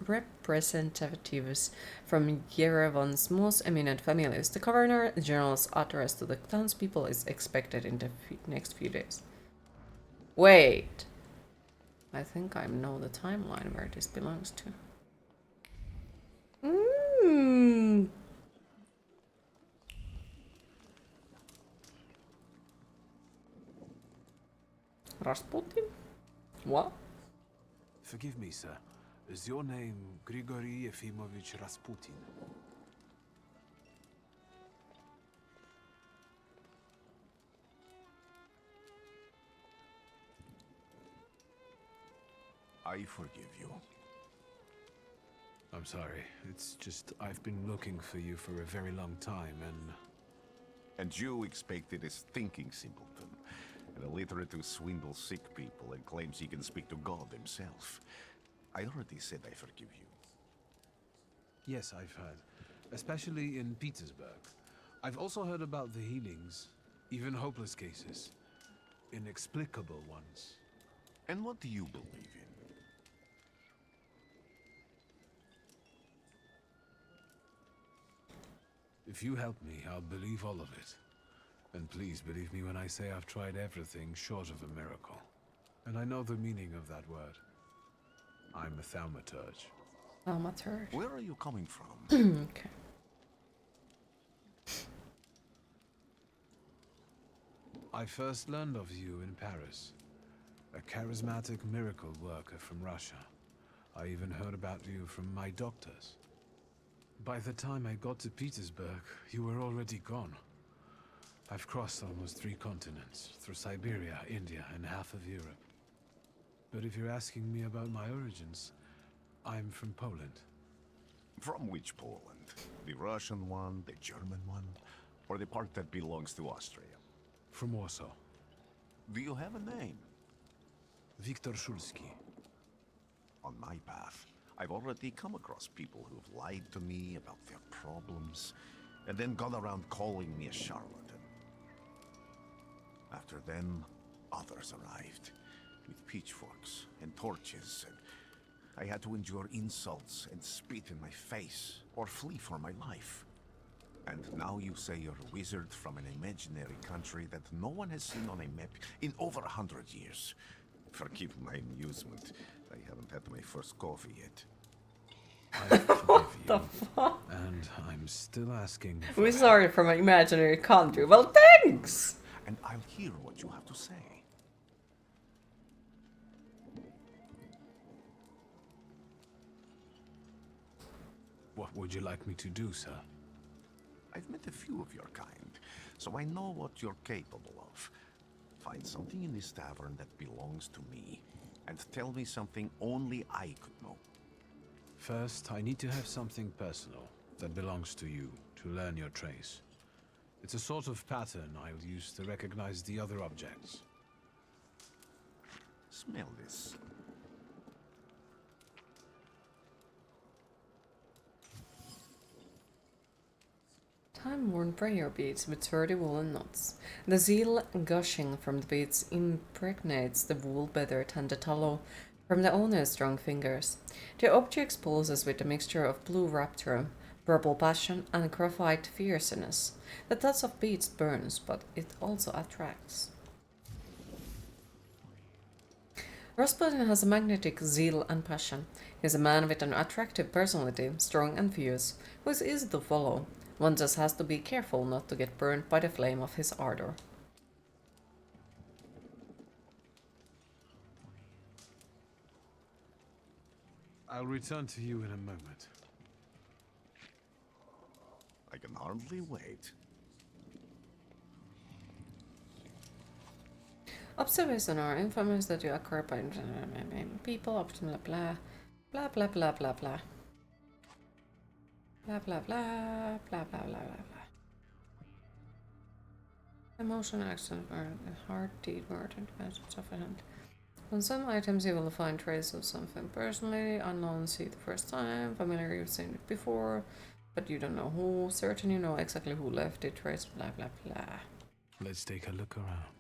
representatives from Yerevan's most eminent families. The Governor General's address to the townspeople is expected in the next few days. Wait. I think I know the timeline where this belongs to. Rasputin? What? Forgive me, sir. Is your name Grigory Yefimovich Rasputin? I forgive you. I'm sorry. It's just I've been looking for you for a very long time, and... And you expected a thinking simpleton, an illiterate who swindles sick people and claims he can speak to God himself. I already said I forgive you. Yes, I've heard. Especially in Petersburg. I've also heard about the healings, even hopeless cases. Inexplicable ones. And what do you believe in? If you help me, I'll believe all of it. And please believe me when I say I've tried everything short of a miracle. And I know the meaning of that word. I'm a Thaumaturge. Thaumaturge. Where are you coming from? Okay. I first learned of you in Paris. A charismatic miracle worker from Russia. I even heard about you from my doctors. By the time I got to Petersburg, you were already gone. I've crossed almost 3 continents, through Siberia, India, and half of Europe. But if you're asking me about my origins, I'm from Poland. From which Poland? The Russian one, the German one, or the part that belongs to Austria? From Warsaw. Do you have a name? Viktor Szulski. On my path, I've already come across people who've lied to me about their problems, and then gone around calling me a charlatan. After them, others arrived, with pitchforks and torches, and I had to endure insults and spit in my face, or flee for my life. And now you say you're a wizard from an imaginary country that no one has seen on a map in over 100 years. Forgive my amusement. I haven't had my first coffee yet. I forgive you. And I'm still asking for... We're sorry from an imaginary country. Well, thanks! And I'll hear what you have to say. What would you like me to do, sir? I've met a few of your kind, so I know what you're capable of. Find something in this tavern that belongs to me, and tell me something only I could know. First, I need to have something personal that belongs to you to learn your trace. It's a sort of pattern I'll use to recognize the other objects. Smell this. Time-worn prayer beads with 30 woolen knots. The zeal gushing from the beads impregnates the wool better than the tallow from the owner's strong fingers. The objects pulses with a mixture of blue rapture, purple passion, and graphite fierceness. The touch of beads burns, but it also attracts. Rasputin has a magnetic zeal and passion. He is a man with an attractive personality, strong and fierce, who is easy to follow. One just has to be careful not to get burned by the flame of his ardor. I'll return to you in a moment. I can hardly wait. Observation are infamous that you occur by people up to blah blah blah blah blah blah blah blah blah blah blah blah blah blah blah. Emotion, action, heart, deed, word, and message of a hand. On some items you will find traces of something personally unknown, see it the first time, familiar, you've seen it before, but you don't know who, certain you know exactly who left it, trace, blah blah blah. Let's take a look around.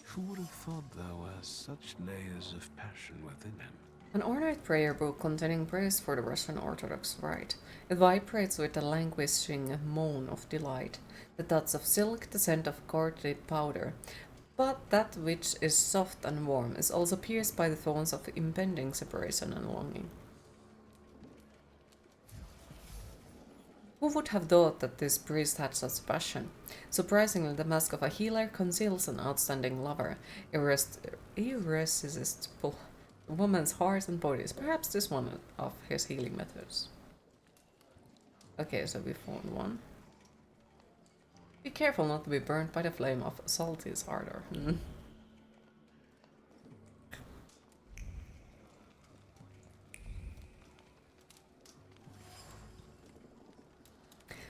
Who would have thought there were such layers of passion within him? An ornate prayer book containing praise for the Russian Orthodox Rite. It vibrates with a languishing moan of delight, the touch of silk, the scent of corded powder. But that which is soft and warm is also pierced by the thorns of impending separation and longing. Who would have thought that this priest had such passion? Surprisingly, the mask of a healer conceals an outstanding lover, irresistible woman's heart and bodies. Perhaps this one of his healing methods. Okay, so we found one. Be careful not to be burnt by the flame of Salty's ardor.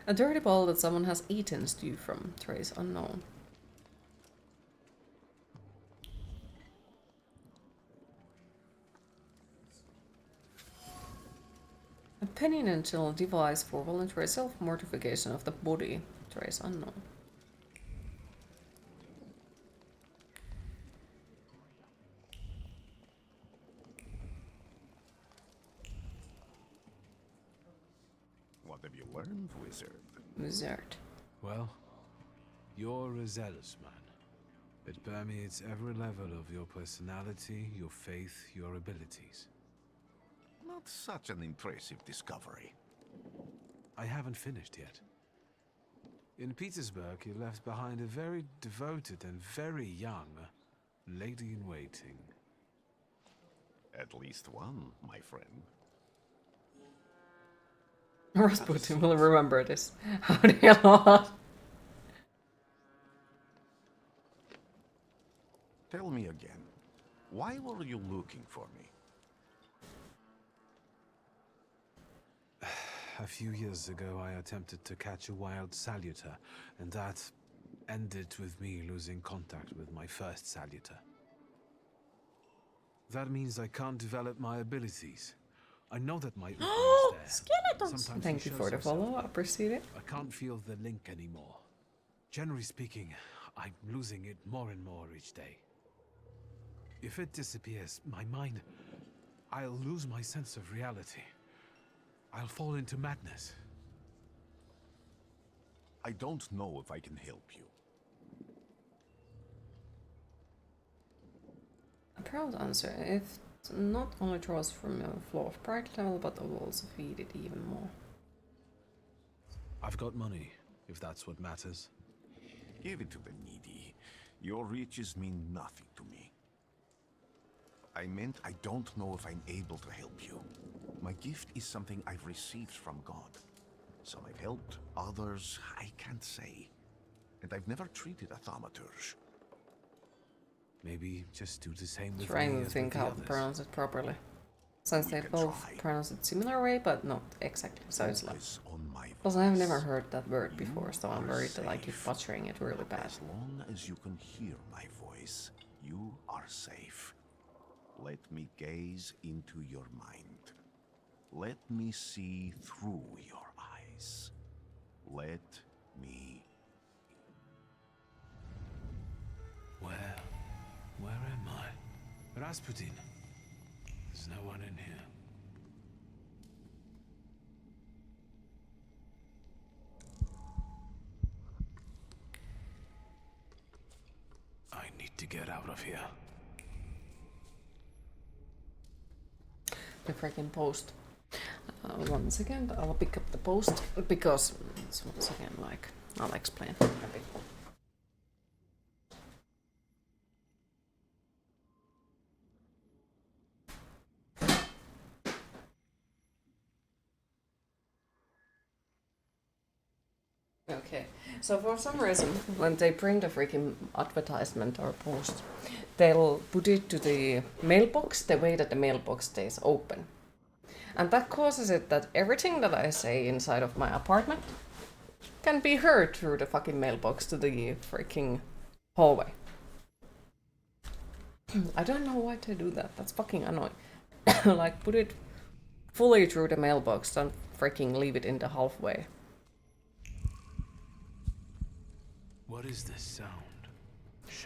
A dirty bowl that someone has eaten stew from, trace unknown. A penitential device for voluntary self-mortification of the body, trace unknown. What have you learned, wizard? Wizard. Well, you're a zealous man. It permeates every level of your personality, your faith, your abilities. Not such an impressive discovery. I haven't finished yet. In Petersburg, you left behind a very devoted and very young lady-in-waiting. At least one, my friend. Rasputin will remember this. How do you know? Tell me again, why were you looking for me? A few years ago, I attempted to catch a wild saluter, and that ended with me losing contact with my first saluter. That means I can't develop my abilities. I know that my Oh, is there. skeletons! Sometimes Thank he you shows for the himself. follow. I appreciate it. I can't feel the link anymore. Generally speaking, I'm losing it more and more each day. If it disappears, my mind, I'll lose my sense of reality. I'll fall into madness. I don't know if I can help you. A proud answer. It not only draws from a flow of pride level, but will also feed it even more. I've got money, if that's what matters. Give it to the needy. Your riches mean nothing to me. I meant I don't know if I'm able to help you. My gift is something I've received from God. Some I've helped, others I can't say. And I've never treated a thaumaturge. Maybe just do the same with Trying me to as think with the how to others. pronounce it properly. Since they both pronounce it similar way, but not exactly. So it's like. Because I've never heard that word before, so I'm worried that I keep butchering it really bad. As long as you can hear my voice, you are safe. Let me gaze into your mind. Let me see through your eyes. Let me... Where am I? Rasputin. There's no one in here. to get out of here. The freaking post. One second, I'll pick up the post because it's once again like I'll explain a bit. Okay, so for some reason, when they print a freaking advertisement or post, they'll put it to the mailbox the way that the mailbox stays open. And that causes it that everything that I say inside of my apartment can be heard through the fucking mailbox to the freaking hallway. I don't know why they do that, that's fucking annoying. Like, put it fully through the mailbox, don't freaking leave it in the halfway. What is this sound?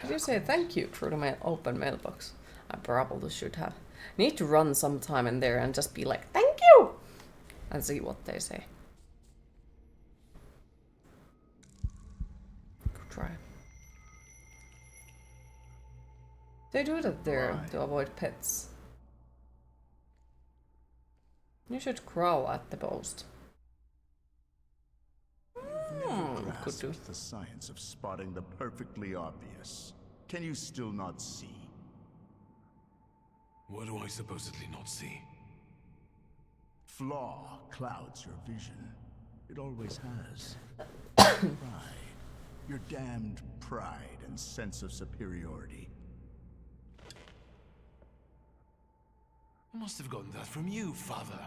Did you say thank you through the open mailbox? I probably should have. Need to run sometime in there and just be like, thank you! And see what they say. Good try. They do that there to avoid pets. You should growl at the post. Could do. The science of spotting the perfectly obvious. Can you still not see? What do I supposedly not see? Flaw clouds your vision. It always has. Pride. Your damned pride and sense of superiority. I must have gotten that from you, Father.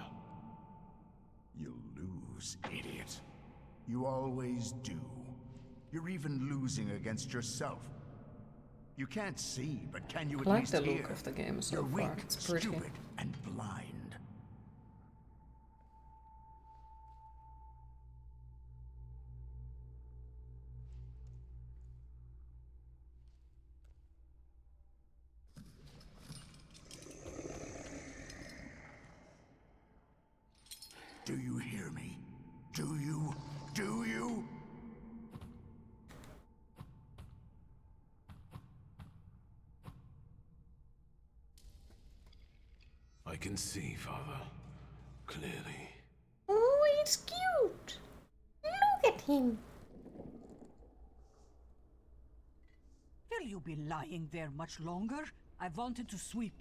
You'll lose, idiot. You always do. You're even losing against yourself. You can't see, but can you at least hear? I like the look of the game so You're far. weak, It's pretty. stupid, and blind. Do you hear me? Do you? Do you? I can see, Father. Clearly. Oh, it's cute. Look at him. Will you be lying there much longer? I wanted to sweep.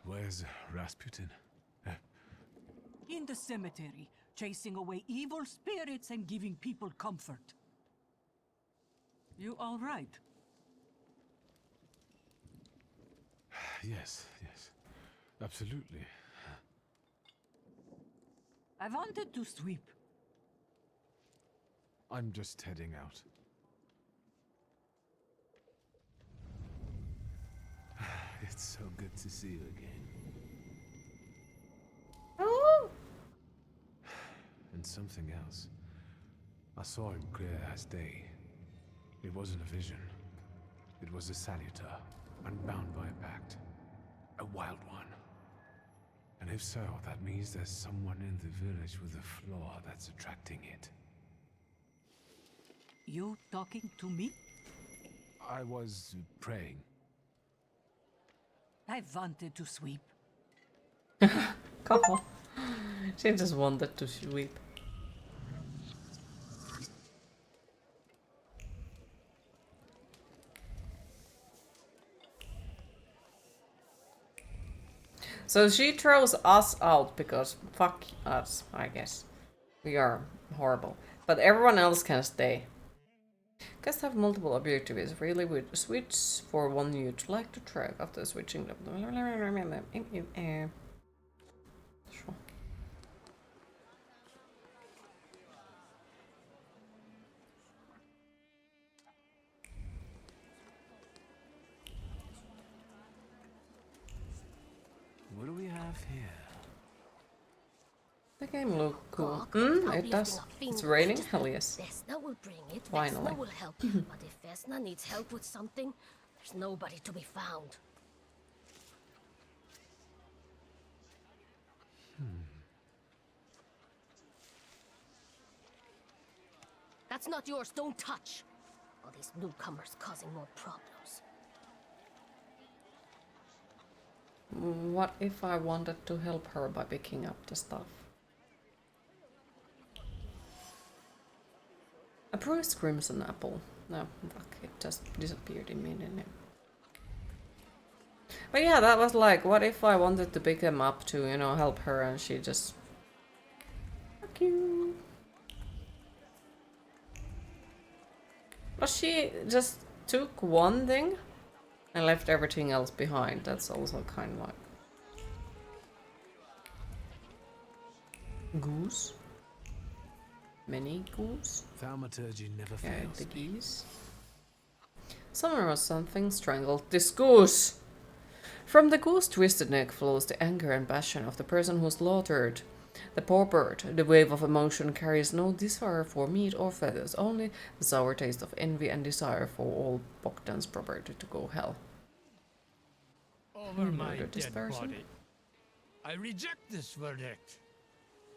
Where's Rasputin? In the cemetery, chasing away evil spirits and giving people comfort. You all right? Yes, yes. Absolutely. I wanted to sweep. I'm just heading out. It's so good to see you again. Oh! And something else. I saw him clear as day. It wasn't a vision. It was a saluter, unbound by a pact. A wild one. And if so, that means there's someone in the village with a flaw that's attracting it. You talking to me? I was praying. I wanted to sweep. Come on. She just wanted to sweep. So she throws us out because fuck us, I guess. We are horrible. But everyone else can stay. Guests have multiple objectives. Really would switch for one you'd like to track after switching them. Sure. What do we have here? The game looks cool. It does. It's raining? Hell yes. Vesna will bring it. Finally. Vesna will help. But if Vesna needs help with something, there's nobody to be found. It's not yours, don't touch. All these newcomers causing more problems. What if I wanted to help her by picking up the stuff? A bruised crimson apple. No, fuck, it just disappeared immediately. But yeah, that was like, what if I wanted to pick them up to, you know, help her and she just... Fuck you. But she just took one thing and left everything else behind. That's also kind of like... Goose? Many goose? Thaumaturge never Yeah, fails. the geese. Someone or something strangled this goose. From the goose's twisted neck flows the anger and passion of the person who slaughtered the poor bird. The wave of emotion carries no desire for meat or feathers, only the sour taste of envy and desire for all Bogdan's property to go hell. Over You my murdered this dead person? body. I reject this verdict.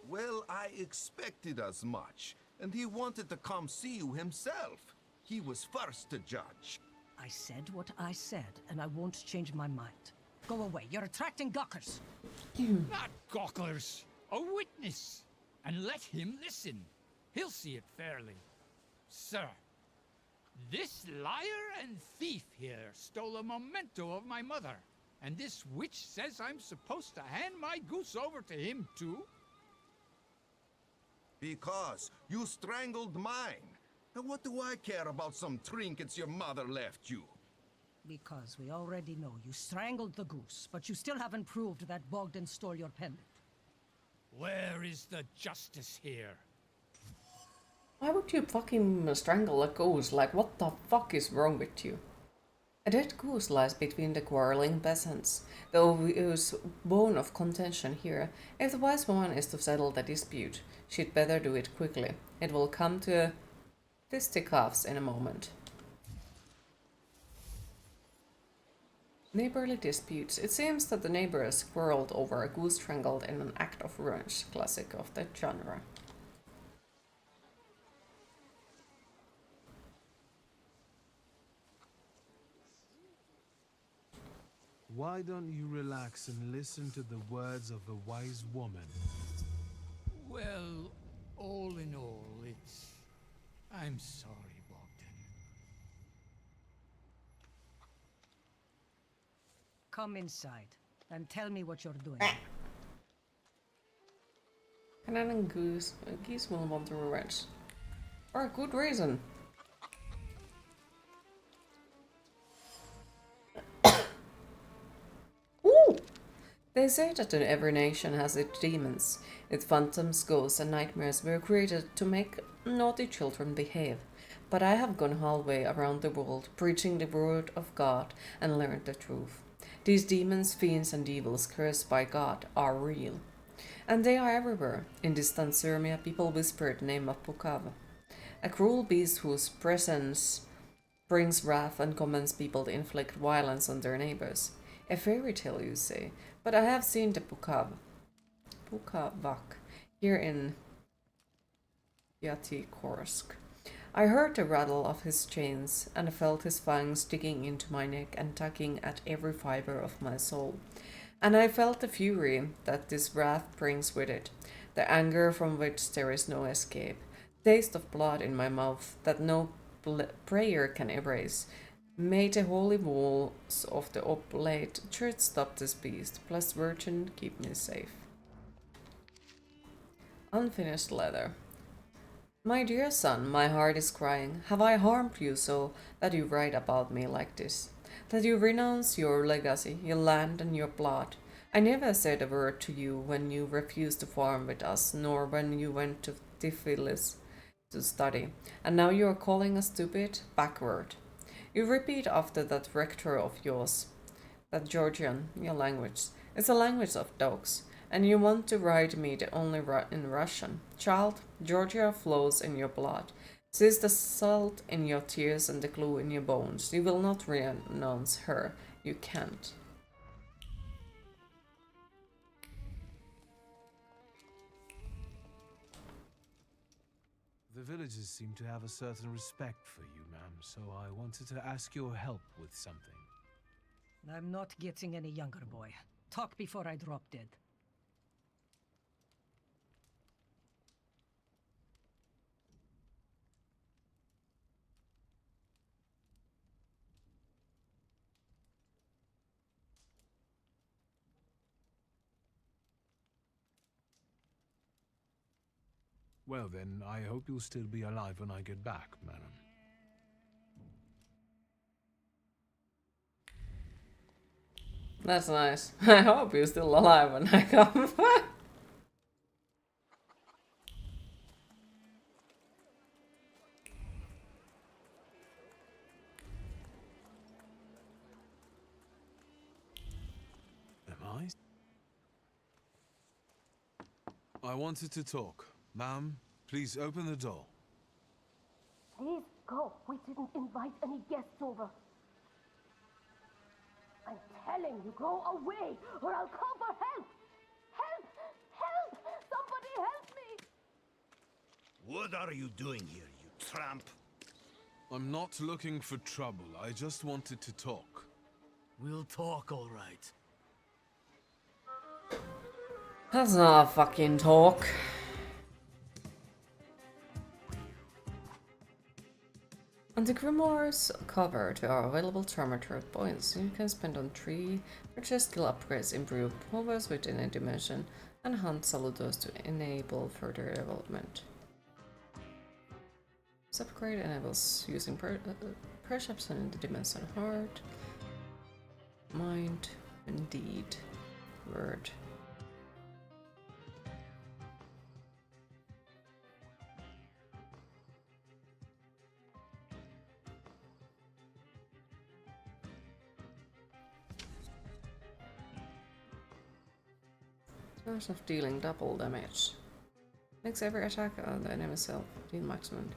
Well, I expected as much, and he wanted to come see you himself. He was first to judge. I said what I said, and I won't change my mind. Go away. You're attracting gawkers. Not gawkers. A witness. And let him listen. He'll see it fairly. Sir, this liar and thief here stole a memento of my mother. And this witch says I'm supposed to hand my goose over to him too? Because you strangled mine. And what do I care about some trinkets your mother left you? Because we already know you strangled the goose, but you still haven't proved that Bogdan stole your pendant. Where is the justice here? Why would you fucking strangle a goose? Like, what the fuck is wrong with you? A dead goose lies between the quarreling peasants. The obvious bone of contention here. If the wise woman is to settle the dispute, she'd better do it quickly. It will come to fisticuffs in a moment. Neighborly disputes. It seems that the neighbors quarreled over a goose strangled in an act of revenge, classic of the genre. Why don't you relax and listen to the words of the wise woman? Well, all in all, I'm sorry, Bogdan. Come inside and tell me what you're doing. Cannon and goose. Geese will want to revenge. For a good reason. Ooh! They say that every nation has its demons. Its phantoms, ghosts, and nightmares were created to make naughty children behave. But I have gone halfway around the world, preaching the word of God, and learned the truth. These demons, fiends, and devils cursed by God are real. And they are everywhere. In distant Sirmia, people whisper the name of Pukava, a cruel beast whose presence brings wrath and commands people to inflict violence on their neighbors. A fairy tale, you say, but I have seen the Pukavak here in Yatikorsk. I heard the rattle of his chains, and felt his fangs digging into my neck and tugging at every fiber of my soul. And I felt the fury that this wrath brings with it, the anger from which there is no escape, taste of blood in my mouth that no prayer can erase. May the holy walls of the oblate church stop this beast, blessed Virgin, keep me safe. Unfinished letter. My dear son, my heart is crying. Have I harmed you so that you write about me like this? That you renounce your legacy, your land, and your blood? I never said a word to you when you refused to farm with us, nor when you went to Tiflis to study. And now you are calling us stupid? Backward. You repeat after that rector of yours, that Georgian, your language. It's a language of dogs. And you want to write me the only in Russian. Child, Georgia flows in your blood. Sees the salt in your tears and the glue in your bones. You will not renounce her. You can't. The villagers seem to have a certain respect for you, ma'am, so I wanted to ask your help with something. I'm not getting any younger, boy. Talk before I drop dead. Well then, I hope you'll still be alive when I get back, madam. That's nice. I hope you're still alive when I come. Am I wanted to talk. Ma'am, please open the door. Please go. We didn't invite any guests over. I'm telling you, go away, or I'll call for help! Help! Help! Somebody help me! What are you doing here, you tramp? I'm not looking for trouble. I just wanted to talk. We'll talk, all right. That's not a fucking talk. On the Grimoire's cover, there are available Thaumaturge points you can spend on 3, purchase skill upgrades, improve powers within a dimension, and hunt saludos to enable further development. This upgrade enables using perception in the dimension heart, mind, and deed. Word. Chance of dealing double damage. Makes every attack on the enemy self deal maximum.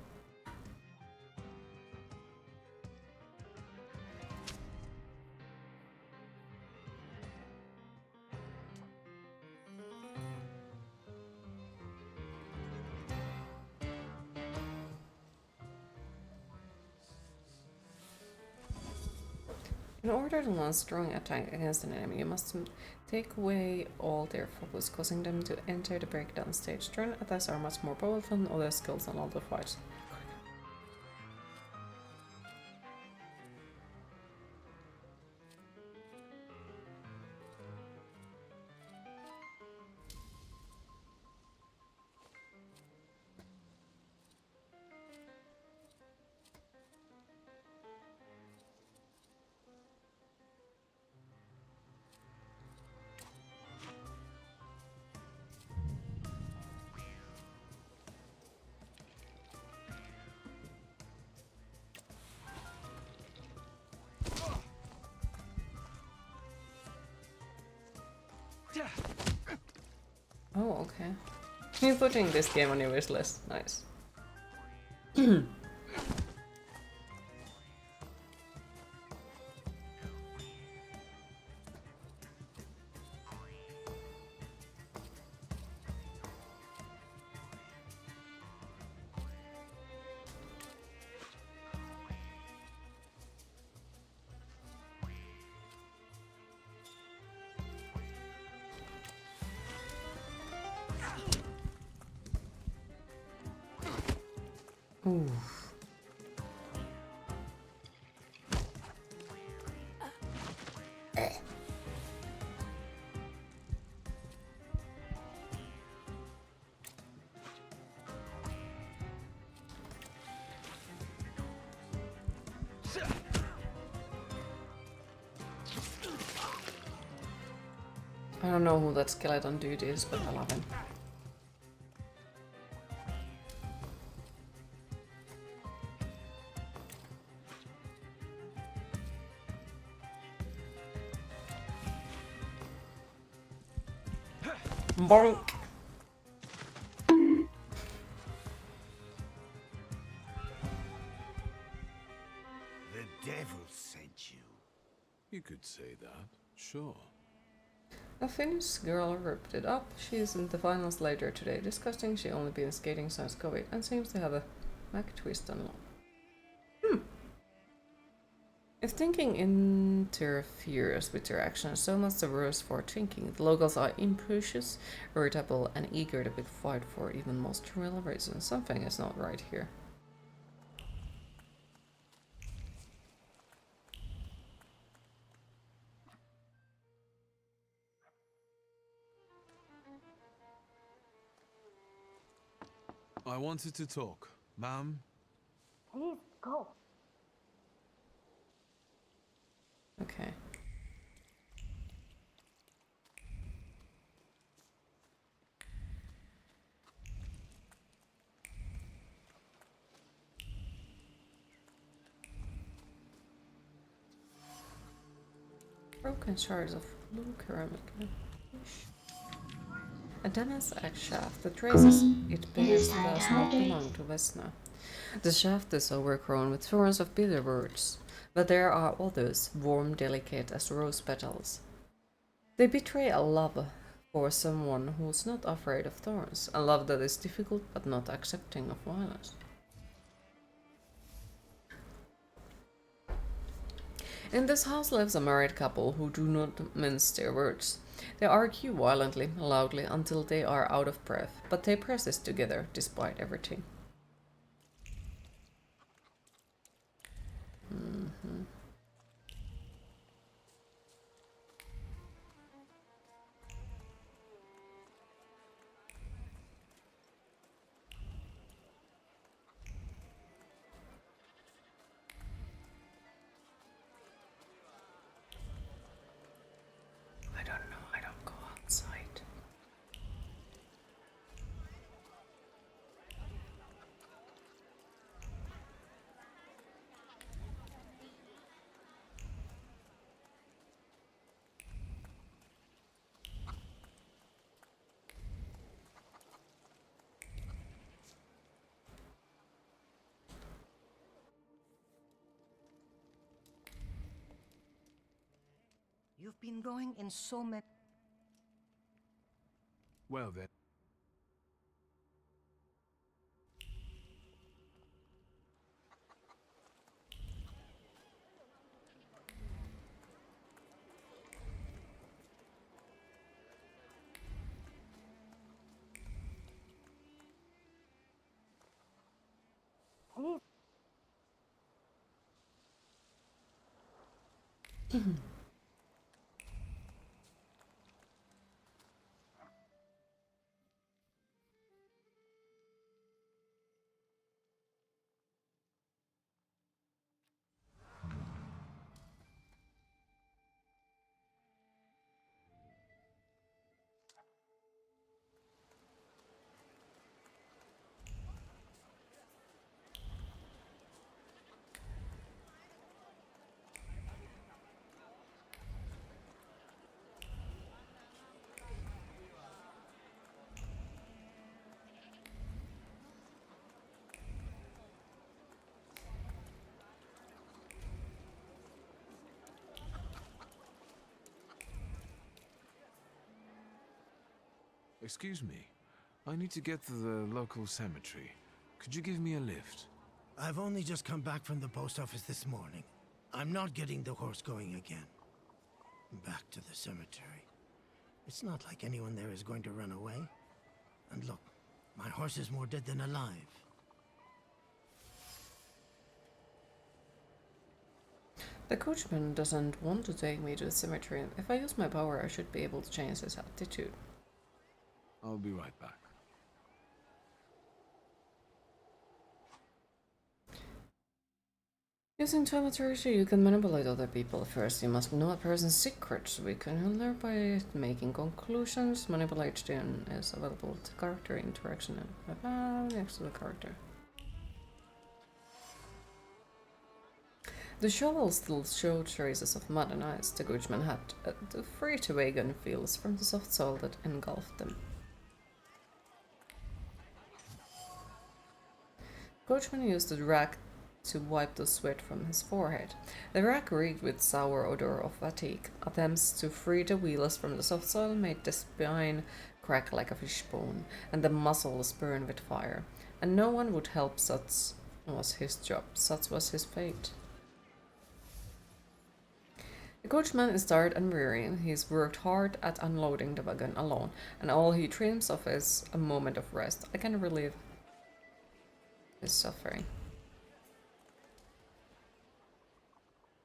In order to launch a strong attack against an enemy, you must take away all their focus, causing them to enter the breakdown stage. Turn attacks are much more powerful than other skills and all the fights. Oh, okay. You're putting this game on your wish list. Nice. Ooh. I don't know who that skeleton dude is, but I love him. Bonk. The devil sent you. You could say that, sure. A Finnish girl ripped it up. She is in the finals later today. Disgusting, she only been skating since COVID and seems to have a Mac twist on lock. If thinking interferes with your actions, so much the worse for thinking. The locals are imperious, irritable, and eager to pick fight for even most trivial reasons. Something is not right here. I wanted to talk. Ma'am? Please go. Okay. Broken shards of blue ceramic. A damaged axe shaft. The traces it bears does not belong to Vesna. The shaft is overgrown with thorns of bitter words, but there are others, warm, delicate as rose petals. They betray a love for someone who's not afraid of thorns, a love that is difficult but not accepting of violence. In this house lives a married couple who do not mince their words. They argue violently, loudly, until they are out of breath, but they persist together despite everything. I don't know, I don't go outside. You've been going in so many... Well then. Excuse me. I need to get to the local cemetery. Could you give me a lift? I've only just come back from the post office this morning. I'm not getting the horse going again. Back to the cemetery. It's not like anyone there is going to run away. And look, my horse is more dead than alive. The coachman doesn't want to take me to the cemetery. If I use my power, I should be able to change his attitude. I'll be right back. Using Thaumaturge, you can manipulate other people. First, you must know a person's secrets. We can learn by making conclusions. Manipulation is available to character interaction and next to the character. The shovel still showed traces of mud and ice the coachman had free to wagon fields from the soft soil that engulfed them. Coachman used the drag to wipe the sweat from his forehead. The rack reeked with sour odor of fatigue. Attempts to free the wheels from the soft soil made the spine crack like a fishbone, and the muscles burn with fire. And no one would help. Such was his job. Such was his fate. The coachman is tired and weary. He's worked hard at unloading the wagon alone, and all he dreams of is a moment of rest. I can relieve his suffering.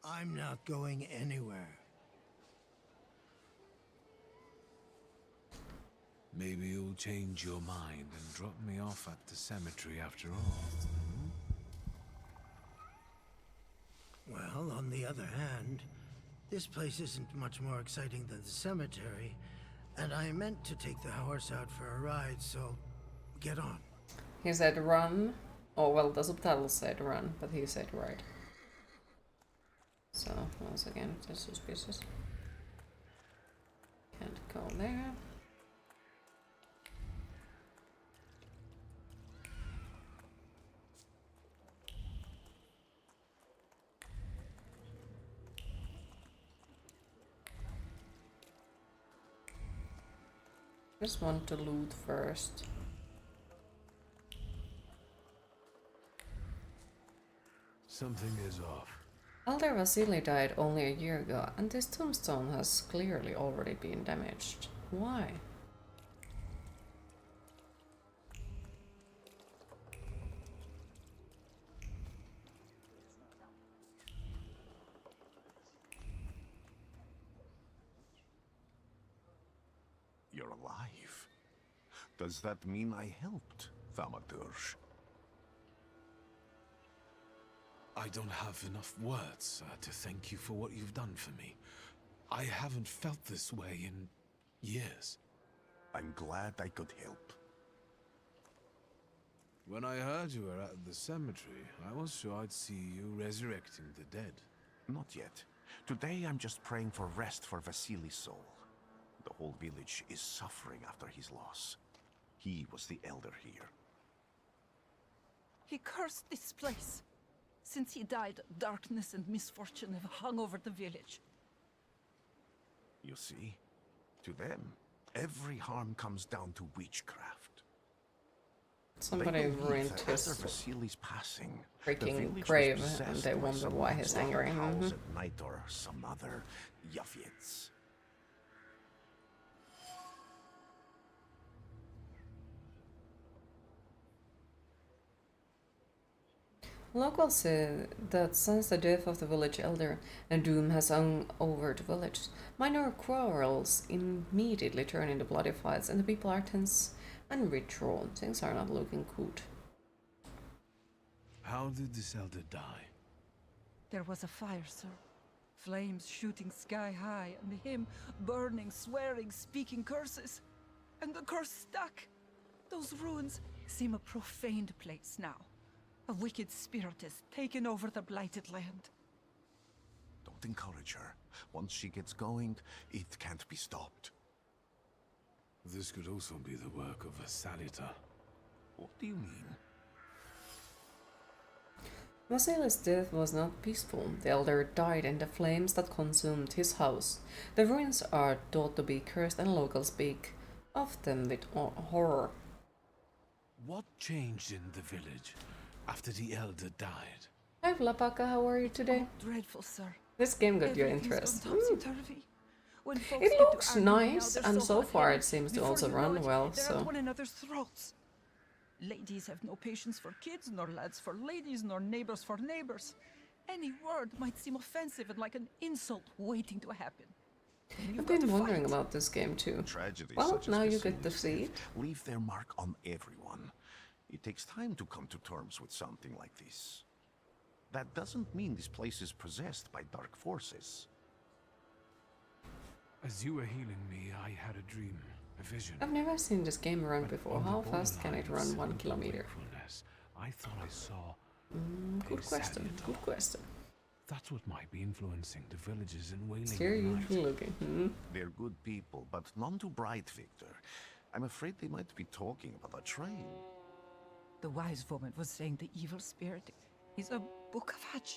I'm not going anywhere. Maybe you'll change your mind and drop me off at the cemetery after all. Well, on the other hand, this place isn't much more exciting than the cemetery, and I meant to take the horse out for a ride, so get on. He said run. Oh, well, the subtitles said run, but he said ride. So, once again, that's suspicious. Can't go there. Just want to loot first. Something is off. Elder Vasily died only a year ago, and this tombstone has clearly already been damaged. Why? You're alive. Does that mean I helped, Thaumaturge? I don't have enough words to thank you for what you've done for me. I haven't felt this way in years. I'm glad I could help. When I heard you were at the cemetery, I was sure I'd see you resurrecting the dead. Not yet. Today I'm just praying for rest for Vasily's soul. The whole village is suffering after his loss. He was the elder here. He cursed this place. Since he died, darkness and misfortune have hung over the village. You see? To them, every harm comes down to witchcraft. Somebody ruined his Vasily's passing, freaking grave, and they wonder why he's angry. At night or some other Yaviets. Locals say that since the death of the village elder, a doom has hung over the village. Minor quarrels immediately turn into bloody fights, and the people are tense and withdrawn. Things are not looking good. How did this elder die? There was a fire, sir. Flames shooting sky high, and him burning, swearing, speaking curses. And the curse stuck. Those ruins seem a profaned place now. A wicked spirit has taken over the blighted land. Don't encourage her. Once she gets going, it can't be stopped. This could also be the work of a Salita. What do you mean? Vasily's death was not peaceful. The elder died in the flames that consumed his house. The ruins are thought to be cursed, and locals speak of them with horror. What changed in the village after the elder died? Hi Vlapaka, how are you today? Oh, dreadful, sir. This game got your Everything's interest. gone topsy-turvy. When folks It get to looks argue, now nice, they're and so far hot-headed. it seems to Before also you know run it, well, they're so... at one another's throats. Ladies have no patience for kids, nor lads for ladies, nor neighbors for neighbors. Any word might seem offensive and like an insult waiting to happen. I've been wondering about this game too. Tragedies Well, such as now you get to Vasily's see death it. leave their mark on everyone. It takes time to come to terms with something like this. That doesn't mean this place is possessed by dark forces. As you were healing me, I had a dream, a vision. I've never seen this game run before. On the How fast can it borderline run 1 of kilometer? wakefulness, I thought I saw Good question, good question. That's what might be influencing the villagers in Wailing. Here you looking. They're good people, but none too bright, Victor. I'm afraid they might be talking about a train. The wise woman was saying the evil spirit He's a Bukavach.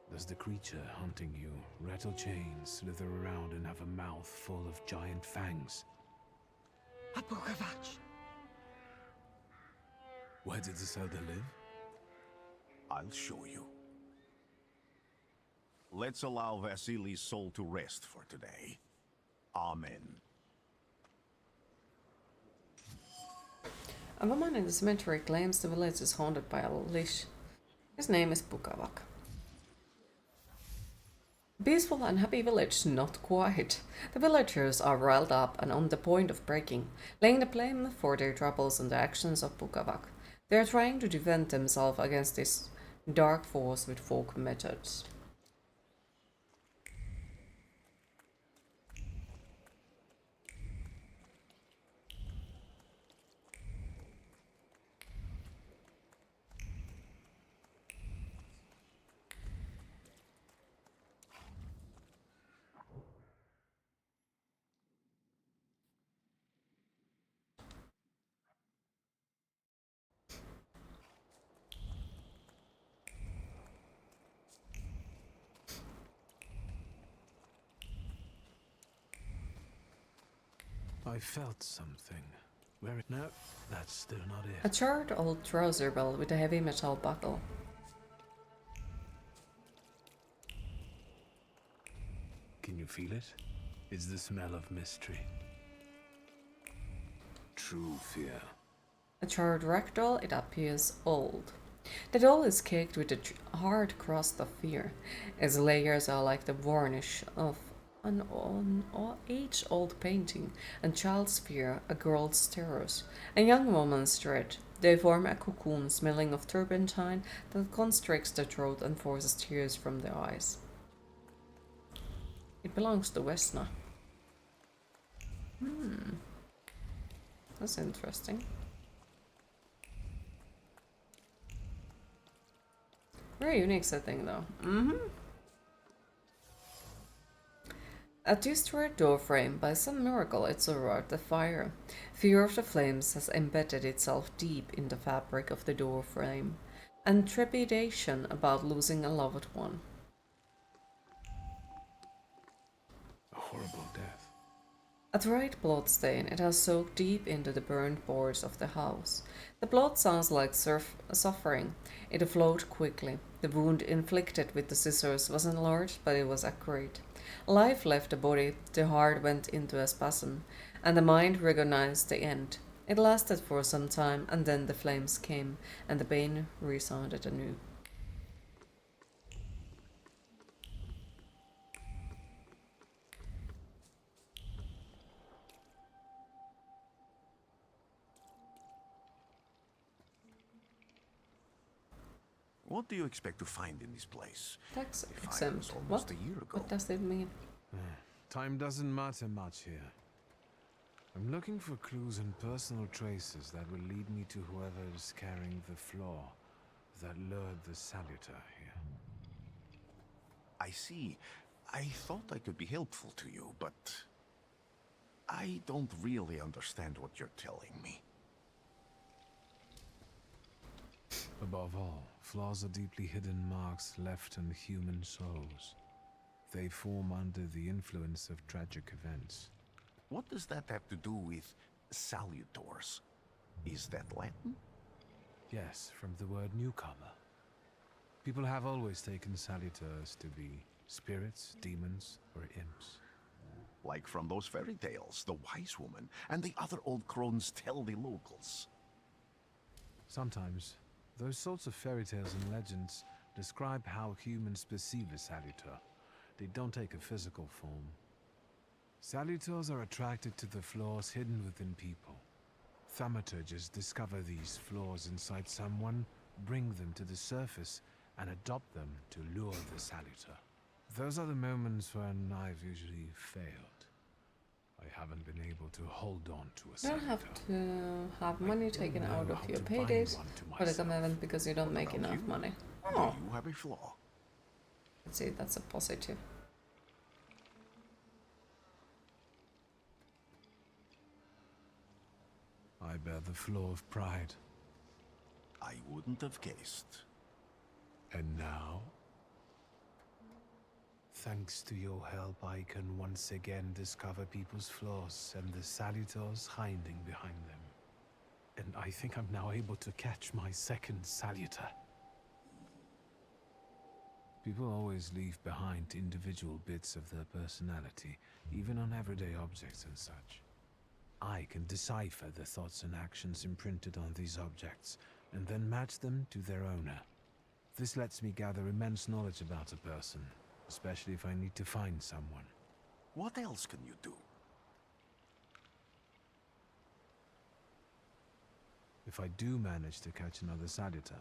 Does the creature hunting you rattle chains, slither around, and have a mouth full of giant fangs? A Bukavach. Where did this elder live? I'll show you. Let's allow Vasily's soul to rest for today. Amen. A woman in the cemetery claims the village is haunted by a lich. His name is Bukavak. Peaceful and happy village, not quite. The villagers are riled up and on the point of breaking, laying the blame for their troubles on the actions of Bukavak. They are trying to defend themselves against this dark force with folk methods. I felt something. Where it... No, that's still not A it. charred old trouser belt with a heavy metal buckle. Can you feel it? It's the smell of mystery. True fear. A charred ragdoll, it appears old. The doll is caked with a hard crust of fear. Its layers are like the varnish of an age-old painting, and child's fear, a girl's terrors, a young woman's dread. They form a cocoon smelling of turpentine that constricts the throat and forces tears from the eyes. It belongs to Vesna. That's interesting. Very unique setting though. A two-storied door frame, by some miracle it survived the fire. Fear of the flames has embedded itself deep in the fabric of the door frame, and trepidation about losing a loved one. A horrible death. A dried blood stain, it has soaked deep into the burned boards of the house. The blood sounds like suffering. It flowed quickly. The wound inflicted with the scissors wasn't large, but it was accurate. Life left the body, the heart went into a spasm, and the mind recognized the end. It lasted for some time, and then the flames came, and the pain resounded anew. What do you expect to find in this place? Tax The fire was exempt. almost What? a year ago. What does it mean? Time doesn't matter much here. I'm looking for clues and personal traces that will lead me to whoever is carrying the flaw that lured the salutor here. I see. I thought I could be helpful to you, but I don't really understand what you're telling me. Above all, flaws are deeply hidden marks left in human souls. They form under the influence of tragic events. What does that have to do with salutors? Is that Latin? Yes, from the word newcomer. People have always taken salutors to be spirits, demons, or imps. Like from those fairy tales, the wise woman and the other old crones tell the locals. Sometimes, those sorts of fairy tales and legends describe how humans perceive a salutor. They don't take a physical form. Salutors are attracted to the flaws hidden within people. Thaumaturges discover these flaws inside someone, bring them to the surface, and adopt them to lure the salutor. Those are the moments when I've usually failed. I haven't been able to hold on to a You salutor. don't have to have money taken out of your find paydays one to for the commitment because you don't make enough money. Oh, You have a flaw. let's see, that's a positive. I bear the flaw of pride. I wouldn't have guessed. And now? Thanks to your help, I can once again discover people's flaws and the salutors hiding behind them. And I think I'm now able to catch my second salutor. People always leave behind individual bits of their personality, even on everyday objects and such. I can decipher the thoughts and actions imprinted on these objects, and then match them to their owner. This lets me gather immense knowledge about a person, especially if I need to find someone. What else can you do? If I do manage to catch another salutor,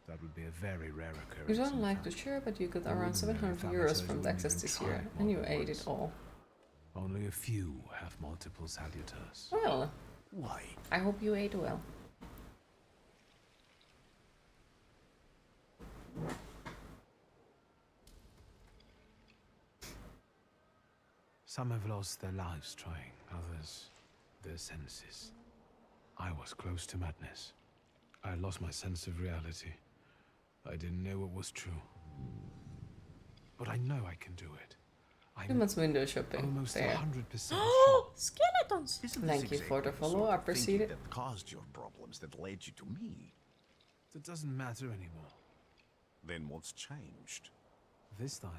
that would be a very rare occurrence. You don't like to share, but you got around 700 euros from taxes this year, and you ate it all. Only a few have multiple salutors. Well, why? I hope you ate well. Some have lost their lives trying, others their senses. I was close to madness. I lost my sense of reality. I didn't know what was true. But I know I can do it. Too much window shopping. Almost there. 100% Oh, skeletons! Isn't Thank this you for the exactly follow. sort I of appreciate thinking it. that caused your problems that led you to me? That doesn't matter anymore. Then what's changed? This time,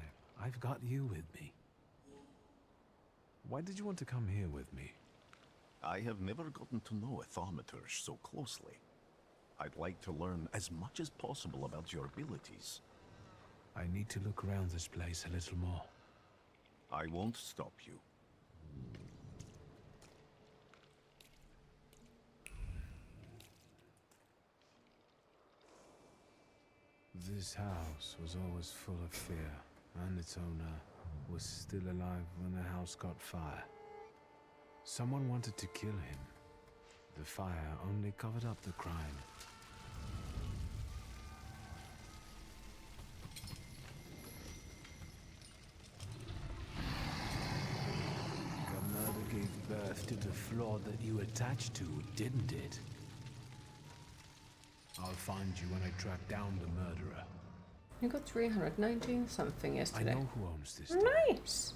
I've got you with me. Why did you want to come here with me? I have never gotten to know a Thaumaturge so closely. I'd like to learn as much as possible about your abilities. I need to look around this place a little more. I won't stop you. This house was always full of fear, and its owner was still alive when the house caught fire. Someone wanted to kill him. The fire only covered up the crime. The murder gave birth to the flaw that you attached to, didn't it? I'll find you when I track down the murderer. You got 319 something yesterday. I know who owns this. Nice!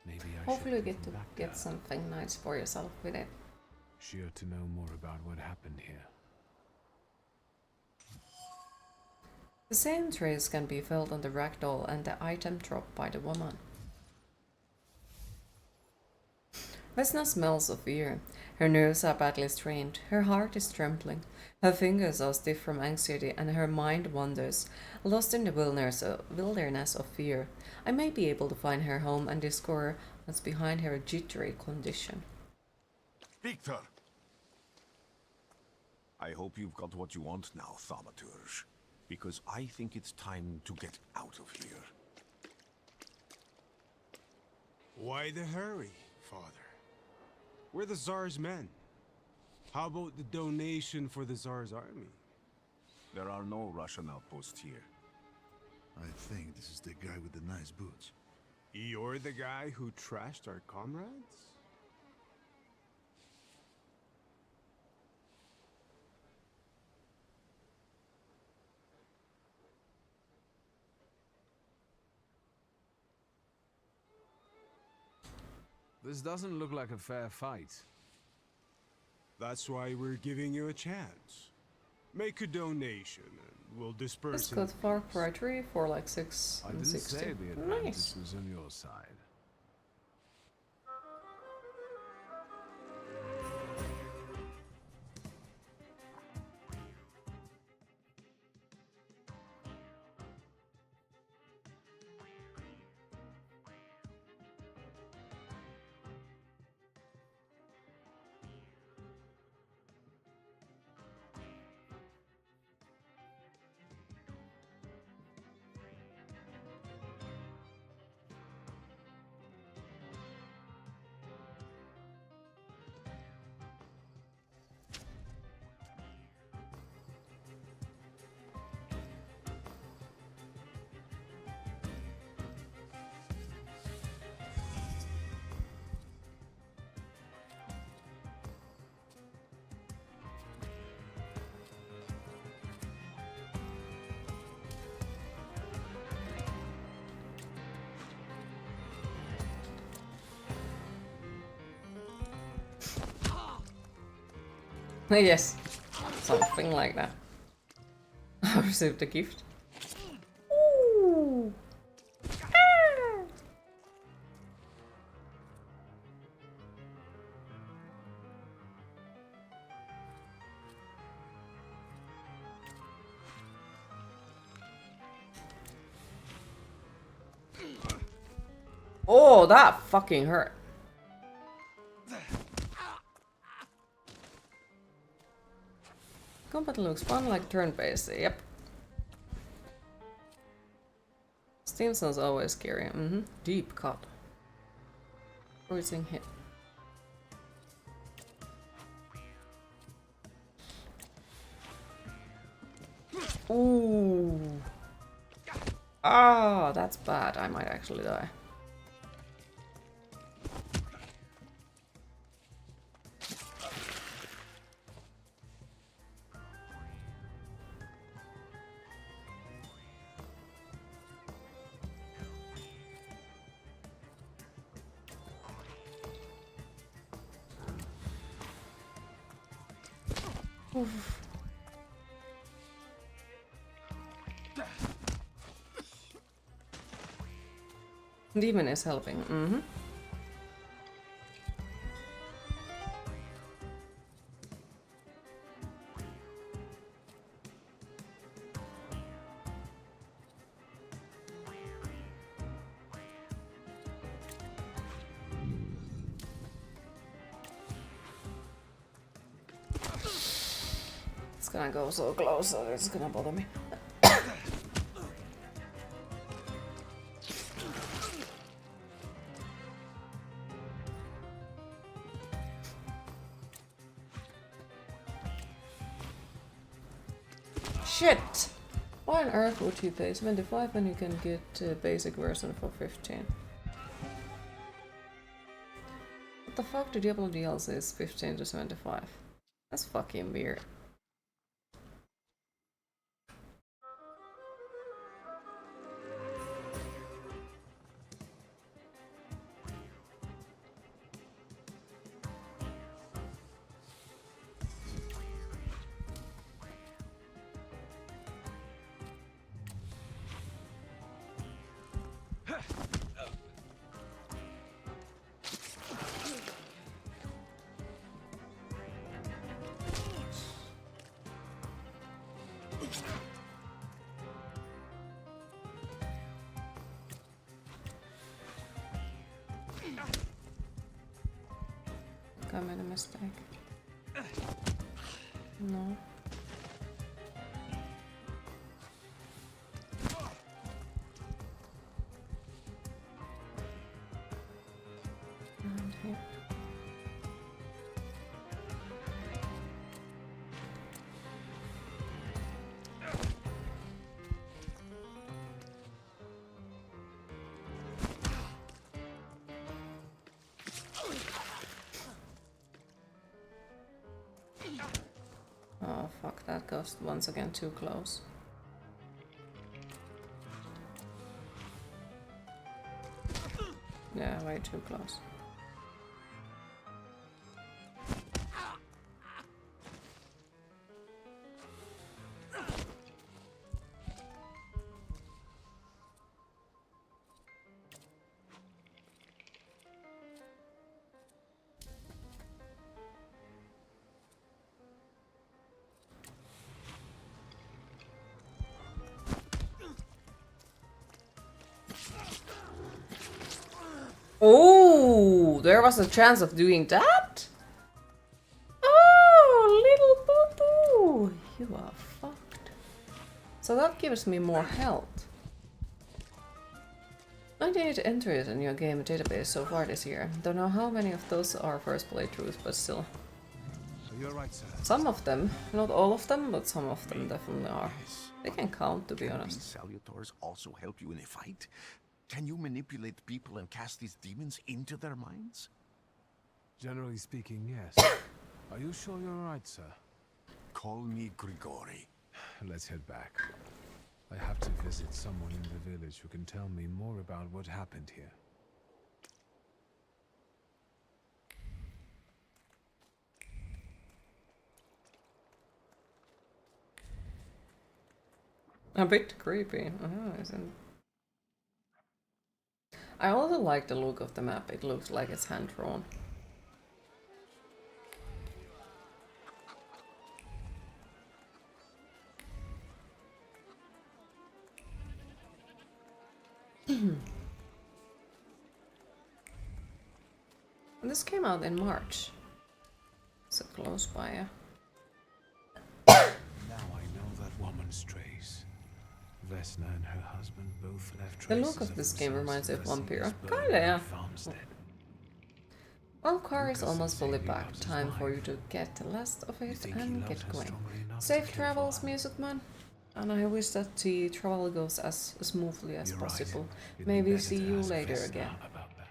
Maybe I Hopefully you should get to back get there. something nice for yourself with it. Sure to know more about what happened here. The same trace can be felt on the ragdoll and the item dropped by the woman. Vesna smells of fear. Her nerves are badly strained. Her heart is trembling. Her fingers are stiff from anxiety and her mind wanders, lost in the wilderness of fear. I may be able to find her home and discover what's behind her jittery condition. Victor! I hope you've got what you want now, Thaumaturge. Because I think it's time to get out of here. Why the hurry, Father? We're the Tsar's men. How about the donation for the Tsar's army? There are no Russian outposts here. I think this is the guy with the nice boots. You're the guy who trashed our comrades? This doesn't look like a fair fight. That's why we're giving you a chance. Make a donation and we'll disperse Just it. got Far Cry 3 for like 6 I and didn't 60. say the advantage Nice. was on your side. Yes, something like that. I received a gift. Ooh. Ah. Oh, that fucking hurt. Combat looks fun, like turn-based. Yep. Steam sounds always scary. Deep cut. Bruising hit. Ooh. Ah, that's bad. I might actually die. Oof. Demon is helping. It's gonna go so close that it's gonna bother me. Shit! Why on earth would you pay 75 when you can get a basic version for 15? What the fuck? The Diablo DLC is 15 to 75. That's fucking weird. I made a mistake. No. And here. Oh fuck, that goes once again too close. Yeah, way too close. Oh, there was a chance of doing that? Oh, little boo-boo. You are fucked. So that gives me more health. 98 entries in your game database so far this year. Don't know how many of those are first playthroughs, but still. So you're right, sir. Some of them, not all of them, but some of them definitely are. They can count, to be honest. These salutars also help you in a fight? Can you manipulate people and cast these demons into their minds? Generally speaking, yes. Are you sure you're right, sir? Call me Grigori. Let's head back. I have to visit someone in the village who can tell me more about what happened here. A bit creepy. Oh, isn't. I also like the look of the map. It looks like it's hand drawn. This came out in March. So close by. Now I know that woman's trace. Vesna and her husband both left The traces look of this game themselves reminds me in of Vasily's Vampire. burning Kinda, yeah. farmstead. Well, car is Lucas almost fully sincerely back. loves his Time for wife. you to get the last of You it think he and loves get her going. strongly enough to Safe kill for travels, her? music man. And I wish that the travel goes as smoothly as You're right. possible. It'd be Maybe better see to you ask later Vesna again. about that.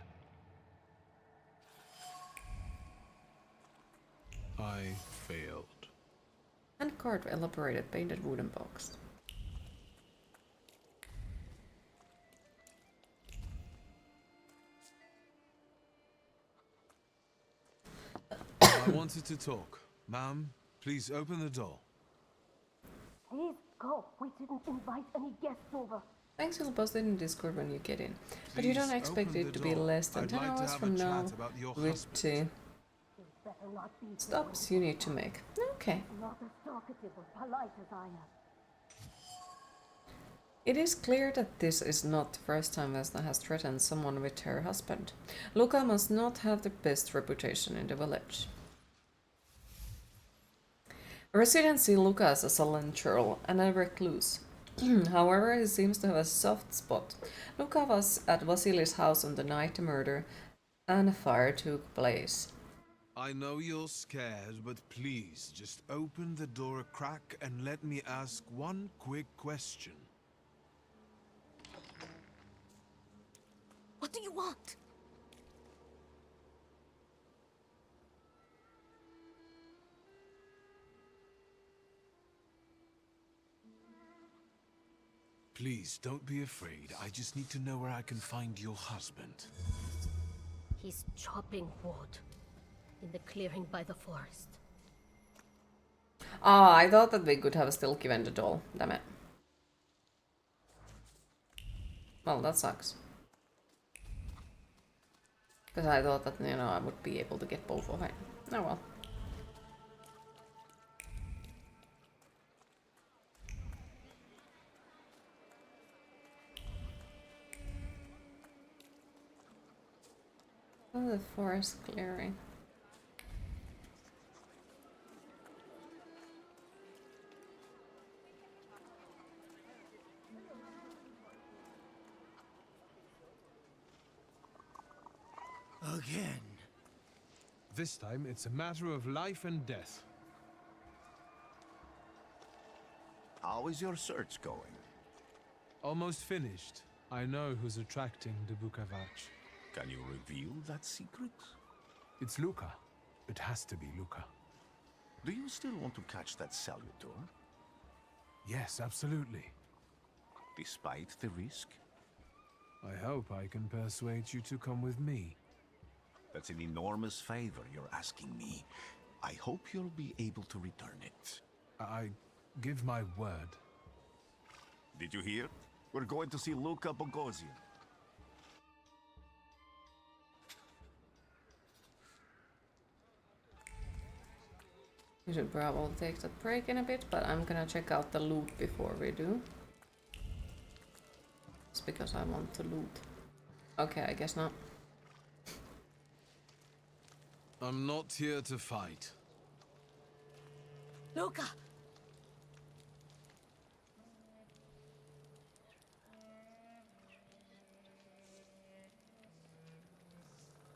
I failed. And card elaborated painted wooden box. I wanted to talk. Ma'am, please open the door. Please go. We didn't invite any guests over. Thanks, you'll post it in Discord when you get in. But you Please don't expect open it the to be door. less than I'd 10 like to hours have from a now. chat about your With husband. Better not be stops you need to make. Okay. not as talkative or polite as I am. It is clear that this is not the first time Vesna has threatened someone with her husband. Luca must not have the best reputation in the village. Residents see Luca as a sullen churl and a recluse. However, he seems to have a soft spot. Luca was at Vasily's house on the night the murder and a fire took place. I know you're scared, but please just open the door a crack and let me ask one quick question. What do you want? Please, don't be afraid. I just need to know where I can find your husband. He's chopping wood in the clearing by the forest. Ah, I thought that we could have still given the doll. Damn it. Well, that sucks. Because I thought that, you know, I would be able to get both of it. Oh well. Oh, the forest clearing. Again. This time, it's a matter of life and death. How is your search going? Almost finished. I know who's attracting the Bukavatch. Can you reveal that secret? It's Luca. It has to be Luca. Do you still want to catch that Salutor? Yes, absolutely. Despite the risk? I hope I can persuade you to come with me. That's an enormous favor you're asking me. I hope you'll be able to return it. I give my word. Did you hear? We're going to see Luca Bogosian. We should probably take that break in a bit, but I'm gonna check out the loot before we do. It's because I want to loot. Okay, I guess not. I'm not here to fight. Luca!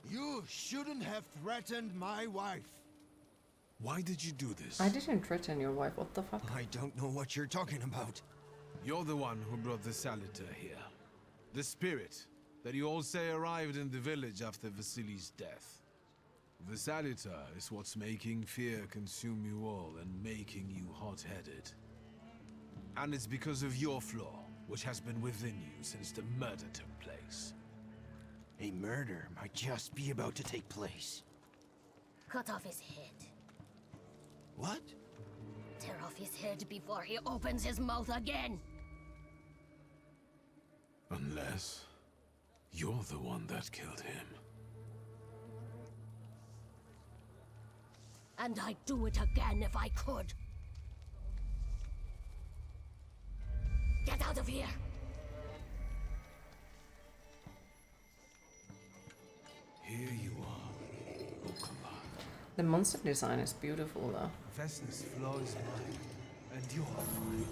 You shouldn't have threatened my wife. Why did you do this? I didn't threaten your wife, what the fuck? I don't know what you're talking about. You're the one who brought the Salutor here. The spirit that you all say arrived in the village after Vasily's death. The Salutor is what's making fear consume you all and making you hot-headed. And it's because of your flaw, which has been within you since the murder took place. A murder might just be about to take place. Cut off his head. What? Tear off his head before he opens his mouth again. Unless you're the one that killed him. And I'd do it again if I could. Get out of here! Here you are, Okala. The monster design is beautiful though. Vesna's flaw is mine, and you're mine.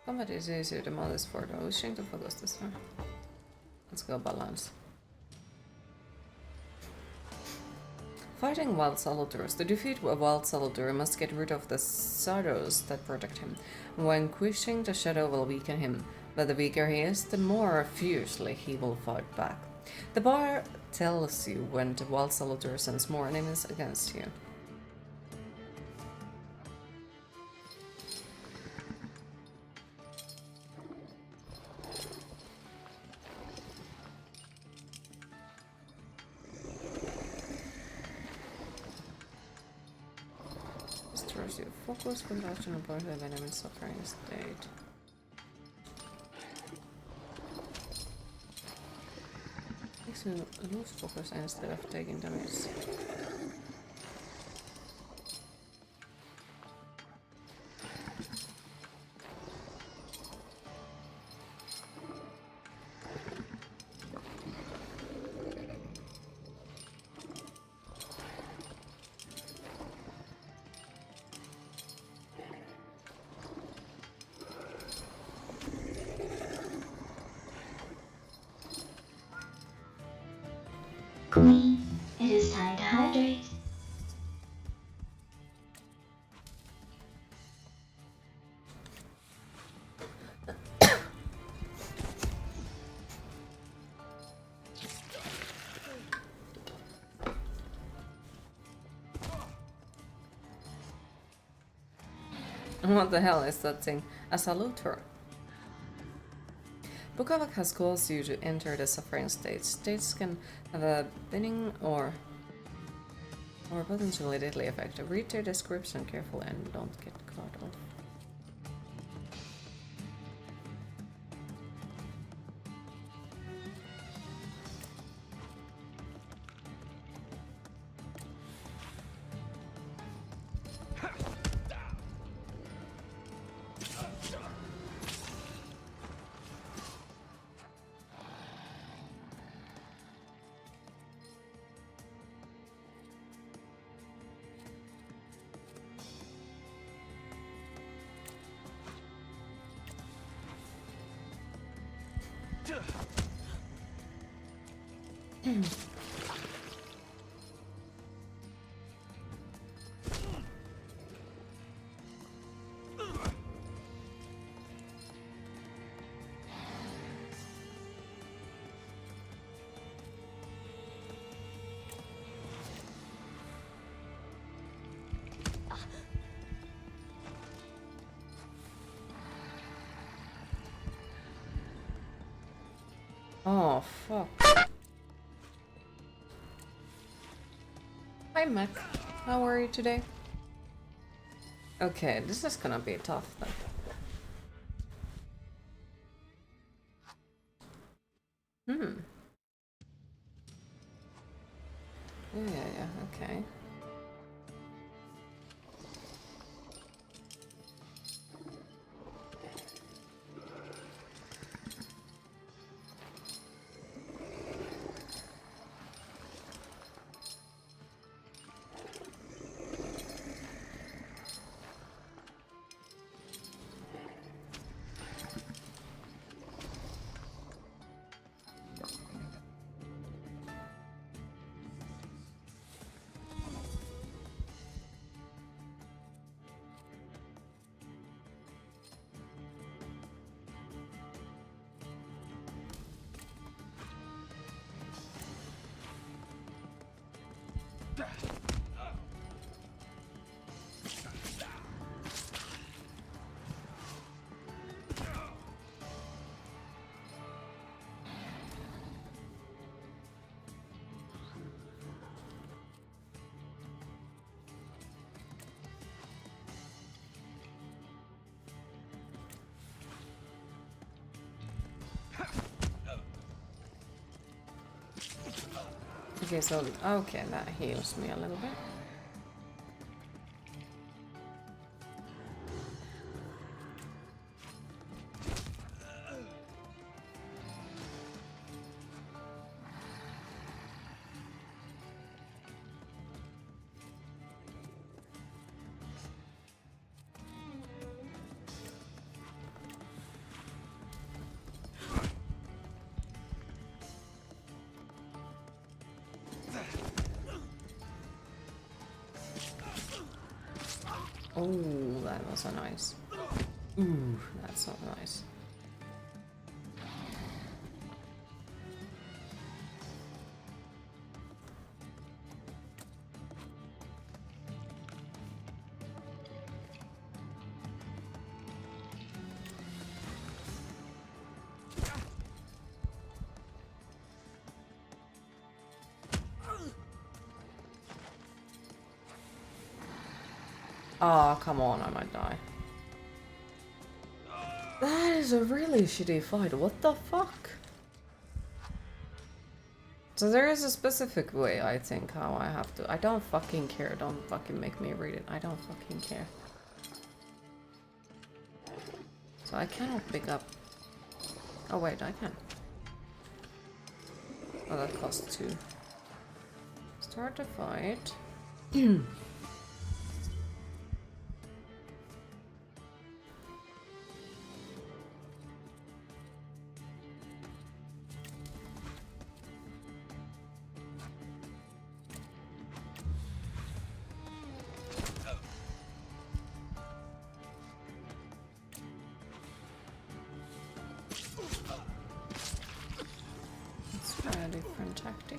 Combat is easier to modest for those wishing to focus this one. Let's go balance. Fighting wild saluters. To defeat a wild saluter, you must get rid of the shadows that protect him. When quishing, the shadow will weaken him, but the weaker he is, the more fiercely he will fight back. The bar tells you when the wild saluter sends more enemies against you. Restores your focus, conduction, and point of enemy suffering state. Makes you lose focus instead of taking damage. Queen, it is time to hydrate. What the hell is that thing? A saluter. Bukavak has caused you to enter the suffering state. States can have a benign or potentially deadly effect. Read their description carefully and don't get caught off. Oh, fuck. Hi, Mac. How are you today? Okay, this is gonna be tough then. Yeah, okay. Okay, so okay, that heals me a little bit. Oh, that was a nice. Ooh, that's not nice. Oh, come on, I might die. That is a really shitty fight. What the fuck? So there is a specific way, I think, how I have to... I don't fucking care. Don't fucking make me read it. I don't fucking care. So I cannot pick up... Oh wait, I can. Oh, that costs 2. Start a fight. Let's try a different tactic.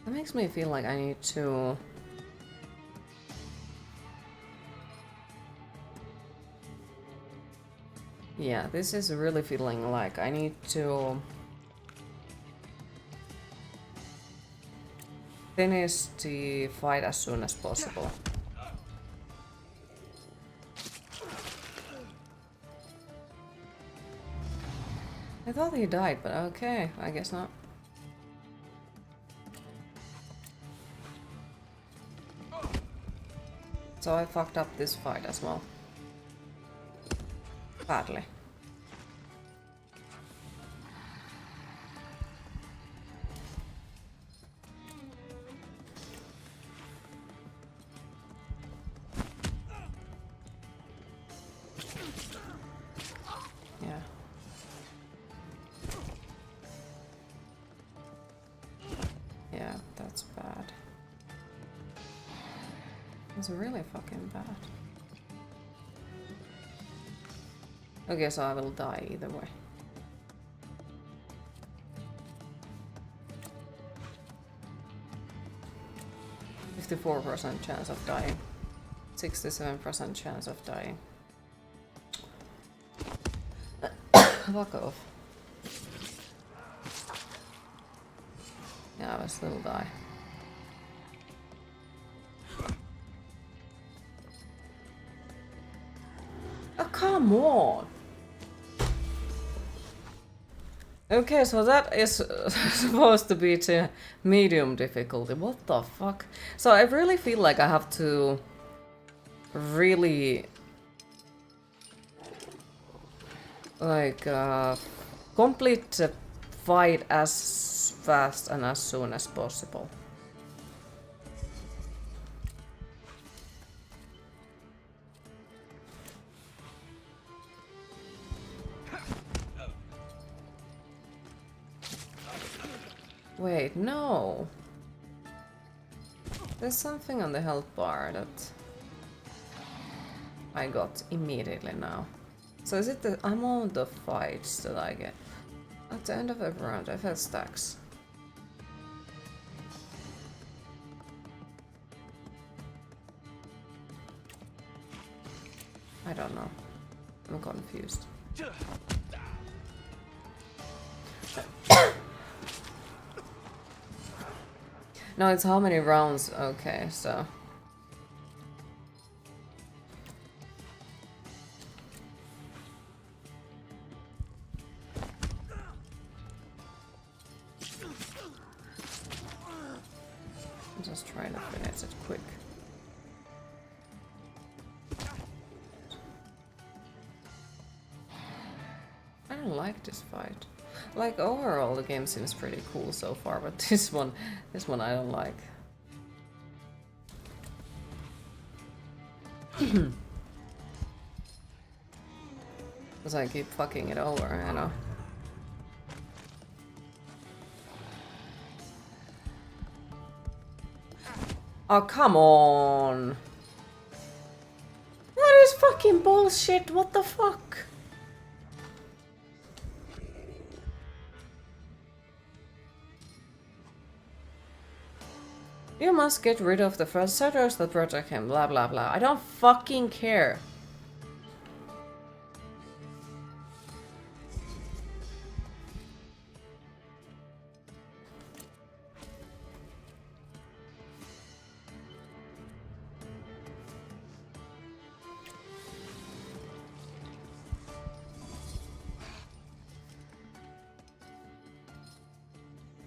That makes me feel like I need to... Yeah, this is really feeling like I need to... finish the fight as soon as possible. I thought he died, but okay, I guess not. So I fucked up this fight as well. Badly. Yeah. Yeah, that's bad. It's really fucking bad. Okay, so I will die either way. %54% chance of dying. 67% chance of dying. Fuck off. Yeah, I will still die. Oh, come on! Okay, so that is supposed to be to medium difficulty. What the fuck? So I really feel like I have to really like complete the fight as fast and as soon as possible. Wait, no. There's something on the health bar that I got immediately now. So is it the amount of fights that I get? At the end of every round, I've had stacks. I don't know. I'm confused. No, it's how many rounds. Okay, so... just trying to finish it quick. I don't like this fight. Like overall the game seems pretty cool so far, but this one I don't like. Because I keep fucking it over, you know. Oh, come on! That is fucking bullshit, what the fuck? You must get rid of the first settlers that protect him, blah blah blah. I don't fucking care.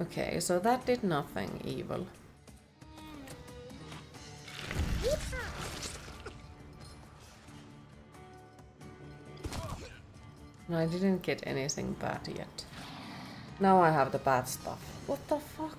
Okay, so that did nothing evil. No, I didn't get anything bad yet. Now I have the bad stuff. What the fuck?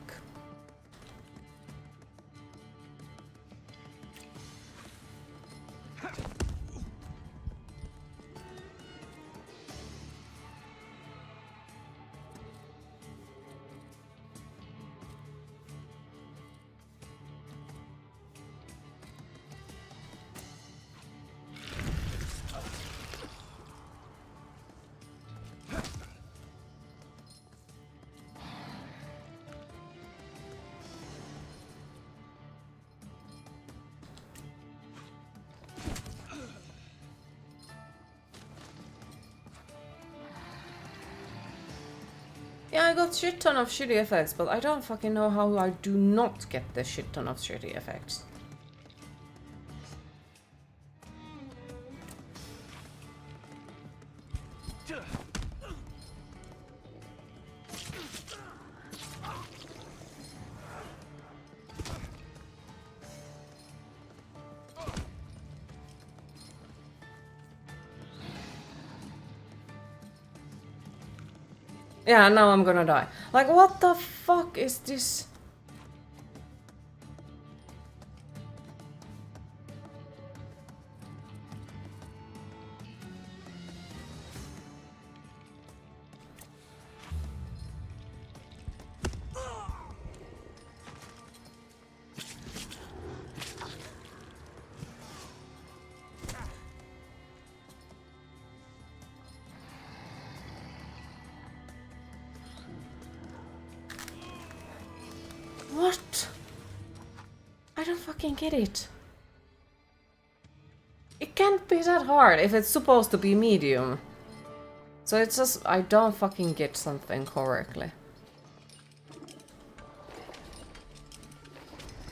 Yeah, I got shit ton of shitty effects, but I don't fucking know how I do not get the shit ton of shitty effects. Yeah, now I'm gonna die. Like, what the fuck is this? What? I don't fucking get it. It can't be that hard if it's supposed to be medium. So it's just, I don't fucking get something correctly.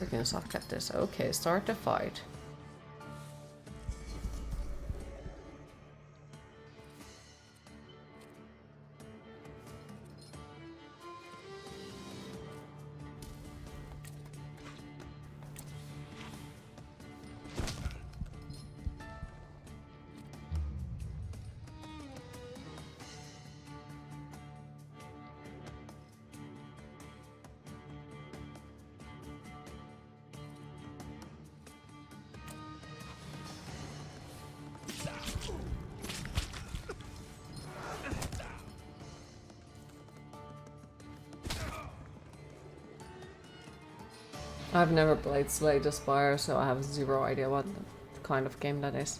Freaking suck at this. Okay, start the fight. I've never played Slay the Spire, so I have zero idea what kind of game that is.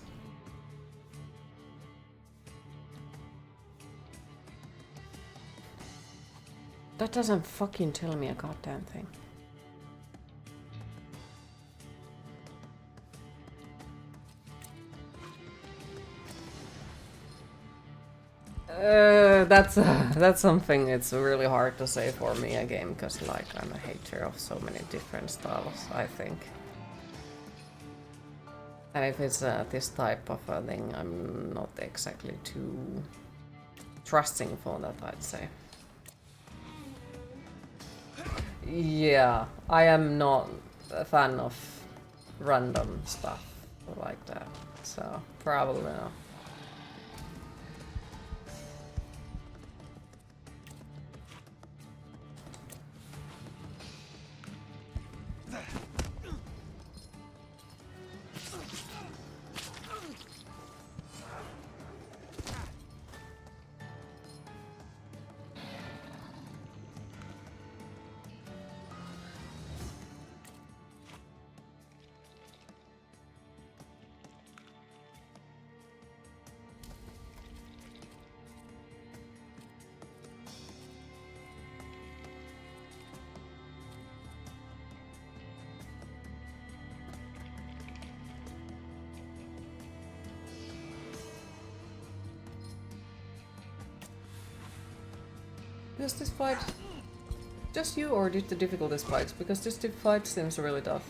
That doesn't fucking tell me a goddamn thing. That's something it's really hard to say for me a game, because like I'm a hater of so many different styles, I think. And if it's this type of a thing, I'm not exactly too trusting for that, I'd say. Yeah, I am not a fan of random stuff like that, so probably not. Does this fight just you, or did the difficulty spikes? Because this fight seems really tough.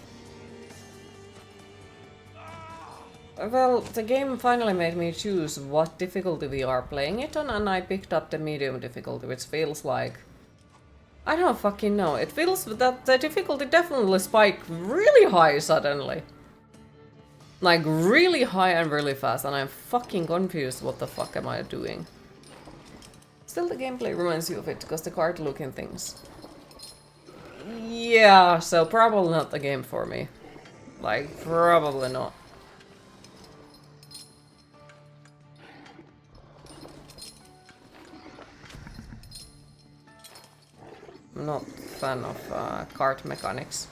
Well, the game finally made me choose what difficulty we are playing it on, and I picked up the medium difficulty, which feels like... I don't fucking know. It feels that the difficulty definitely spiked really high suddenly. Like, really high and really fast, and I'm fucking confused what the fuck am I doing. Still, the gameplay reminds you of it, because the card-looking things. Yeah, so probably not the game for me. Like, probably not. I'm not a fan of card mechanics.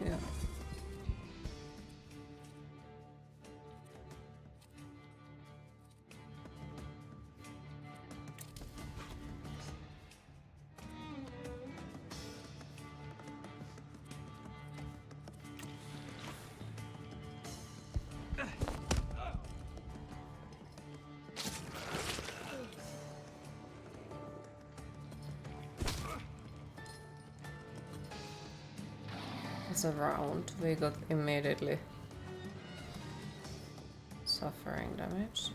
Yeah. It's a round. We got immediately suffering damage.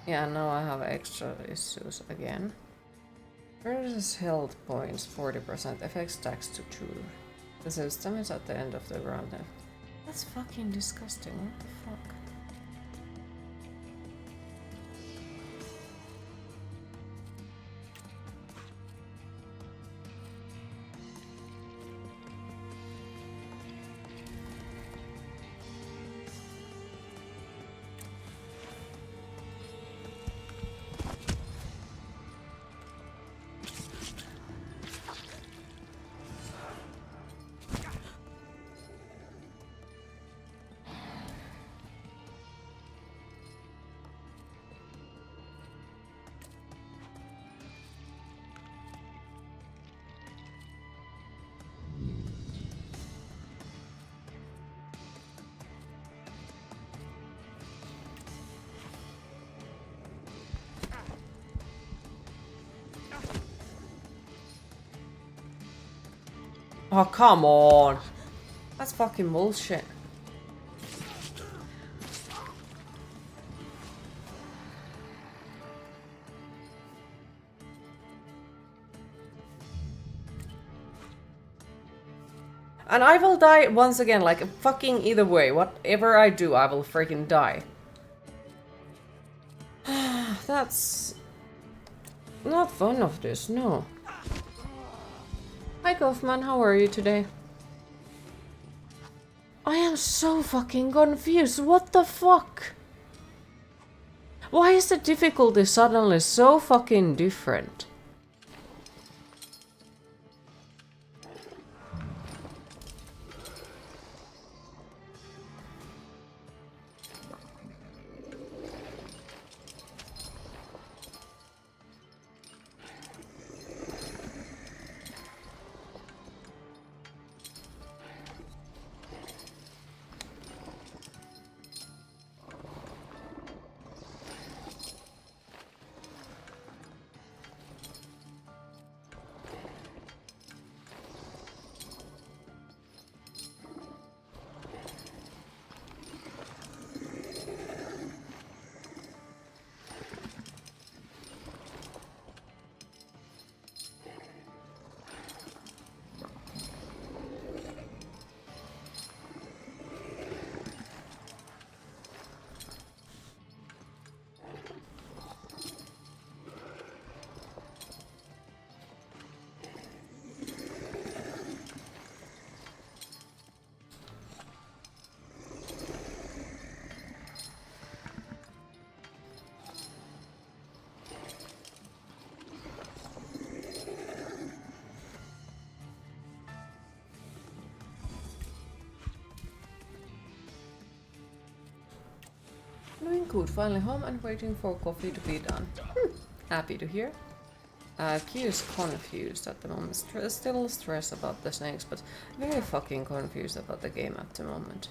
Yeah, now I have extra issues again. Versus health points 40%, effects tax to 2. This is damage at the end of the round. That's fucking disgusting, what the fuck? Oh, come on. That's fucking bullshit. And I will die once again, like fucking either way. Whatever I do, I will freaking die. That's... Not fun of this, no. Hi Kaufman, how are you today? I am so fucking confused, what the fuck? Why is the difficulty suddenly so fucking different? Doing good, finally home and waiting for coffee to be done. Happy to hear. Q is confused at the moment. Still stressed about the snakes, but very fucking confused about the game at the moment.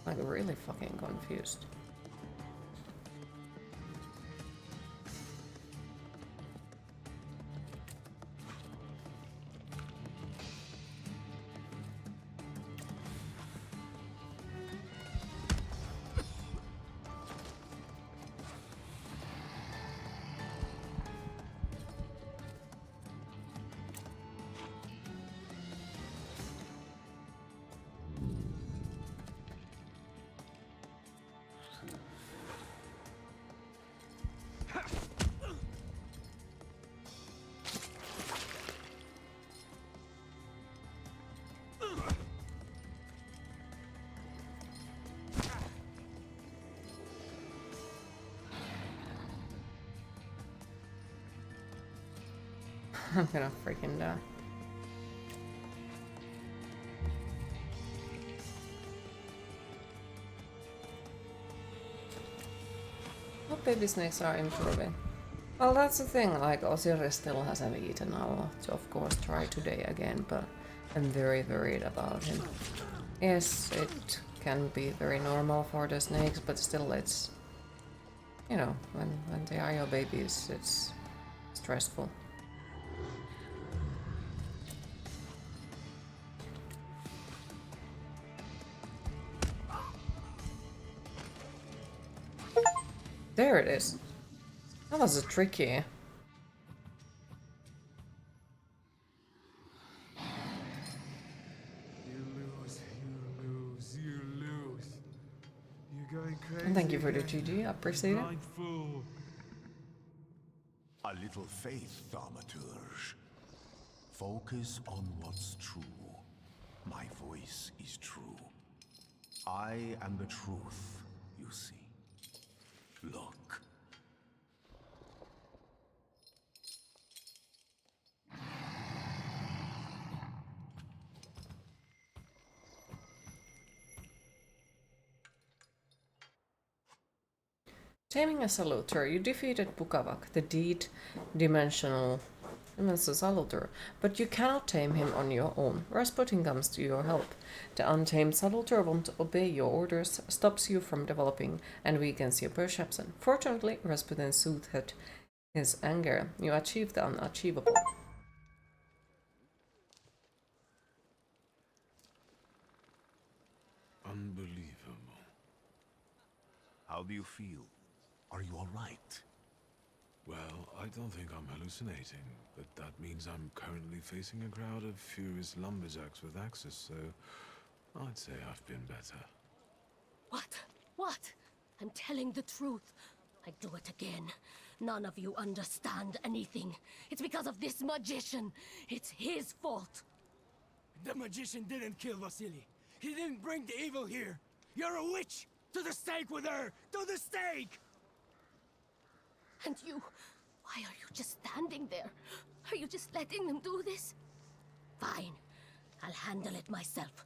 Like really fucking confused. I'm gonna freaking die. Hope baby snakes are improving. Well, that's the thing, like Osiris still hasn't eaten. I'll of course try today again, but I'm very worried about him. Yes, it can be very normal for the snakes, but still it's, you know, when they are your babies, it's stressful. There it is. That was a tricky. You lose. You're going crazy. And thank you for the GG, I appreciate it. A little faith, Thaumaturge. Focus on what's true. My voice is true. I am the truth, you see. Look. Taming a Saluter, you defeated Pukavak, the dimensional Saluter, but you cannot tame him on your own. Rasputin comes to your help. The untamed Saluter won't obey your orders, stops you from developing, and weakens your perception. Fortunately, Rasputin soothed his anger. You achieved the unachievable. Unbelievable. How do you feel? Are you all right? Well, I don't think I'm hallucinating, but that means I'm currently facing a crowd of furious lumberjacks with axes, so I'd say I've been better. What? What? I'm telling the truth. I do it again. None of you understand anything. It's because of this magician. It's his fault. The magician didn't kill Vasily. He didn't bring the evil here. You're a witch! To the stake with her! To the stake! And you, why are you just standing there? Are you just letting them do this? Fine. I'll handle it myself.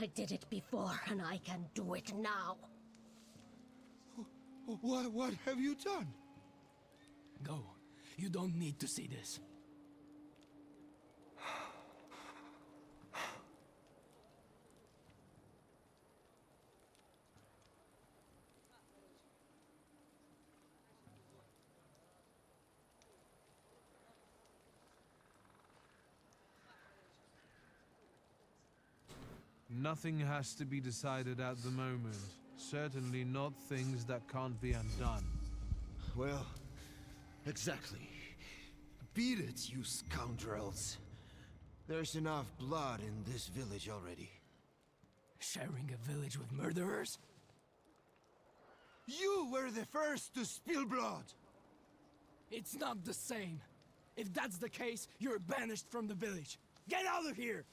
I did it before, and I can do it now. What have you done? Go. You don't need to see this. Nothing has to be decided at the moment. Certainly not things that can't be undone. Well, exactly. Beat it, you scoundrels. There's enough blood in this village already. Sharing a village with murderers? You were the first to spill blood! It's not the same. If that's the case, you're banished from the village. Get out of here!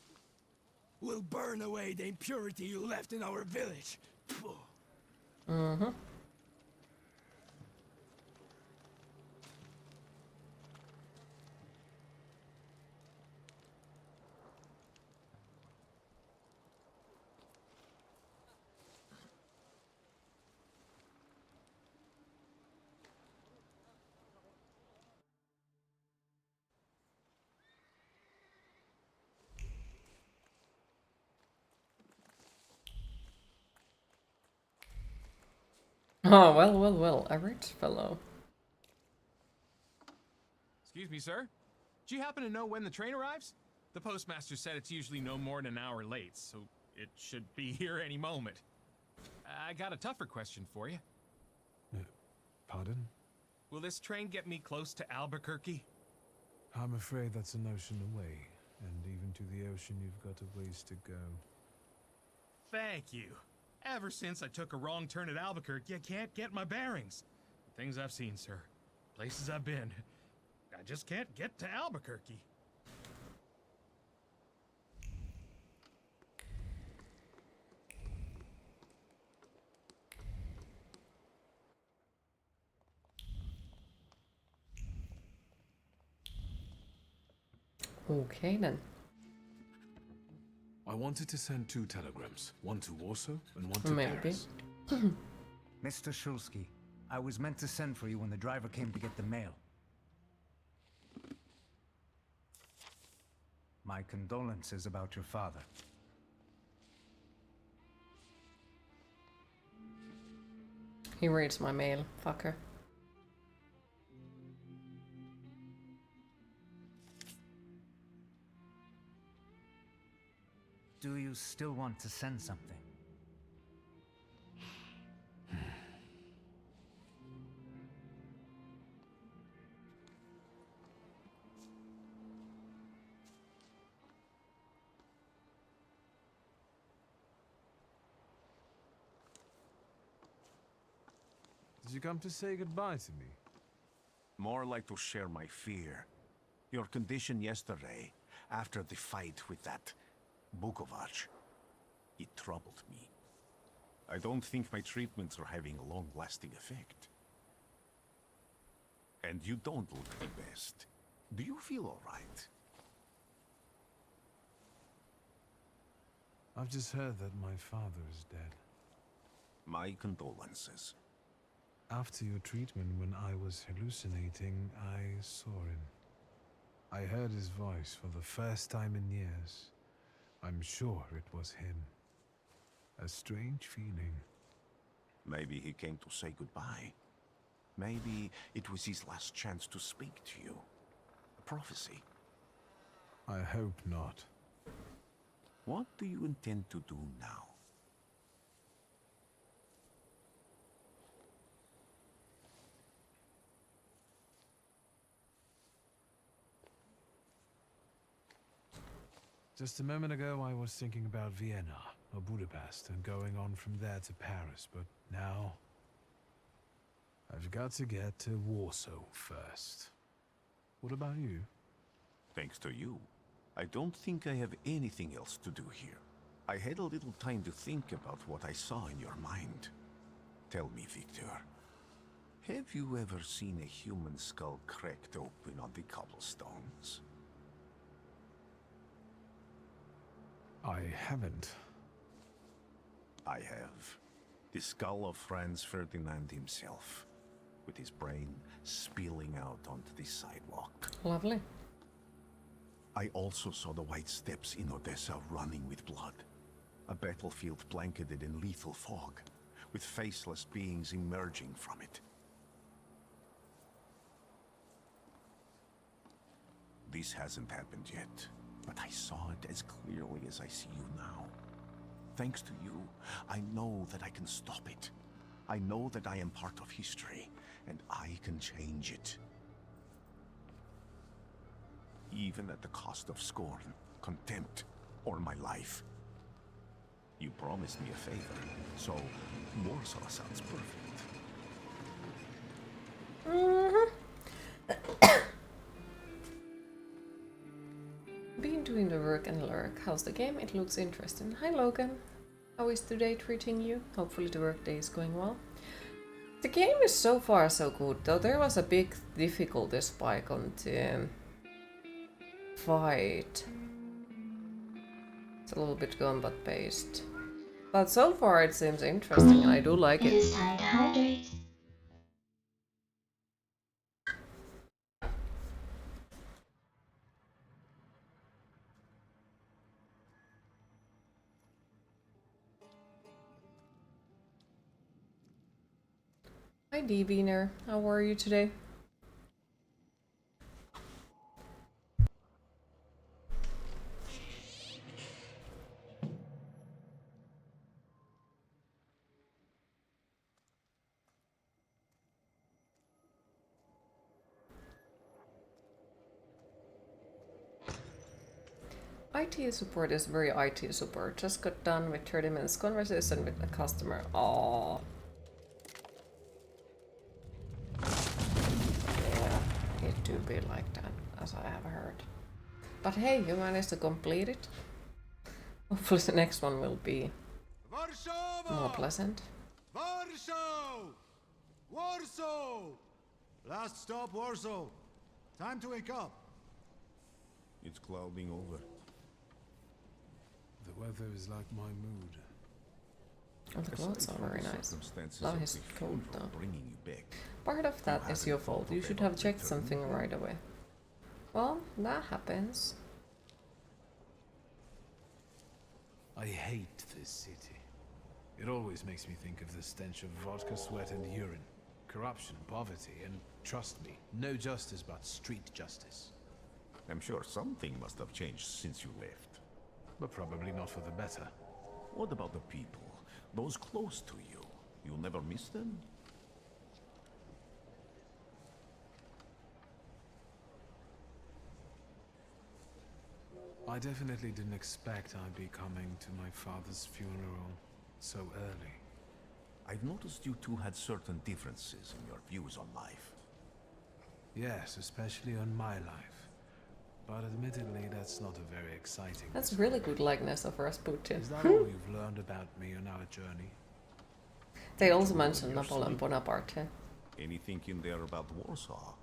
We'll burn away the impurity you left in our village. Mm-hmm. Oh, well, a rich fellow. Excuse me, sir. Do you happen to know when the train arrives? The postmaster said it's usually no more than an hour late, so it should be here any moment. I got a tougher question for you. Pardon? Will this train get me close to Albuquerque? I'm afraid that's an ocean away, and even to the ocean you've got a ways to go. Thank you. Ever since I took a wrong turn at Albuquerque, I can't get my bearings. The things I've seen, sir. Places I've been. I just can't get to Albuquerque. Okay, then. I wanted to send 2 telegrams, one to Warsaw and one to Maybe. Paris. Mr. Shulsky, I was meant to send for you when the driver came to get the mail. My condolences about your father. He reads my mail, fucker. Do you still want to send something? Did you come to say goodbye to me? More like to share my fear. Your condition yesterday, after the fight with that Bukovac, it troubled me. I don't think my treatments are having a long-lasting effect. And you don't look the best. Do you feel all right? I've just heard that my father is dead. My condolences. After your treatment, when I was hallucinating, I saw him. I heard his voice for the first time in years. I'm sure it was him. A strange feeling. Maybe he came to say goodbye. Maybe it was his last chance to speak to you. A prophecy. I hope not. What do you intend to do now? Just a moment ago, I was thinking about Vienna or Budapest and going on from there to Paris, but now I've got to get to Warsaw first. What about you? Thanks to you, I don't think I have anything else to do here. I had a little time to think about what I saw in your mind. Tell me, Victor, have you ever seen a human skull cracked open on the cobblestones? I haven't. I have. The skull of Franz Ferdinand himself, with his brain spilling out onto the sidewalk. Lovely. I also saw the white steps in Odessa running with blood. A battlefield blanketed in lethal fog, with faceless beings emerging from it. This hasn't happened yet, but I saw it as clearly as I see you now. Thanks to you, I know that I can stop it. I know that I am part of history, and I can change it. Even at the cost of scorn, contempt, or my life. You promised me a favor, so Warsaw sounds perfect. Been doing the work and lurk. How's the game? It looks interesting. Hi Logan. How is today treating you? Hopefully the workday is going well. The game is so far so good, though there was a big difficulty spike on the fight. It's a little bit combat based. But so far it seems interesting and I do like it. It is time to hydrate. Hi D-Beaner, how are you today? IT support is very IT support. Just got done with 30 minutes conversation with a customer. Aww. Yeah, it do be like that, as I have heard. But hey, you managed to complete it. Hopefully the next one will be more pleasant. Warsaw! Warsaw! Last stop, Warsaw. Time to wake up. It's clouding over. The weather is like my mood. Oh, the clothes are very nice. Love his coat though. Bringing you back. Part of that is your fault. You should have checked something right away. Well, that happens. I hate this city. It always makes me think of the stench of vodka, sweat, and urine. Corruption, poverty, and trust me, no justice but street justice. I'm sure something must have changed since you left. But probably not for the better. What about the people? Those close to you? You'll never miss them? I definitely didn't expect I'd be coming to my father's funeral so early. I've noticed you two had certain differences in your views on life. Yes, especially on my life. But admittedly, that's not a very exciting... That's really good likeness of Rasputin. Is that all you've learned about me on our journey? They also mentioned Napoleon Bonaparte. Anything in there about Warsaw?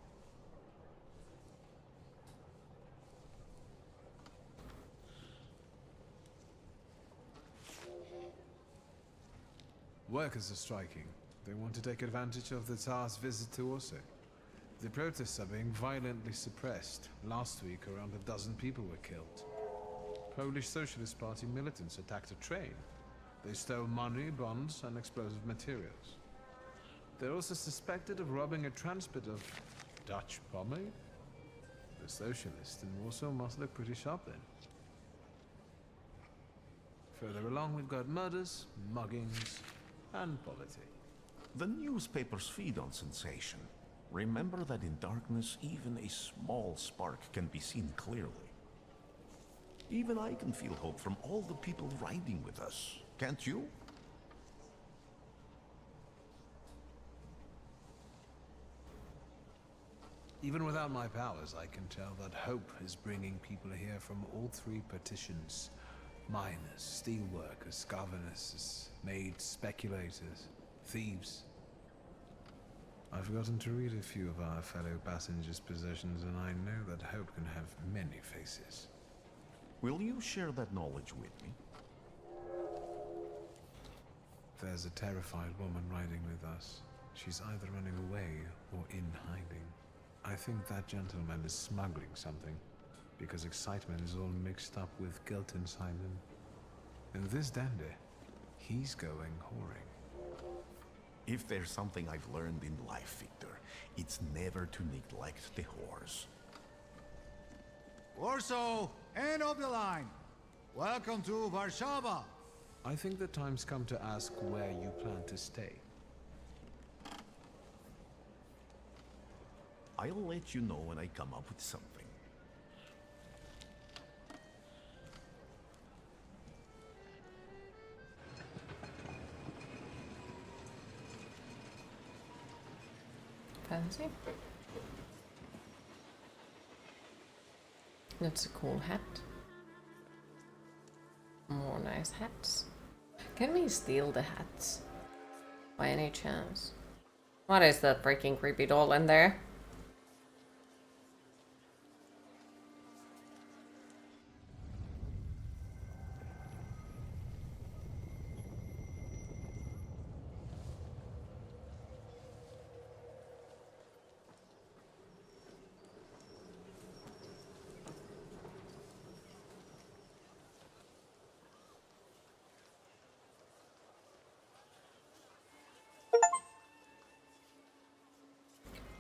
Workers are striking. They want to take advantage of the Tsar's visit to Warsaw. The protests are being violently suppressed. Last week, around a dozen people were killed. Polish Socialist Party militants attacked a train. They stole money, bonds, and explosive materials. They're also suspected of robbing a transport of Dutch pomade. The socialists in Warsaw must look pretty sharp then. Further along, we've got murders, muggings, and politics. The newspapers feed on sensation. Remember that in darkness, even a small spark can be seen clearly. Even I can feel hope from all the people riding with us, can't you? Even without my powers, I can tell that hope is bringing people here from all three partitions. Miners, steelworkers, governesses, maids, speculators, thieves. I've gotten to read a few of our fellow passengers' possessions, and I know that hope can have many faces. Will you share that knowledge with me? There's a terrified woman riding with us. She's either running away or in hiding. I think that gentleman is smuggling something, because excitement is all mixed up with guilt inside him. And this dandy, he's going whoring. If there's something I've learned in life, Victor, it's never to neglect the horse. Warsaw, end of the line. Welcome to Warsaw. I think the time's come to ask where you plan to stay. I'll let you know when I come up with something. Fancy. That's a cool hat. More nice hats. Can we steal the hats? By any chance? What is that freaking creepy doll in there?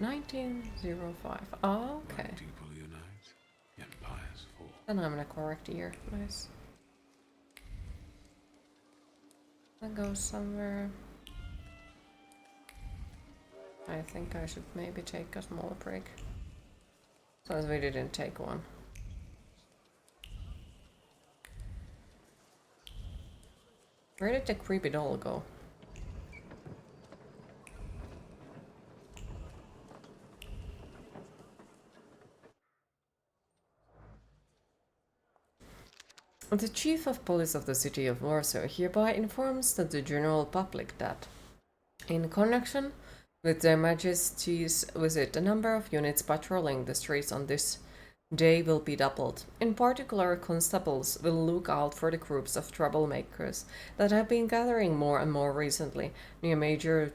$19.05. Oh, okay. People unite, empires fall. Then I'm in a correct year. Nice. That goes somewhere. I think I should maybe take a small break. Since we didn't take one. Where did the creepy doll go? The chief of police of the city of Warsaw hereby informs the general public that, in connection with their majesty's visit, the number of units patrolling the streets on this day will be doubled. In particular, constables will look out for the groups of troublemakers that have been gathering more and more recently near major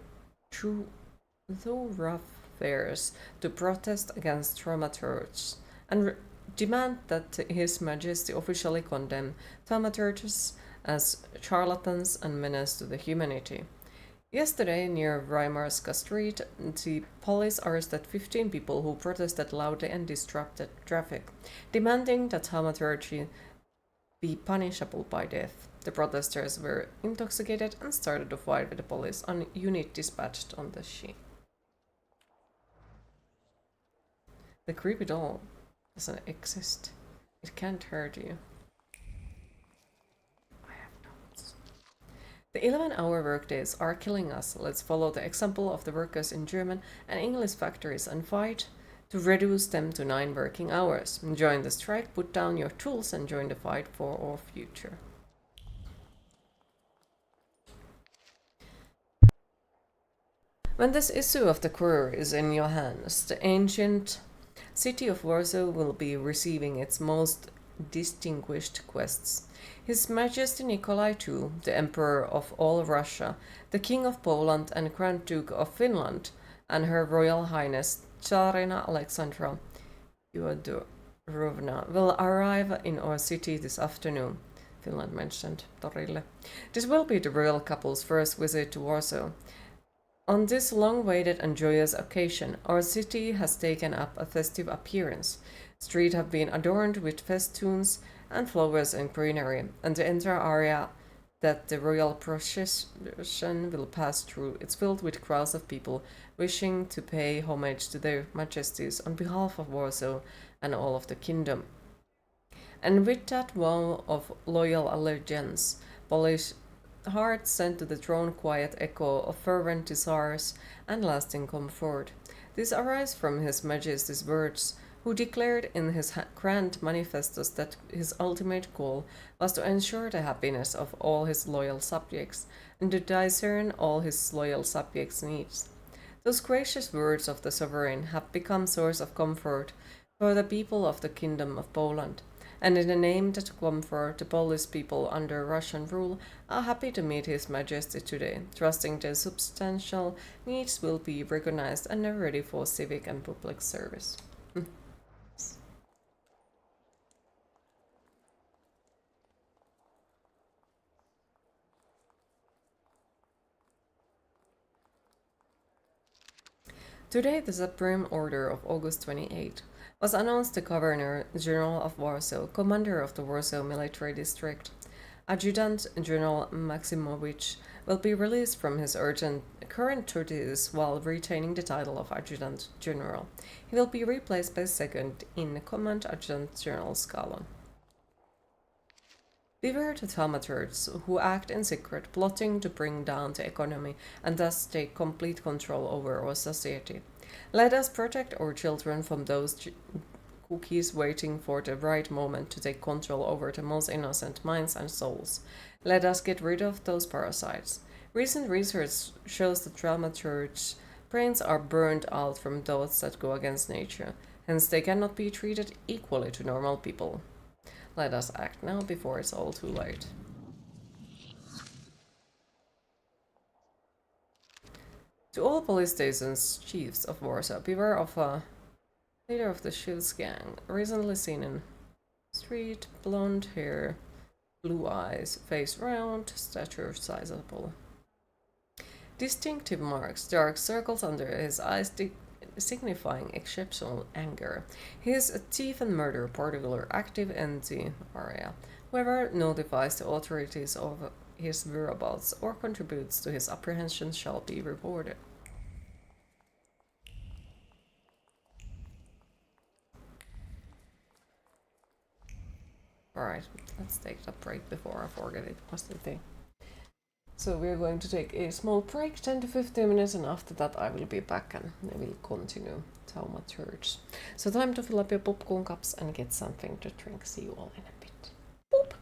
thoroughfares to protest against Thaumaturge and demand that His Majesty officially condemn Thaumaturges as charlatans and menace to the humanity. Yesterday, near Rymarska Street, the police arrested 15 people who protested loudly and disrupted traffic, demanding that Thaumaturge be punishable by death. The protesters were intoxicated and started a fight with the police on unit dispatched on the scene. The creepy doll doesn't exist. It can't hurt you. I have notes. The 11-hour workdays are killing us. Let's follow the example of the workers in German and English factories and fight to reduce them to 9 working hours. Join the strike, put down your tools, and join the fight for our future. When this issue of the Courier is in your hands, the ancient city of Warsaw will be receiving its most distinguished guests. His Majesty Nikolai II, the Emperor of all Russia, the King of Poland and Grand Duke of Finland, and Her Royal Highness Tsarina Alexandra Fyodorovna will arrive in our city this afternoon. Finland mentioned Torille. This will be the royal couple's first visit to Warsaw. On this long-awaited and joyous occasion, our city has taken up a festive appearance. Streets have been adorned with festoons and flowers and greenery, and the entire area that the royal procession will pass through is filled with crowds of people wishing to pay homage to their majesties on behalf of Warsaw and all of the kingdom. And with that vow of loyal allegiance, Polish hearts sent to the throne quiet echo of fervent desires and lasting comfort. This arises from His Majesty's words, who declared in his grand manifestos that his ultimate goal was to ensure the happiness of all his loyal subjects and to discern all his loyal subjects' needs. Those gracious words of the sovereign have become source of comfort for the people of the Kingdom of Poland, and in the name that comfort the Polish people under Russian rule are happy to meet His Majesty today, trusting their substantial needs will be recognized and are ready for civic and public service. Today, the Supreme Order of August 28 was announced the Governor General of Warsaw, Commander of the Warsaw Military District. Adjutant General Maximovich will be released from his current duties while retaining the title of Adjutant General. He will be replaced by second in command Adjutant General Scala. Beware the Thaumaturges, who act in secret, plotting to bring down the economy and thus take complete control over our society. Let us protect our children from those cookies waiting for the right moment to take control over the most innocent minds and souls. Let us get rid of those parasites. Recent research shows that Thaumaturge brains are burned out from thoughts that go against nature, hence they cannot be treated equally to normal people. Let us act now before it's all too late. To all police stations, chiefs of Warsaw, beware of a leader of the Shields gang, recently seen in street, blonde hair, blue eyes, face round, stature sizable. Distinctive marks, dark circles under his eyes signifying exceptional anger. He is a thief and murderer, particularly active in the area. Whoever notifies the authorities of his whereabouts or contributes to his apprehension shall be rewarded. Alright, let's take a break before I forget it was the thing. So we're going to take a small break, 10 to 15 minutes, and after that I will be back and I will continue Thaumaturge. So time to fill up your popcorn cups and get something to drink. See you all in a bit. Boop!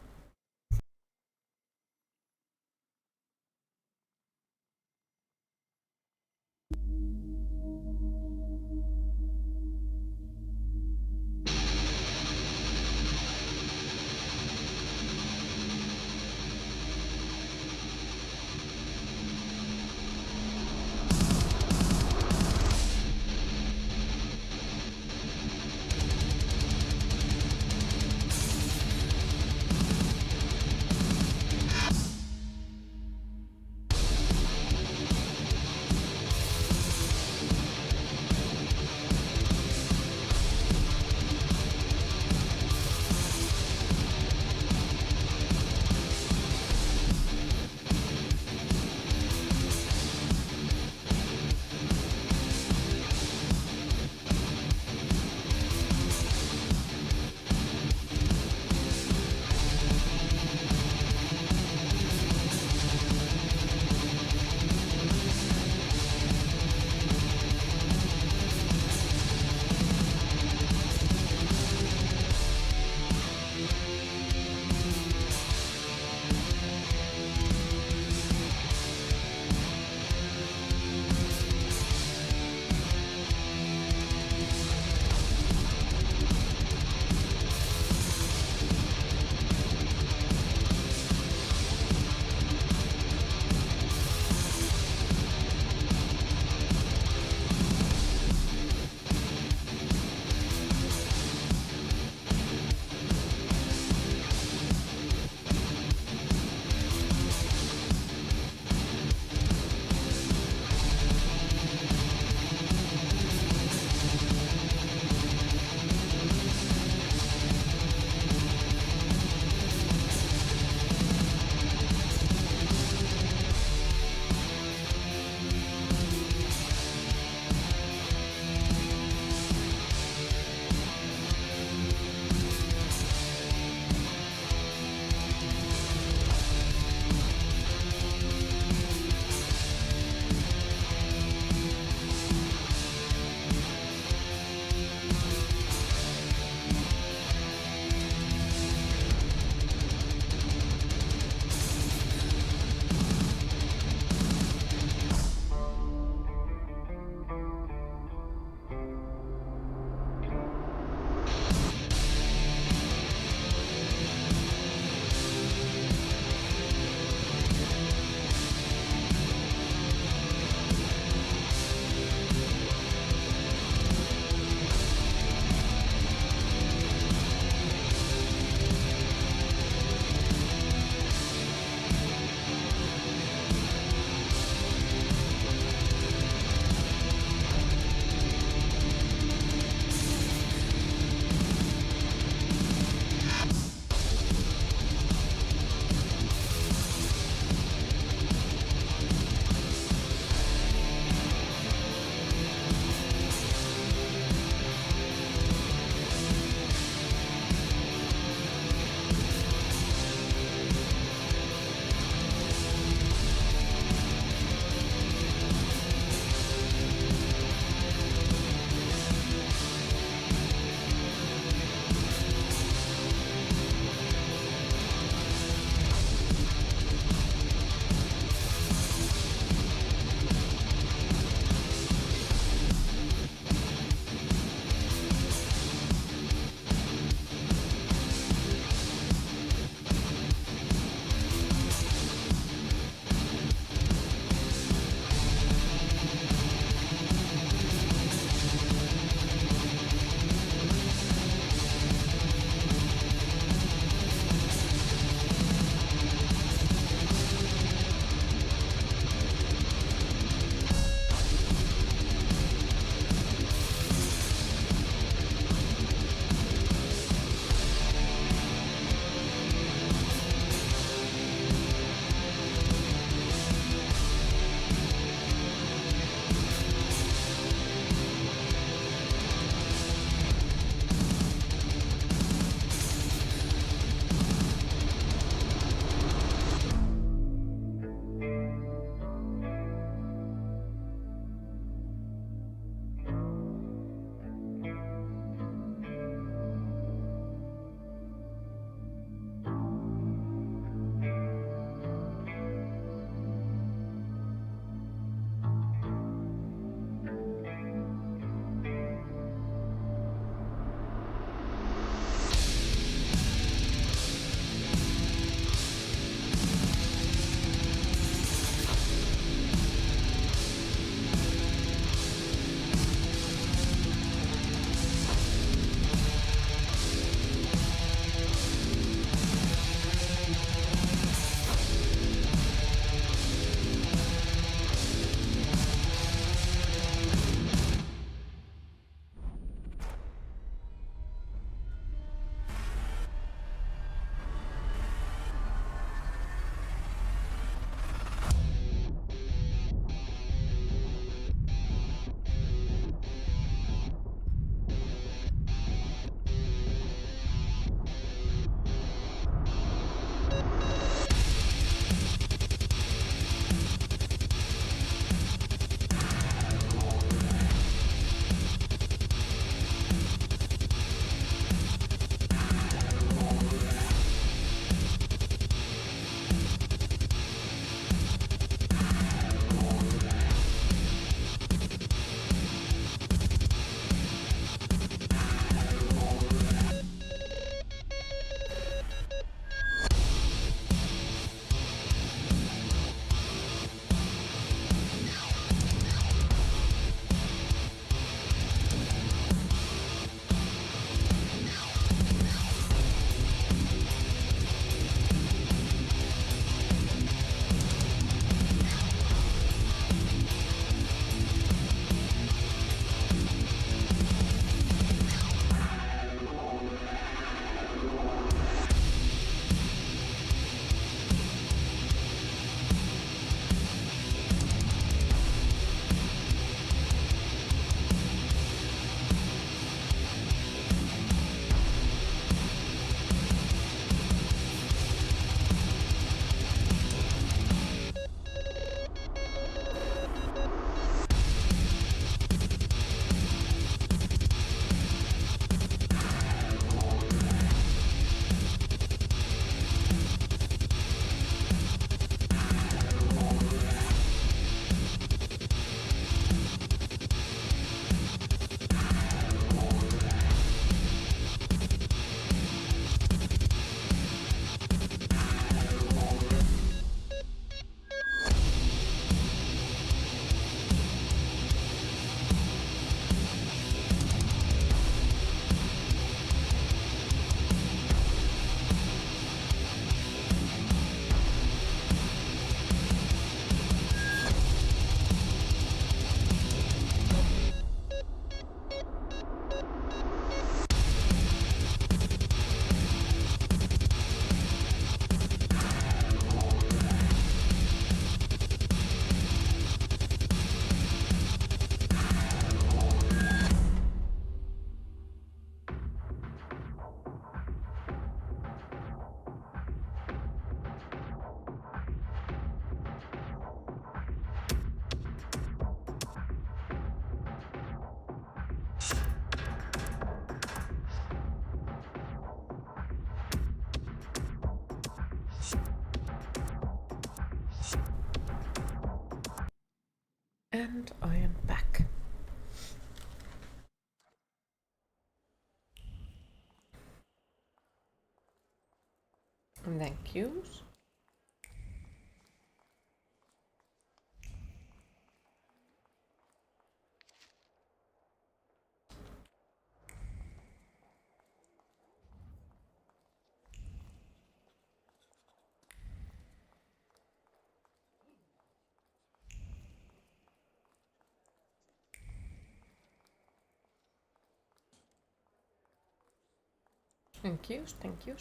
And I am back. Thank you. Thank you, thank you.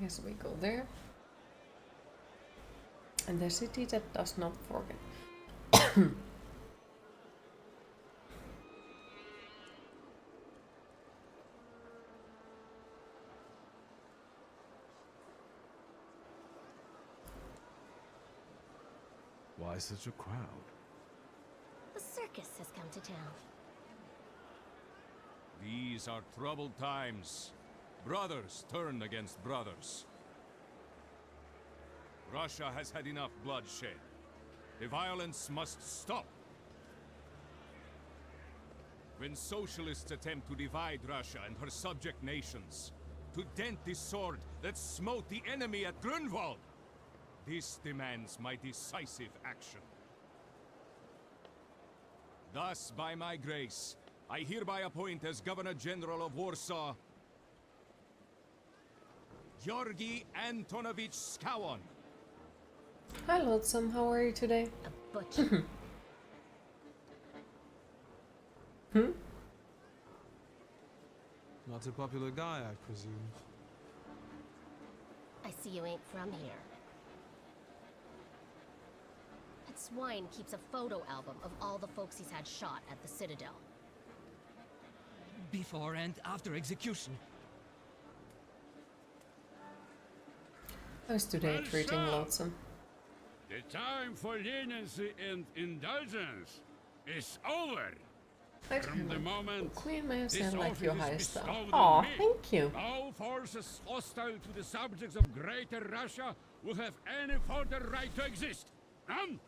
Yes, we go there. And the city that does not forget. Why such a crowd? The circus has come to town. These are troubled times. Brothers turn against brothers. Russia has had enough bloodshed. The violence must stop. When socialists attempt to divide Russia and her subject nations, to dent the sword that smote the enemy at Grunwald, this demands my decisive action. Thus, by my grace, I hereby appoint as Governor General of Warsaw, Georgi Antonovich Skowon. Hi Lotsum, how are you today? A butcher. Not a popular guy, I presume. I see you ain't from here. That swine keeps a photo album of all the folks he's had shot at the Citadel. Before and after execution. How's today treating Lotsum? The time for leniency and indulgence is over. From the moment Queen Maya this sound like office your is high bestowed stuff. on Aw, me, thank you. no forces hostile to the subjects of Greater Russia will have any further right to exist. None.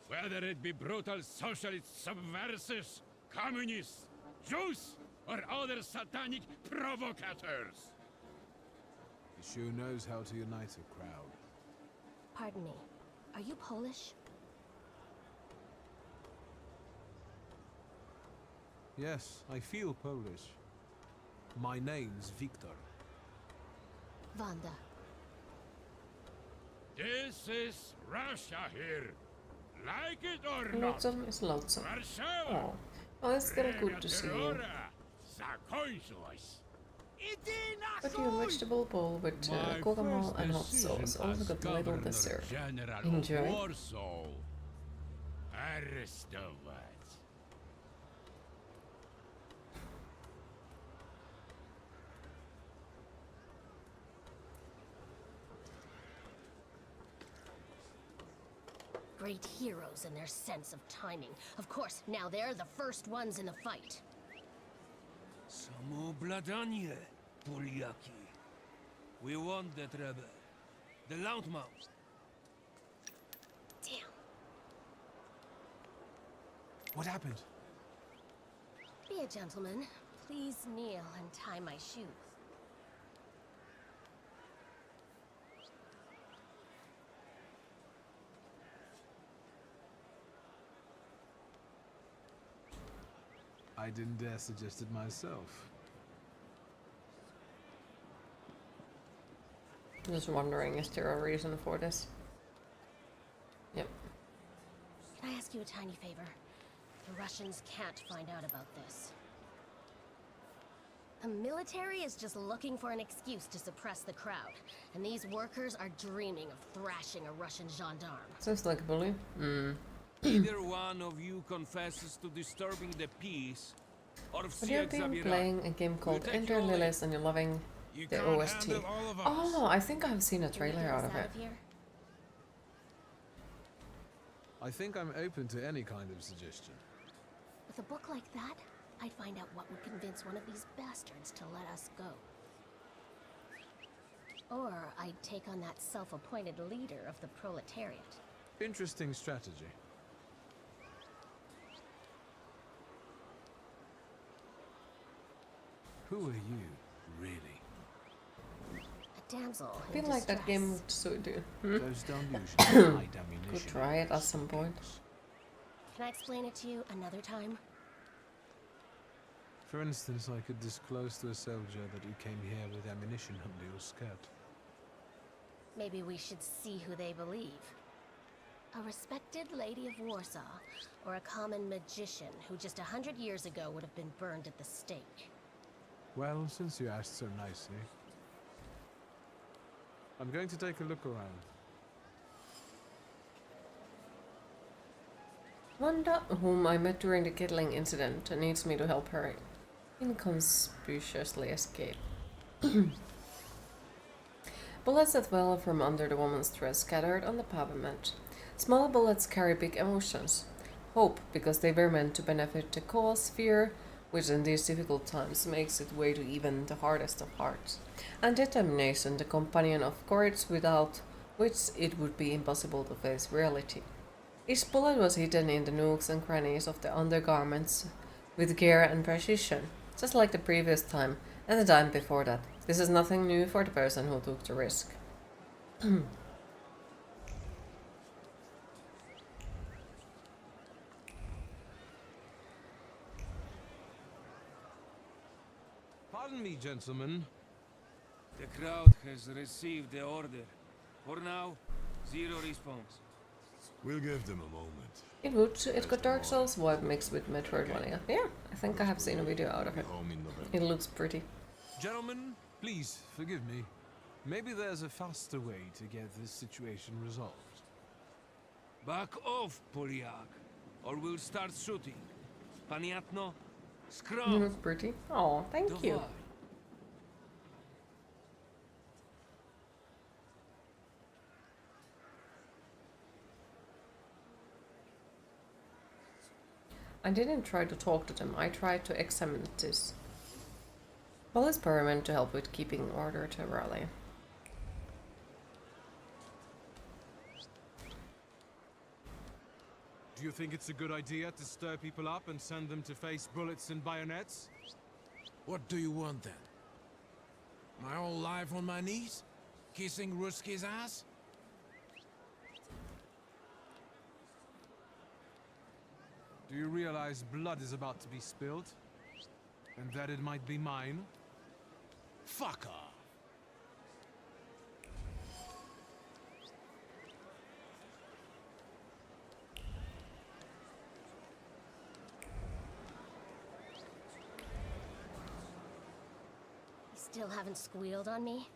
Whether it be brutal socialist subversives, communists, Jews, or other satanic provocateurs. He sure knows how to unite a crowd. Pardon me. Are you Polish? Yes, I feel Polish. My name's Victor. Wanda. This is Russia here. Like it or not. Lotsum is Lotsum. Warsaw. Oh, well, it's still good to see you. Zakończyłaś. But your vegetable bowl with guacamole and hot sauce also got a little dessert. Enjoy. Warsaw. Arrestować. Great heroes in their sense of timing. Of course, now they're the first ones in the fight. Samoobladanie, Poliaki. We want that rebel. The loudmouth. Damn. What happened? Be a gentleman. Please kneel and tie my shoes. I didn't dare suggest it myself. Just wondering, is there a reason for this? Yep. Can I ask you a tiny favor? The Russians can't find out about this. The military is just looking for an excuse to suppress the crowd, and these workers are dreaming of thrashing a Russian gendarme. Sounds like a bully. Either one of you confesses to disturbing the peace, or But you've been playing a game called Enter Lilies and you're loving the OST. Oh, I think I've seen a trailer out of it. I think I'm open to any kind of suggestion. With a book like that, I'd find out what would convince one of these bastards to let us go. Or I'd take on that self-appointed leader of the proletariat. Interesting strategy. Who are you, really? A damsel I feel like that game would suit you. Those delusions hide ammunition. Could try it at some point. Can I explain it to you another time? For instance, I could disclose to a soldier that you came here with ammunition under your skirt. Maybe we should see who they believe. A respected lady of Warsaw, or a common magician who just 100 years ago would have been burned at the stake. Well, since you asked so nicely, I'm going to take a look around. Wanda, whom I met during the Kittling incident, needs me to help her inconspicuously escape. Bullets that fell from under the woman's dress scattered on the pavement. Small bullets carry big emotions. Hope, because they were meant to benefit the cause, fear, which in these difficult times makes its way to even the hardest of hearts, and determination, the companion of courage without which it would be impossible to face reality. Each bullet was hidden in the nooks and crannies of the undergarments with care and precision, just like the previous time and the time before that. This is nothing new for the person who took the risk. Pardon me, gentlemen. The crowd has received the order. For now, zero response. We'll give them a moment. It got Dark Souls vibe mixed with Metroidvania. Yeah, I think I have seen a video out of it. It looks pretty. Gentlemen, please forgive me. Maybe there's a faster way to get this situation resolved. Back off, Poliak, or we'll start shooting. Paniatno, You scrum. look pretty. Oh, thank you. I didn't try to talk to them, I tried to examine this. Well, it's meant to help with keeping order to rally. Do you think it's a good idea to stir people up and send them to face bullets and bayonets? What do you want then? My whole life on my knees? Kissing Ruski's ass? Do you realize blood is about to be spilled? And that it might be mine? Fuck off! You still haven't squealed on me?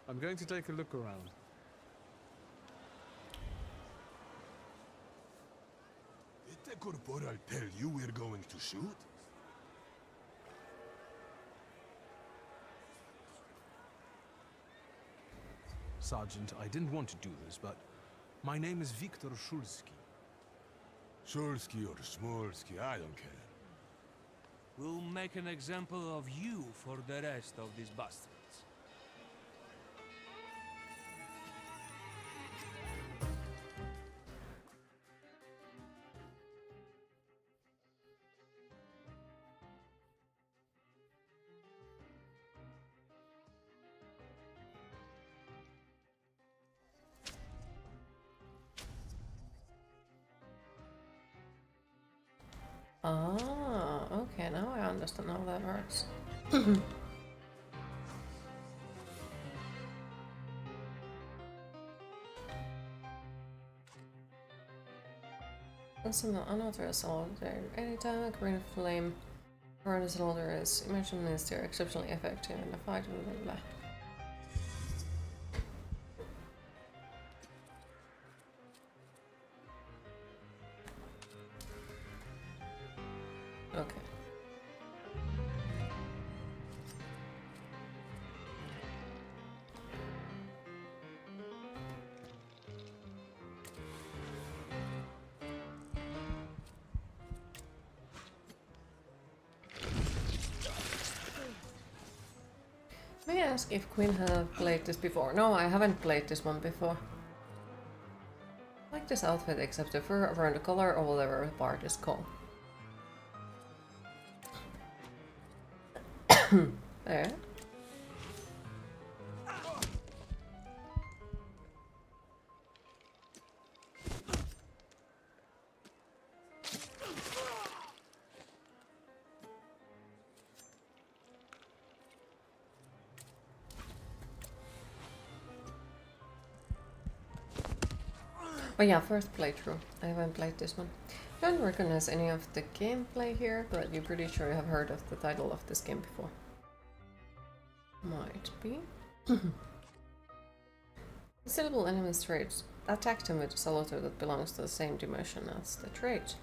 I'm going to take a look around. Did the corporal tell you we're going to shoot? Sergeant, I didn't want to do this, but my name is Viktor Shulsky. Shulsky or Smolsky, I don't care. We'll make an example of you for the rest of these bastards. Ah, okay, now I understand how that works. And some another soldier. Anytime a green flame burn a soldier is emotionally they're exceptionally effective in the fight. Blah, blah, blah. Okay. ask if Quinn have played this before? No, I haven't played this one before. I like this outfit except the fur around the collar or whatever the part is called. There. Oh yeah, first playthrough. I haven't played this one. I don't recognize any of the gameplay here, but you're pretty sure you have heard of the title of this game before. Might be. Syllable enemy's traits. Attack them with a salute that belongs to the same dimension as the trait.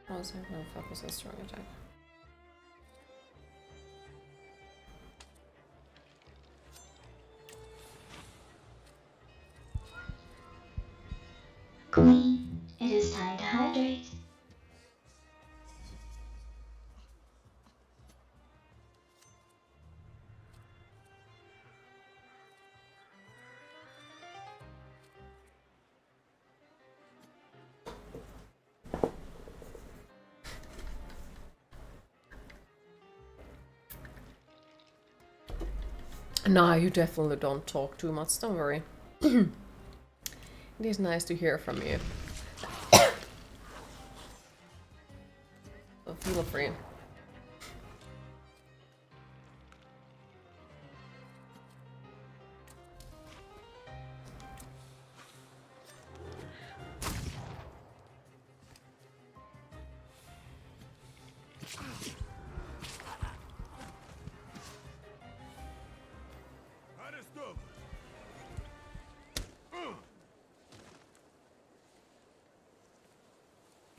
Also, no focus on strong attack. Queen, it is time to hydrate. Nah, you definitely don't talk too much, don't worry. It is nice to hear from you. So feel free.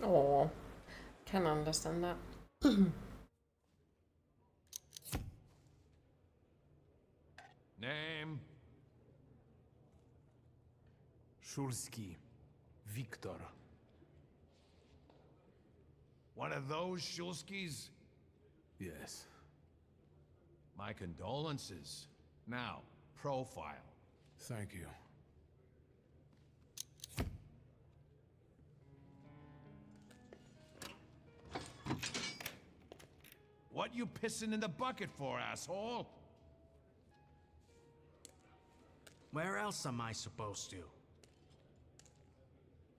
Oh, can understand that. Name? Szulski. Victor. One of those Shulskis? Yes. My condolences. Now, profile. Thank you. What you pissing in the bucket for, asshole? Where else am I supposed to?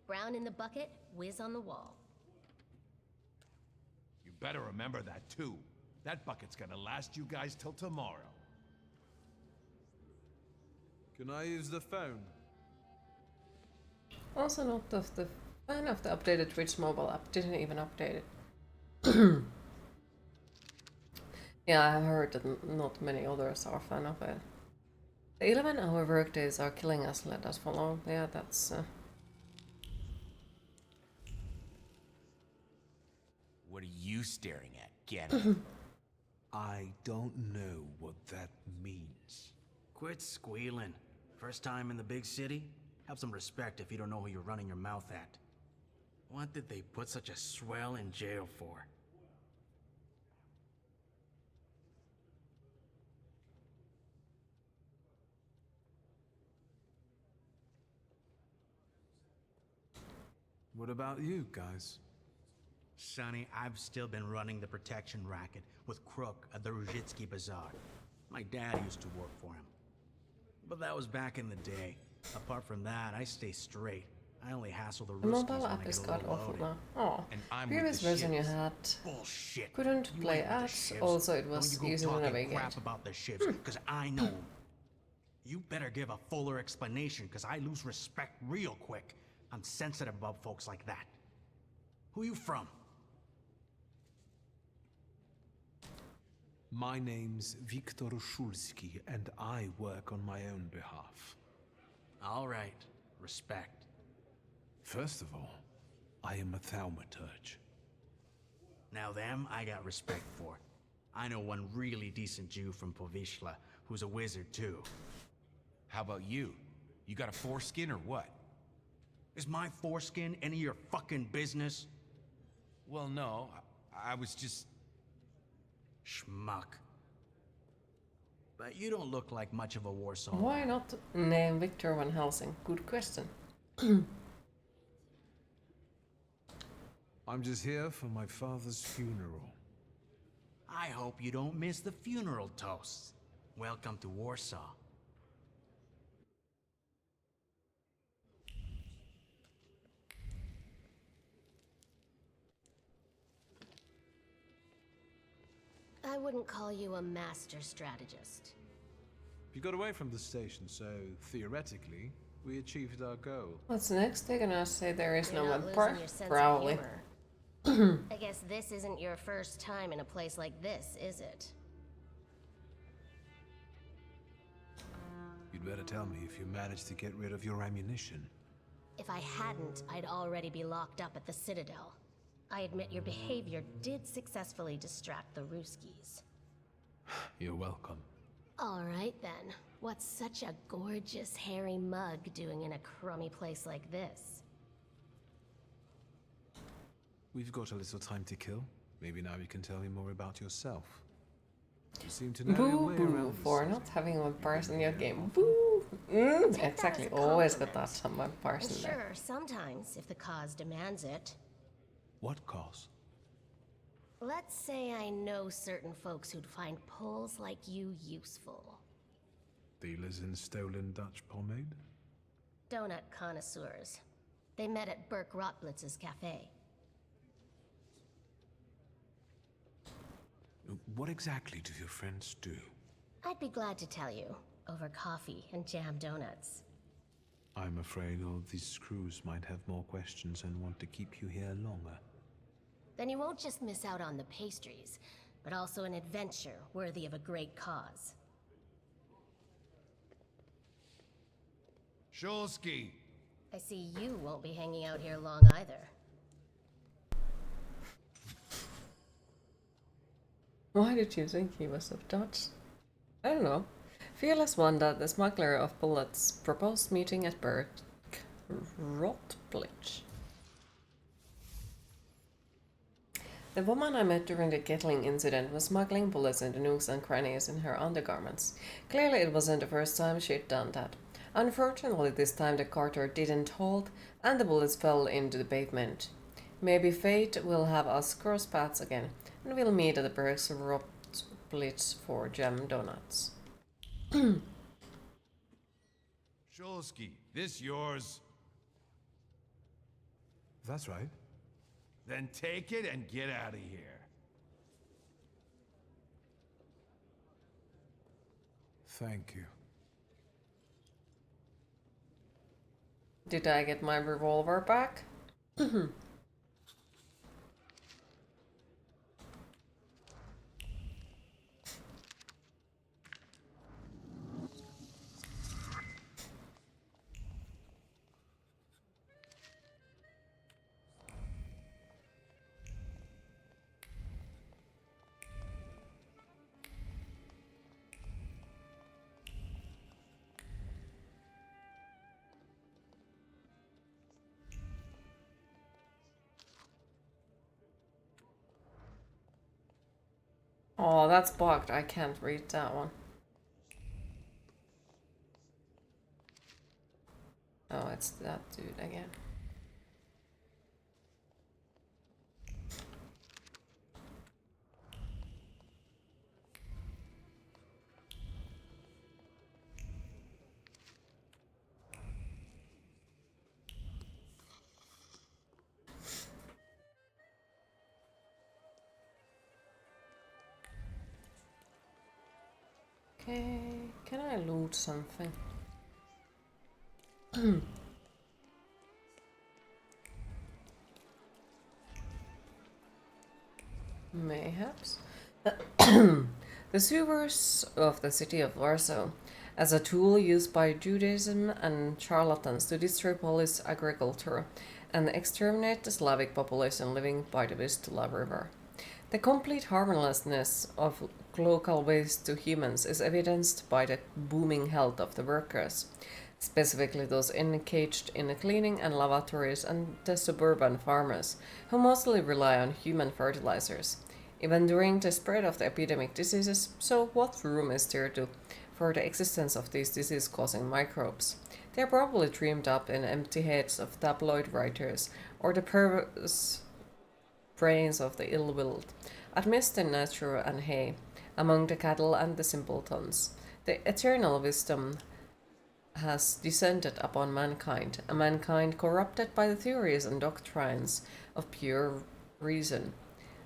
Brown in the bucket, whiz on the wall. You better remember that, too. That bucket's gonna last you guys till tomorrow. Can I use the phone? Also not of the fan of the updated Twitch mobile app. Didn't even update it. Yeah, I heard that not many others are fan of it. The 11-hour workdays are killing us, let us follow. Yeah, that's... What are you staring at? Get it. I don't know what that means. Quit squealing. First time in the big city? Have some respect if you don't know who you're running your mouth at. What did they put such a swell in jail for? What about you guys? Sonny, I've still been running the protection racket with Crook at the Ruzhitsky Bazaar. My dad used to work for him. But that was back in the day. Apart from that, I stay straight. I only hassle the The Ruskies mobile when I app get is a god little awful loaded. now. Oh, And I'm previous with the version you shivs. had Bullshit. couldn't You play ain't with the ads, shivs. also it Don't was you go using the talking navigate. crap about the shivs, because I know 'em. You better give a fuller explanation, because I lose respect real quick. I'm sensitive about folks like that. Who you from? My name's Viktor Szulski, and I work on my own behalf. All right. Respect. First of all, I am a Thaumaturge. Now them, I got respect for. I know one really decent Jew from Povishla, who's a wizard too. How about you? You got a foreskin or what? Is my foreskin any of your fucking business? Well, no. I was just... Schmuck. but you don't look like much of a Warsaw. Why not name Victor Van Helsing? Good question. I'm just here for my father's funeral. I hope you don't miss the funeral toasts. Welcome to Warsaw. I wouldn't call you a master strategist. You got away from the station, so theoretically, we achieved our goal. What's next? They're gonna say there is You're no not one losing part? your sense of Probably. humor. I guess this isn't your first time in a place like this, is it? You'd better tell me if you managed to get rid of your ammunition. If I hadn't, I'd already be locked up at the Citadel. I admit your behavior did successfully distract the Ruskies. You're welcome. All right then. What's such a gorgeous, hairy mug doing in a crummy place like this? We've got a little time to kill. Maybe now you can tell me more about yourself. You seem to know your Boo way boo around for not having vampires in your game. Boo! Exactly. Always got that some vampires And in there. sure, sometimes, if the cause demands it. What cause? Let's say I know certain folks who'd find poles like you useful. Dealers in stolen Dutch pomade? Donut connoisseurs. They met at Burke Rotblitz's cafe. What exactly do your friends do? I'd be glad to tell you, over coffee and jam donuts. I'm afraid all these screws might have more questions and want to keep you here longer. Then you won't just miss out on the pastries, but also an adventure worthy of a great cause. Shulsky! I see you won't be hanging out here long either. Why did you think he was of Dutch? I don't know. Fearless Wanda, the smuggler of bullets, proposed meeting at Burke Rotblitz. The woman I met during the Gatling incident was smuggling bullets into nooks and crannies in her undergarments. Clearly it wasn't the first time she'd done that. Unfortunately, this time the carter didn't hold, and the bullets fell into the pavement. Maybe fate will have us cross paths again, and we'll meet at the Burke's Rotblitz for jam donuts. Shulsky, this yours? That's right. Then take it and get out of here. Thank you. Did I get my revolver back? Oh, that's bugged. I can't read that one. Oh, it's that dude again. Okay, can I loot something? Mayhaps. The sewers of the city of Warsaw, as a tool used by Judaism and charlatans to destroy Polish agriculture and exterminate the Slavic population living by the Vistula River. The complete harmlessness of local waste to humans is evidenced by the booming health of the workers, specifically those engaged in the cleaning and lavatories and the suburban farmers, who mostly rely on human fertilizers. even during the spread of the epidemic diseases. So what room is there for the existence of these disease-causing microbes? They are probably dreamed up in empty heads of tabloid writers or the perverse brains of the ill-willed, amidst the nature and hay, among the cattle and the simpletons. The eternal wisdom has descended upon mankind, a mankind corrupted by the theories and doctrines of pure reason,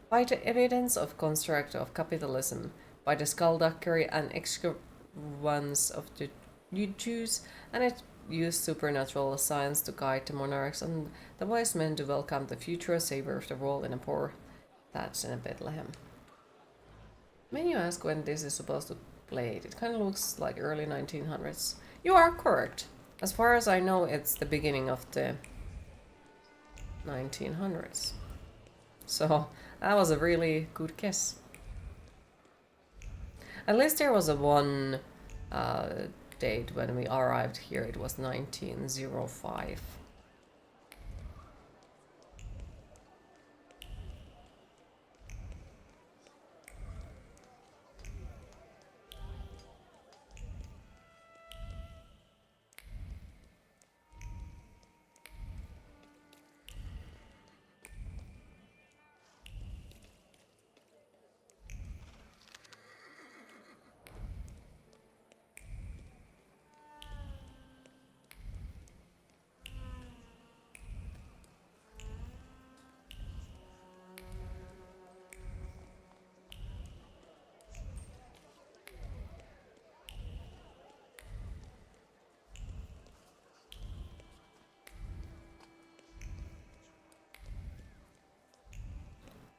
by the evidence of construct of capitalism, by the skullduggery and extravagance of the Jews, and it used supernatural science to guide the monarchs and the wise men to welcome the future savior of the world in a poor thatch in a Bethlehem. When you ask when this is supposed to play, it kind of looks like early 1900s. You are correct. As far as I know, it's the beginning of the 1900s. So that was a really good guess. At least there was a one date when we arrived here. It was 1905.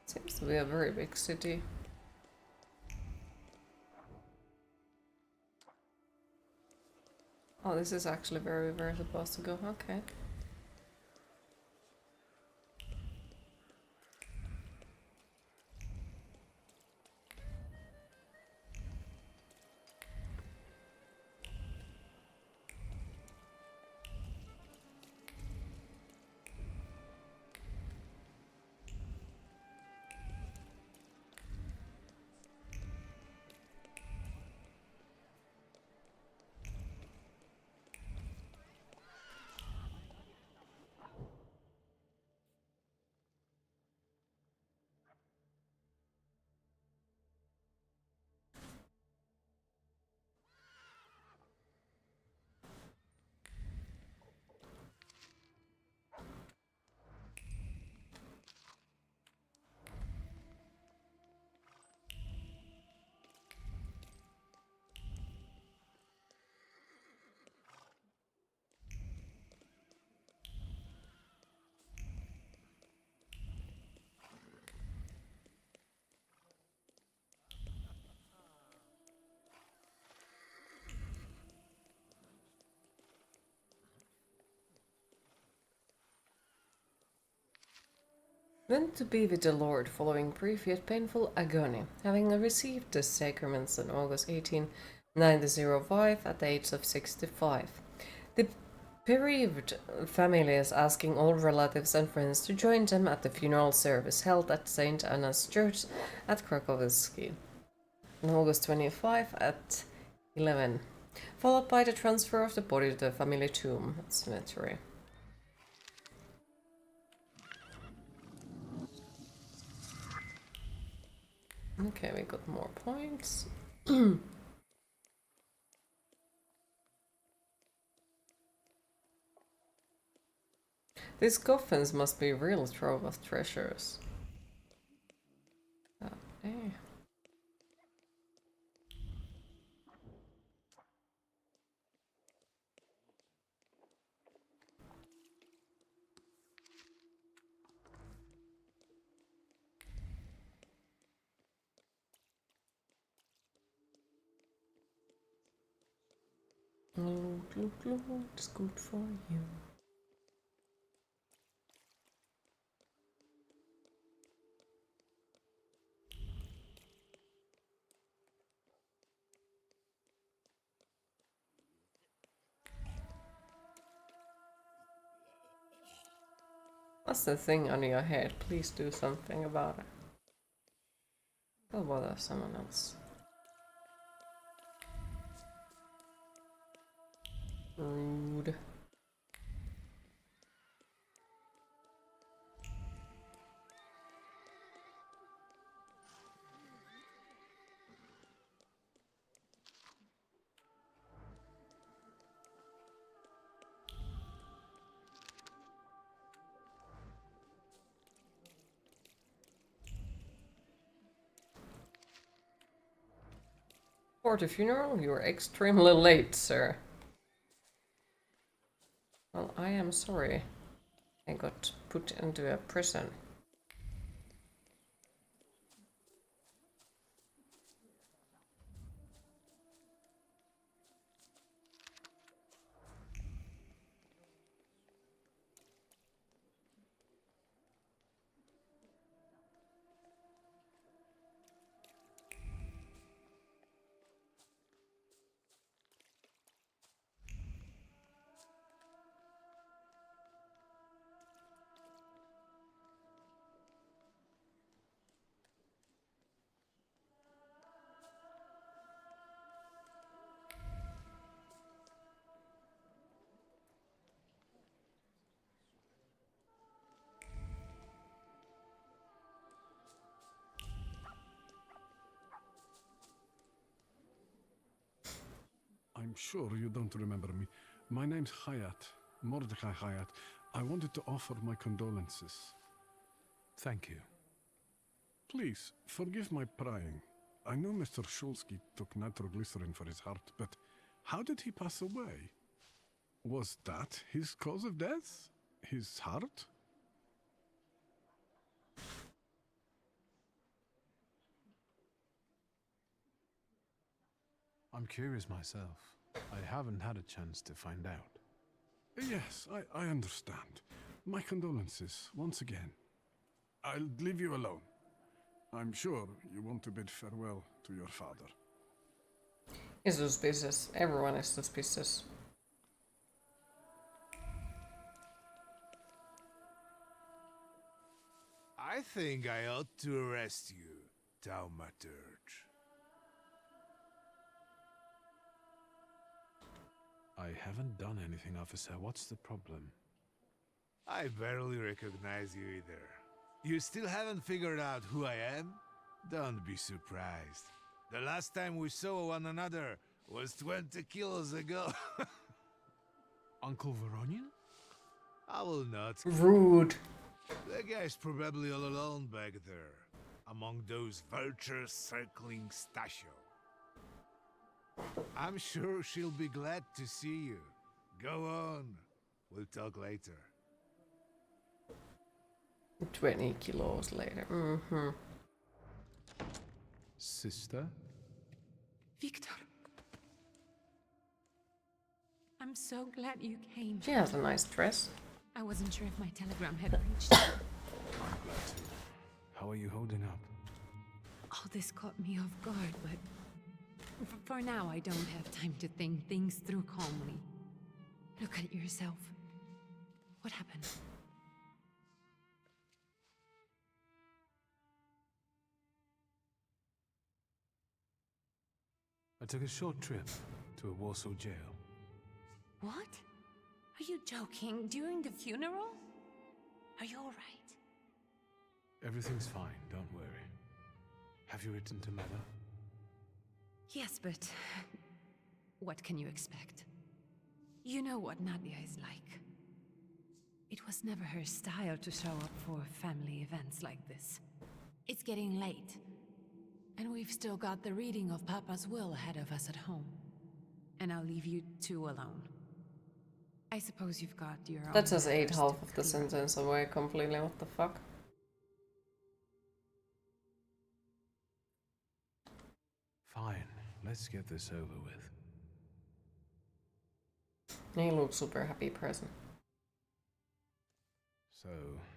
Seems to be a very big city. Oh, this is actually where we were supposed to go. Okay. Went to be with the Lord following brief yet painful agony, having received the sacraments on August 18, 1905 at the age of 65. The bereaved family is asking all relatives and friends to join them at the funeral service held at St. Anna's Church at Krakowski on August 25 at 11, followed by the transfer of the body to the family tomb cemetery. Okay, we got more points. These coffins must be a real trove of treasures. Okay. Loot, it's good for you. What's the thing on your head? Please do something about it. I'll bother someone else. Rude. For the funeral, you're extremely late, sir. Well, I am sorry. I got put into a prison. I'm sure you don't remember me. My name's Hayat, Mordecai Hayat. I wanted to offer my condolences. Thank you. Please, forgive my prying. I know Mr. Shulsky took nitroglycerin for his heart, but how did he pass away? Was that his cause of death? His heart? I'm curious myself. I haven't had a chance to find out. Yes, I understand. My condolences, once again. I'll leave you alone. I'm sure you want to bid farewell to your father. He's suspicious. Everyone is suspicious. I think I ought to arrest you, Thaumaturge. I haven't done anything, officer. What's the problem? I barely recognize you either. You still haven't figured out who I am? Don't be surprised. The last time we saw one another was 20 kilos ago. Uncle Veronian? I will not. Rude. The guy's probably all alone back there, among those vultures circling Stasio. I'm sure she'll be glad to see you. Go on. We'll talk later. 20 kilos later. Mm-hmm. Sister? Victor. I'm so glad you came. She has a nice dress. I wasn't sure if my telegram had reached you. I'm glad to. How are you holding up? All this caught me off guard, but for now I don't have time to think things through calmly. Look at yourself. What happened? I took a short trip to a Warsaw jail. What? Are you joking? During the funeral? Are you alright? Everything's fine, don't worry. Have you written to Mother? Yes, but what can you expect? You know what Nadia is like. It was never her style to show up for family events like this. It's getting late, and we've still got the reading of Papa's will ahead of us at home. And I'll leave you two alone. I suppose you've got your own. That just ate matters half to of the clear. sentence away completely. What the fuck? Fine, let's get this over with. He looks super happy present. So,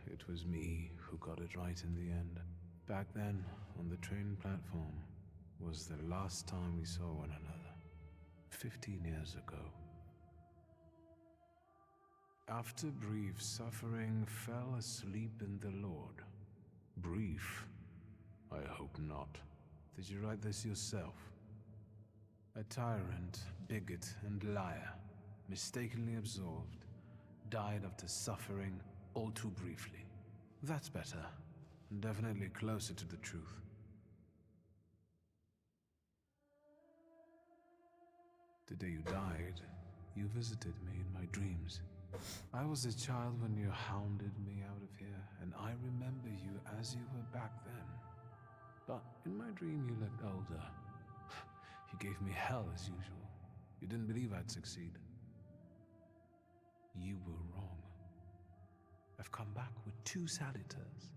it was me who got it right in the end. Back then, on the train platform, was the last time we saw one another. 15 years ago. After brief suffering, fell asleep in the Lord. Brief? I hope not. Did you write this yourself? A tyrant, bigot, and liar, mistakenly absolved, died after suffering all too briefly. That's better, and definitely closer to the truth. The day you died, you visited me in my dreams. I was a child when you hounded me out of here, and I remember you as you were back then. But in my dream you looked older. You gave me hell as usual. You didn't believe I'd succeed. You were wrong. I've come back with 2 salutars.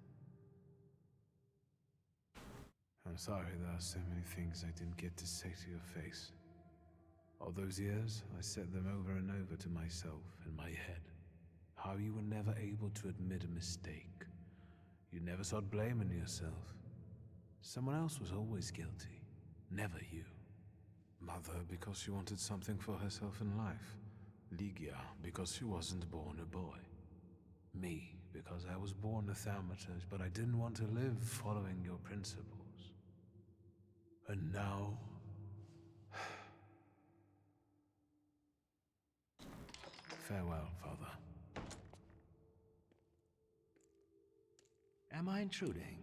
I'm sorry there are so many things I didn't get to say to your face. All those years, I said them over and over to myself in my head. How you were never able to admit a mistake. You never sought blame in yourself. Someone else was always guilty, never you. Mother, because she wanted something for herself in life. Ligia, because she wasn't born a boy. Me, because I was born a Thaumaturge, but I didn't want to live following your principles. And now... Farewell, Father. Am I intruding?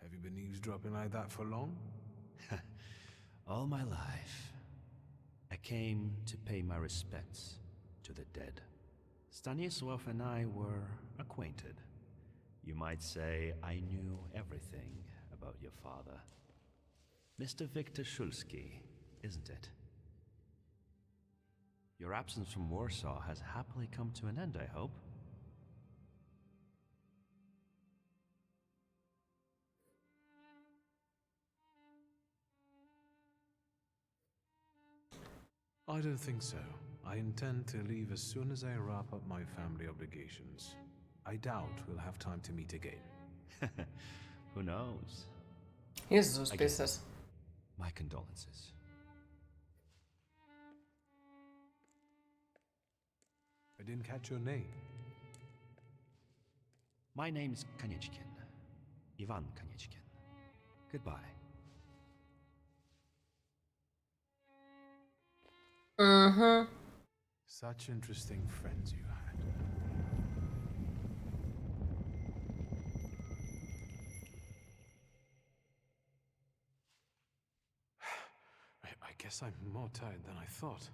Have you been eavesdropping like that for long? All my life, I came to pay my respects to the dead. Stanisław and I were acquainted. You might say I knew everything about your father. Mr. Victor Szulski, isn't it? Your absence from Warsaw has happily come to an end, I hope. I don't think so. I intend to leave as soon as I wrap up my family obligations. I doubt we'll have time to meet again. Who knows? He's suspicious. My condolences. I didn't catch your name. My name's Kanieczkin. Ivan Kanieczkin. Goodbye. Mm-hmm. Such interesting friends you had. I guess I'm more tired than I thought.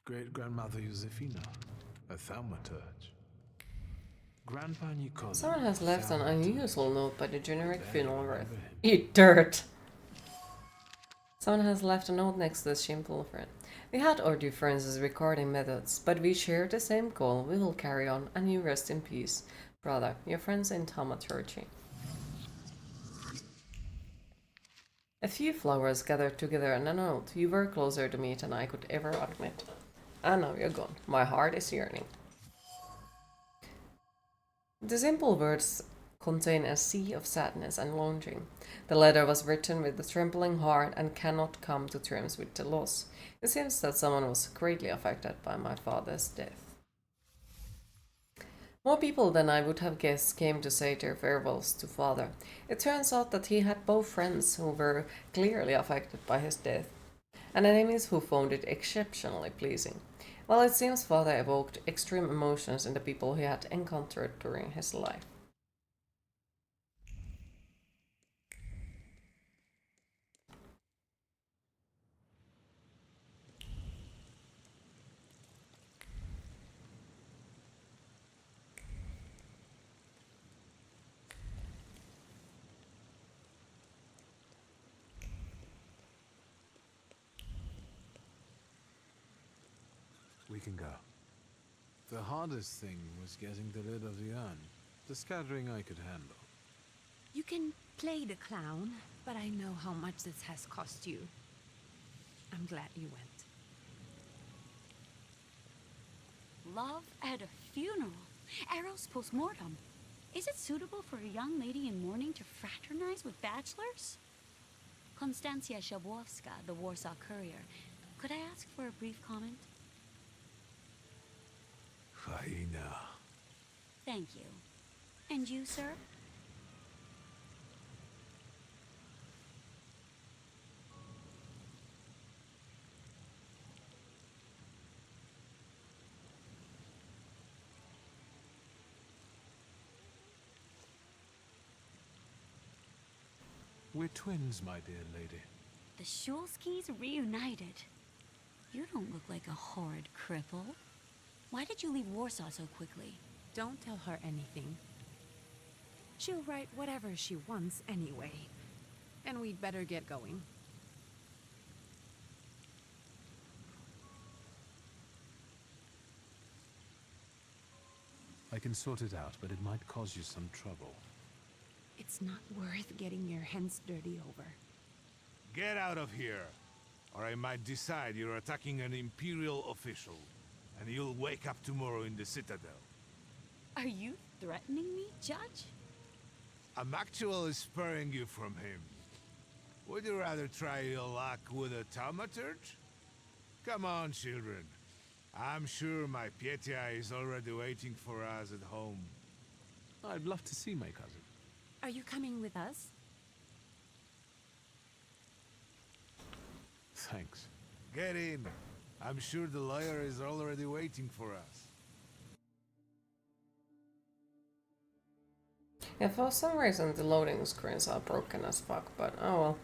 Great-grandmother Josefina, a Thaumaturge. Grandpa Nicola. Someone has left an unusual note by the generic funeral wreath. Eat dirt! Someone has left a note next to the shameful friend. We had our differences regarding methods, but we share the same goal. We will carry on, and you rest in peace. Brother, your friends in Thaumaturge. A few flowers gathered together in a note. You were closer to me than I could ever admit. And now you're gone. My heart is yearning. The simple words contain a sea of sadness and longing. The letter was written with a trembling heart and cannot come to terms with the loss. It seems that someone was greatly affected by my father's death. More people than I would have guessed came to say their farewells to father. It turns out that he had both friends who were clearly affected by his death, and enemies who found it exceptionally pleasing. Well, it seems father evoked extreme emotions in the people he had encountered during his life. We can go. The hardest thing was getting the lid of the urn. The scattering I could handle. You can play the clown, but I know how much this has cost you. I'm glad you went. Love at a funeral. Arrow's post-mortem. Is it suitable for a young lady in mourning to fraternize with bachelors? Konstancja Shabowska, the Warsaw Courier. Could I ask for a brief comment? Hyena. Thank you. And you, sir? We're twins, my dear lady. The Shulskis reunited. You don't look like a horrid cripple. Why did you leave Warsaw so quickly? Don't tell her anything. She'll write whatever she wants anyway. And we'd better get going. I can sort it out, but it might cause you some trouble. It's not worth getting your hands dirty over. Get out of here, or I might decide you're attacking an Imperial official, and you'll wake up tomorrow in the Citadel. Are you threatening me, Judge? I'm actually sparing you from him. Would you rather try your luck with a Thaumaturge? Come on, children. I'm sure my Pietia is already waiting for us at home. I'd love to see my cousin. Are you coming with us? Thanks. Get in. I'm sure the lawyer is already waiting for us. Yeah, for some reason the loading screens are broken as fuck, but oh well.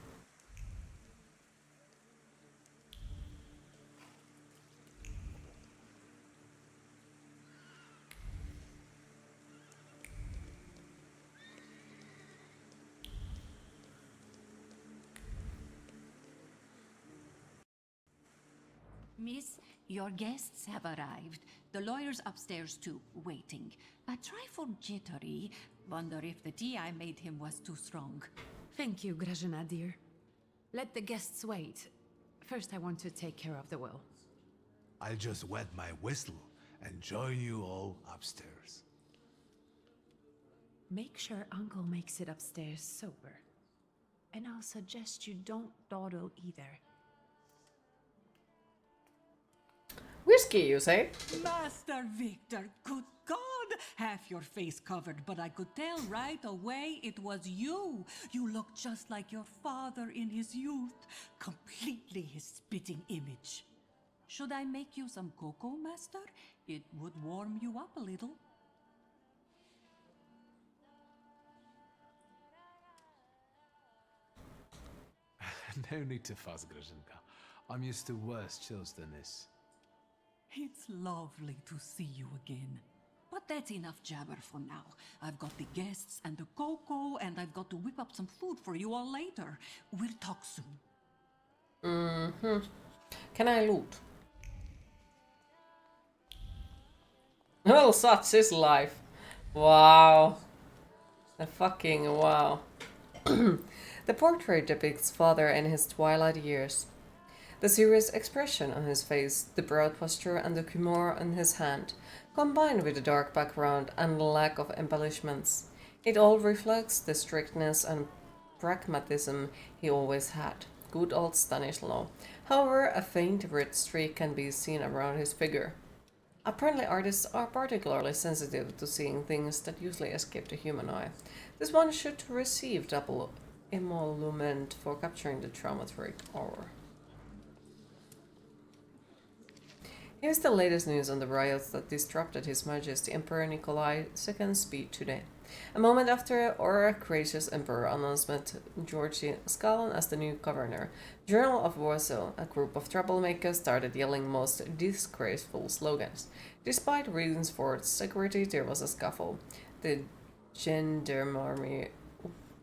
Miss, your guests have arrived. The lawyer's upstairs too, waiting. A trifle jittery. Wonder if the tea I made him was too strong. Thank you, Grażyna dear. Let the guests wait. First I want to take care of the will. I'll just wet my whistle and join you all upstairs. Make sure Uncle makes it upstairs sober. And I'll suggest you don't dawdle either. Whiskey, you say? Master Victor, good God! Half your face covered, but I could tell right away it was you. You look just like your father in his youth. Completely his spitting image. Should I make you some cocoa, Master? It would warm you up a little. No need to fuss, Grażynka. I'm used to worse chills than this. It's lovely to see you again. But that's enough jabber for now. I've got the guests and the cocoa, and I've got to whip up some food for you all later. We'll talk soon. Mm-hmm. Can I loot? Well, such is life. Wow. The fucking wow. The portrait depicts father in his twilight years. The serious expression on his face, the broad posture and the kimura in his hand, combined with the dark background and lack of embellishments. It all reflects the strictness and pragmatism he always had. Good old Stanislaw. However, a faint red streak can be seen around his figure. Apparently artists are particularly sensitive to seeing things that usually escape the human eye. This one should receive double emolument for capturing the thaumaturge aura. Here's the latest news on the riots that disrupted His Majesty Emperor Nikolai II's speech today. A moment after our gracious Emperor announced Georgy Skalon as the new governor, Journal of Warsaw, a group of troublemakers started yelling most disgraceful slogans. Despite reasons for security, there was a scuffle. The gendarmerie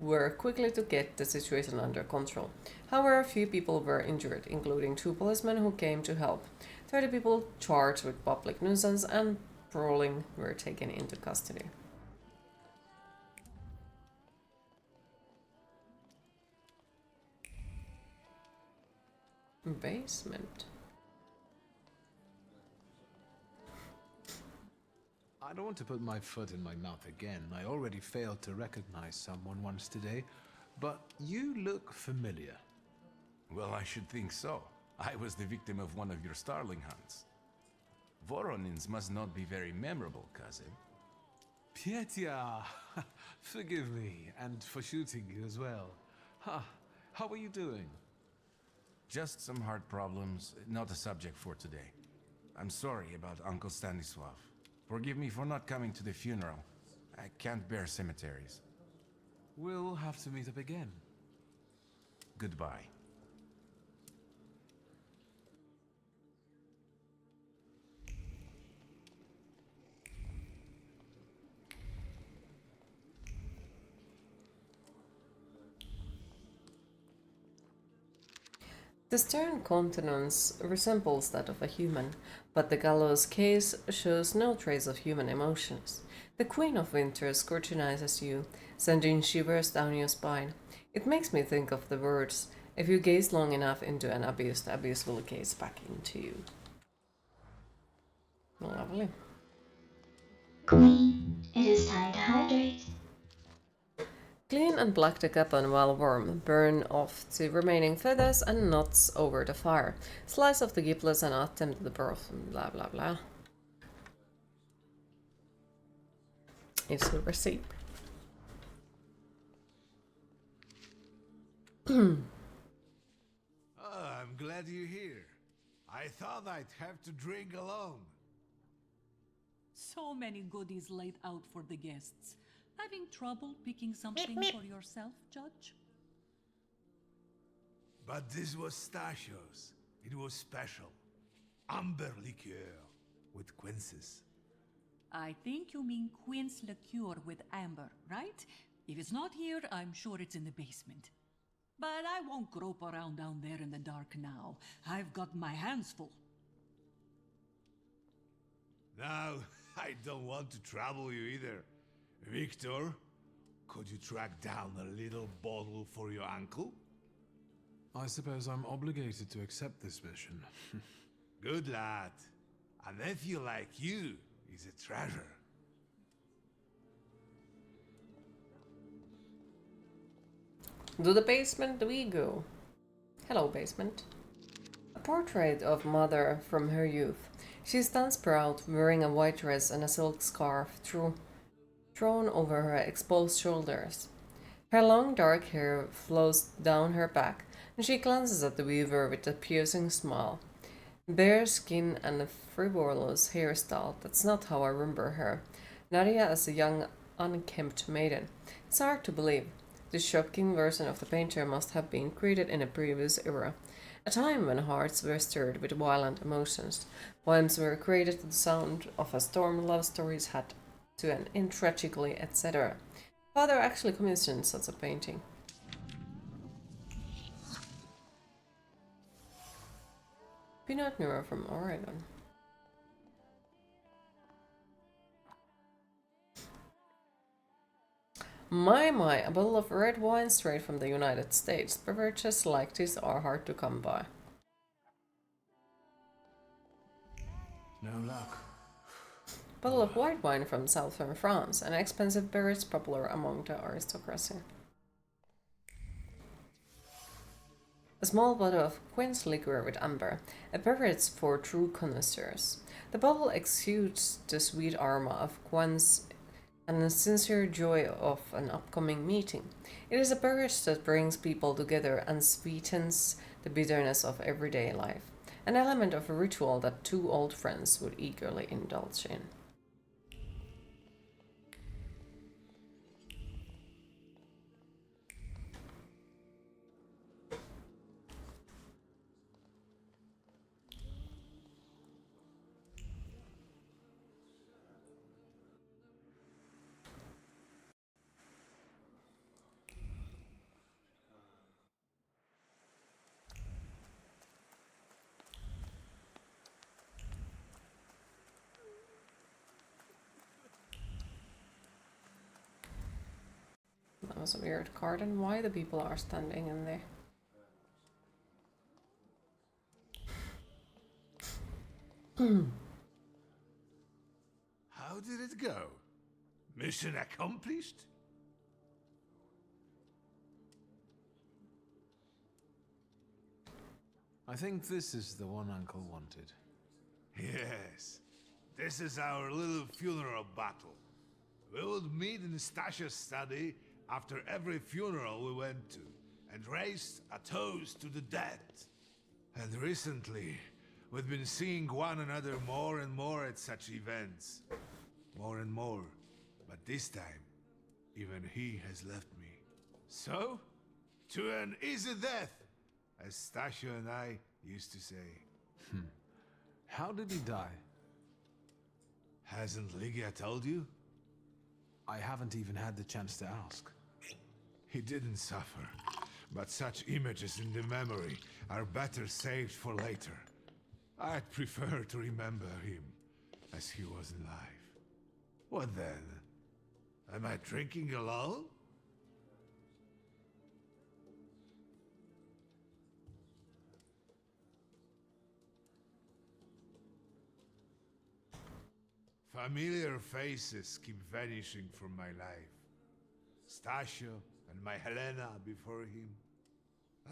were quickly to get the situation under control. However, a few people were injured, including 2 policemen who came to help. 30 people charged with public nuisance and brawling were taken into custody. Basement. I don't want to put my foot in my mouth again. I already failed to recognize someone once today, but you look familiar. Well, I should think so. I was the victim of one of your starling hunts. Voronins must not be very memorable, cousin. Pietia, forgive me, and for shooting you as well. How are you doing? Just some heart problems, not a subject for today. I'm sorry about Uncle Stanislav. Forgive me for not coming to the funeral. I can't bear cemeteries. We'll have to meet up again. Goodbye. The stern countenance resembles that of a human, but the gallows case shows no trace of human emotions. The Queen of Winter scrutinizes you, sending shivers down your spine. It makes me think of the words, "If you gaze long enough into an abyss, the abyss will gaze back into you." Lovely. Queen, it is time to hydrate. Clean and black the capon while warm. Burn off the remaining feathers and knots over the fire. Slice off the giblets and attempt the broth. Blah blah blah. It's the recipe. Oh, I'm glad you're here. I thought I'd have to drink alone. So many goodies laid out for the guests. Having trouble picking something for yourself, Judge? But this was Stashio's. It was special. Amber liqueur with quinces. I think you mean quince liqueur with amber, right? If it's not here, I'm sure it's in the basement. But I won't grope around down there in the dark now. I've got my hands full. Now, I don't want to trouble you either. Victor, could you track down a little bottle for your uncle? I suppose I'm obligated to accept this mission. Good lad. A nephew like you is a treasure. To the basement we go. Hello, basement. A portrait of mother from her youth. She stands proud, wearing a white dress and a silk scarf thrown over her exposed shoulders. Her long dark hair flows down her back, and she glances at the weaver with a piercing smile. Bare skin and a frivolous hairstyle, that's not how I remember her. Nadia as a young, unkempt maiden. It's hard to believe. This shocking version of the painter must have been created in a previous era. A time when hearts were stirred with violent emotions. Poems were created to the sound of a storm, love stories had to an end tragically, etc. Father actually commissioned such a painting. Peanut Nura from Oregon. My, a bottle of red wine straight from the United States. Beverages like this are hard to come by. No luck. Bottle of white wine from southern France, an expensive beverage popular among the aristocracy. A small bottle of quince liqueur with amber, a beverage for true connoisseurs. The bottle exudes the sweet aroma of quince and a sincere joy of an upcoming meeting. It is a beverage that brings people together and sweetens the bitterness of everyday life, an element of a ritual that two old friends would eagerly indulge in. That was a weird garden. Why the people are standing in there? How How did it go? Mission accomplished? I think this is the one Uncle wanted. Yes. This is our little funeral battle. We would meet in Stasha's study after every funeral we went to, and raised a toast to the dead. And recently, we've been seeing one another more and more at such events. More and more. But this time, even he has left me. So, to an easy death, as Stasha and I used to say. How did he die? Hasn't Lygia told you? I haven't even had the chance to ask. He didn't suffer, but such images in the memory are better saved for later. I'd prefer to remember him as he was alive. What then? Am I drinking alone? Familiar faces keep vanishing from my life. Stasio and my Helena before him.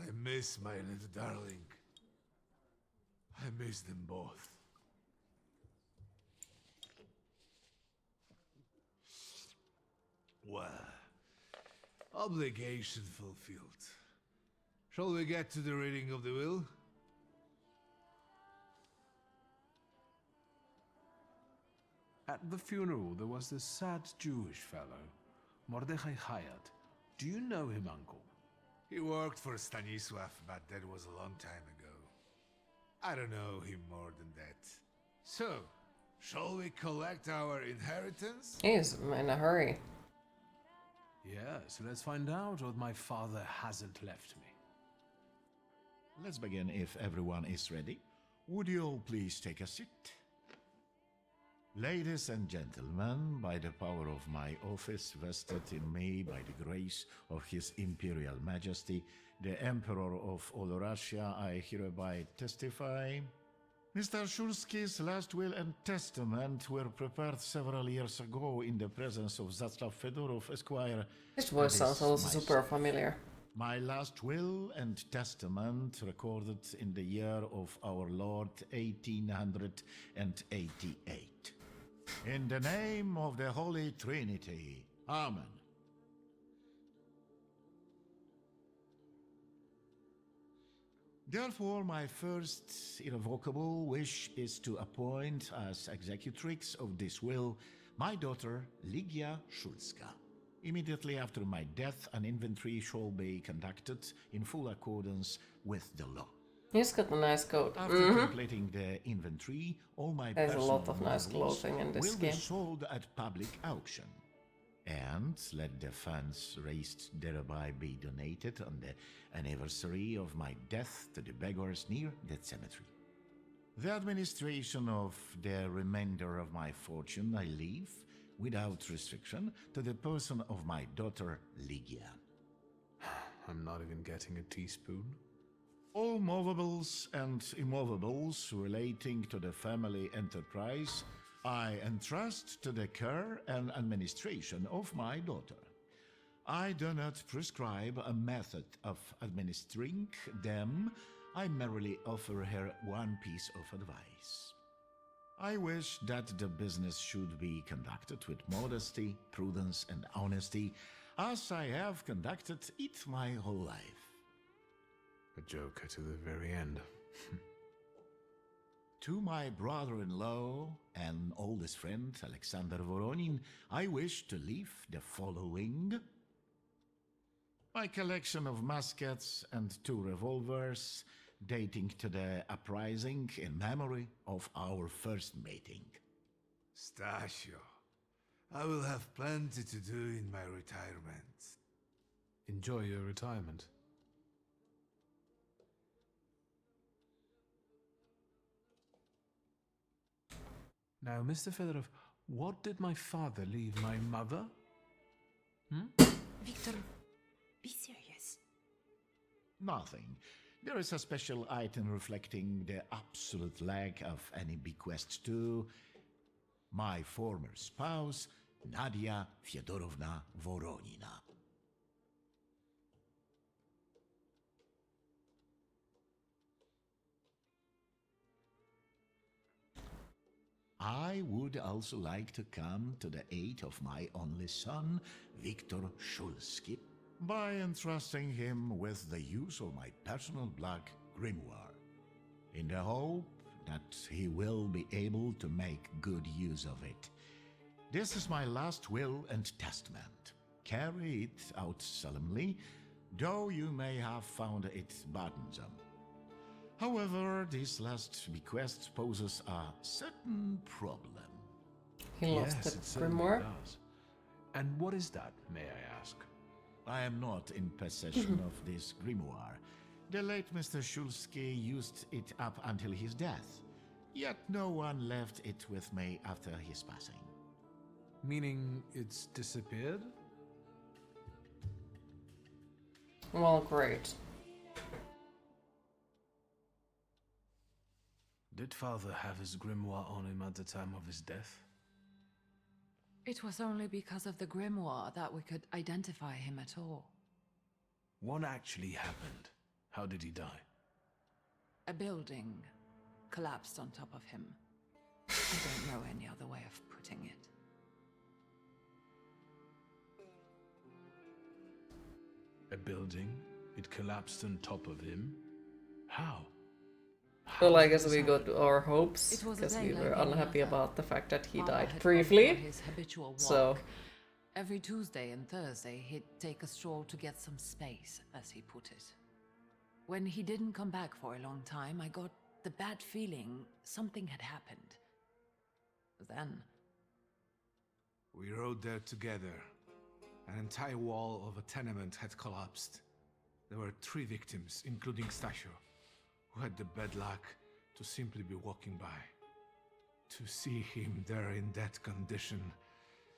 I miss my little darling. I miss them both. Well, obligation fulfilled. Shall we get to the reading of the will? At the funeral, there was this sad Jewish fellow, Mordechai Hayat. Do you know him, Uncle? He worked for Stanisław, but that was a long time ago. I don't know him more than that. So, shall we collect our inheritance? He's in a hurry. Yes, let's find out what my father hasn't left me. Let's begin if everyone is ready. Would you all please take a seat? Ladies and gentlemen, by the power of my office vested in me by the grace of His Imperial Majesty, the Emperor of all Russia, I hereby testify. Mr. Shulski's last will and testament were prepared several years ago in the presence of Zaslav Fedorov, Esquire. This voice sounds also super familiar. My last will and testament recorded in the year of our Lord 1888. In the name of the Holy Trinity. Amen. Therefore, my first irrevocable wish is to appoint as executrix of this will my daughter Lygia Szulska. Immediately after my death, an inventory shall be conducted in full accordance with the law. He's got a nice coat. After completing the inventory, all my There's a personal lot of nice models clothing in this will game. be sold at public auction. And let the funds raised thereby be donated on the anniversary of my death to the beggars near that cemetery. The administration of the remainder of my fortune I leave, without restriction, to the person of my daughter Lygia. I'm not even getting a teaspoon. All movables and immovables relating to the family enterprise I entrust to the care and administration of my daughter. I do not prescribe a method of administering them. I merely offer her one piece of advice. I wish that the business should be conducted with modesty, prudence, and honesty, as I have conducted it my whole life. A joker to the very end. To my brother-in-law and oldest friend, Alexander Voronin, I wish to leave the following. My collection of muskets and 2 revolvers, dating to the uprising in memory of our first meeting. Stasio, I will have plenty to do in my retirement. Enjoy your retirement. Now, Mr. Fedorov, what did my father leave my mother? Victor, be serious. Nothing. There is a special item reflecting the absolute lack of any bequest to... my former spouse, Nadia Fyodorovna Voronina. I would also like to come to the aid of my only son, Viktor Shulsky, by entrusting him with the use of my personal black grimoire, in the hope that he will be able to make good use of it. This is my last will and testament. Carry it out solemnly, though you may have found it burdensome. However, this last bequest poses a certain problem. He lost Yes, the it certainly grimoire. does. And what is that, may I ask? I am not in possession of this grimoire. The late Mr. Shulsky used it up until his death, yet no one left it with me after his passing. Meaning it's disappeared? Well, great. Did father have his grimoire on him at the time of his death? It was only because of the grimoire that we could identify him at all. What actually happened? How did he die? A building collapsed on top of him. I don't know any other way of putting it. A building? It collapsed on top of him? How? Well, I guess we got our hopes It was a because day we like were any unhappy other. about the fact that he Papa died had briefly. gone for his habitual walk. So Every Tuesday and Thursday, he'd take a stroll to get some space, as he put it. When he didn't come back for a long time, I got the bad feeling something had happened. Then, We rode there together. An entire wall of a tenement had collapsed. There were 3 victims, including Stasio, who had the bad luck to simply be walking by. To see him there in that condition,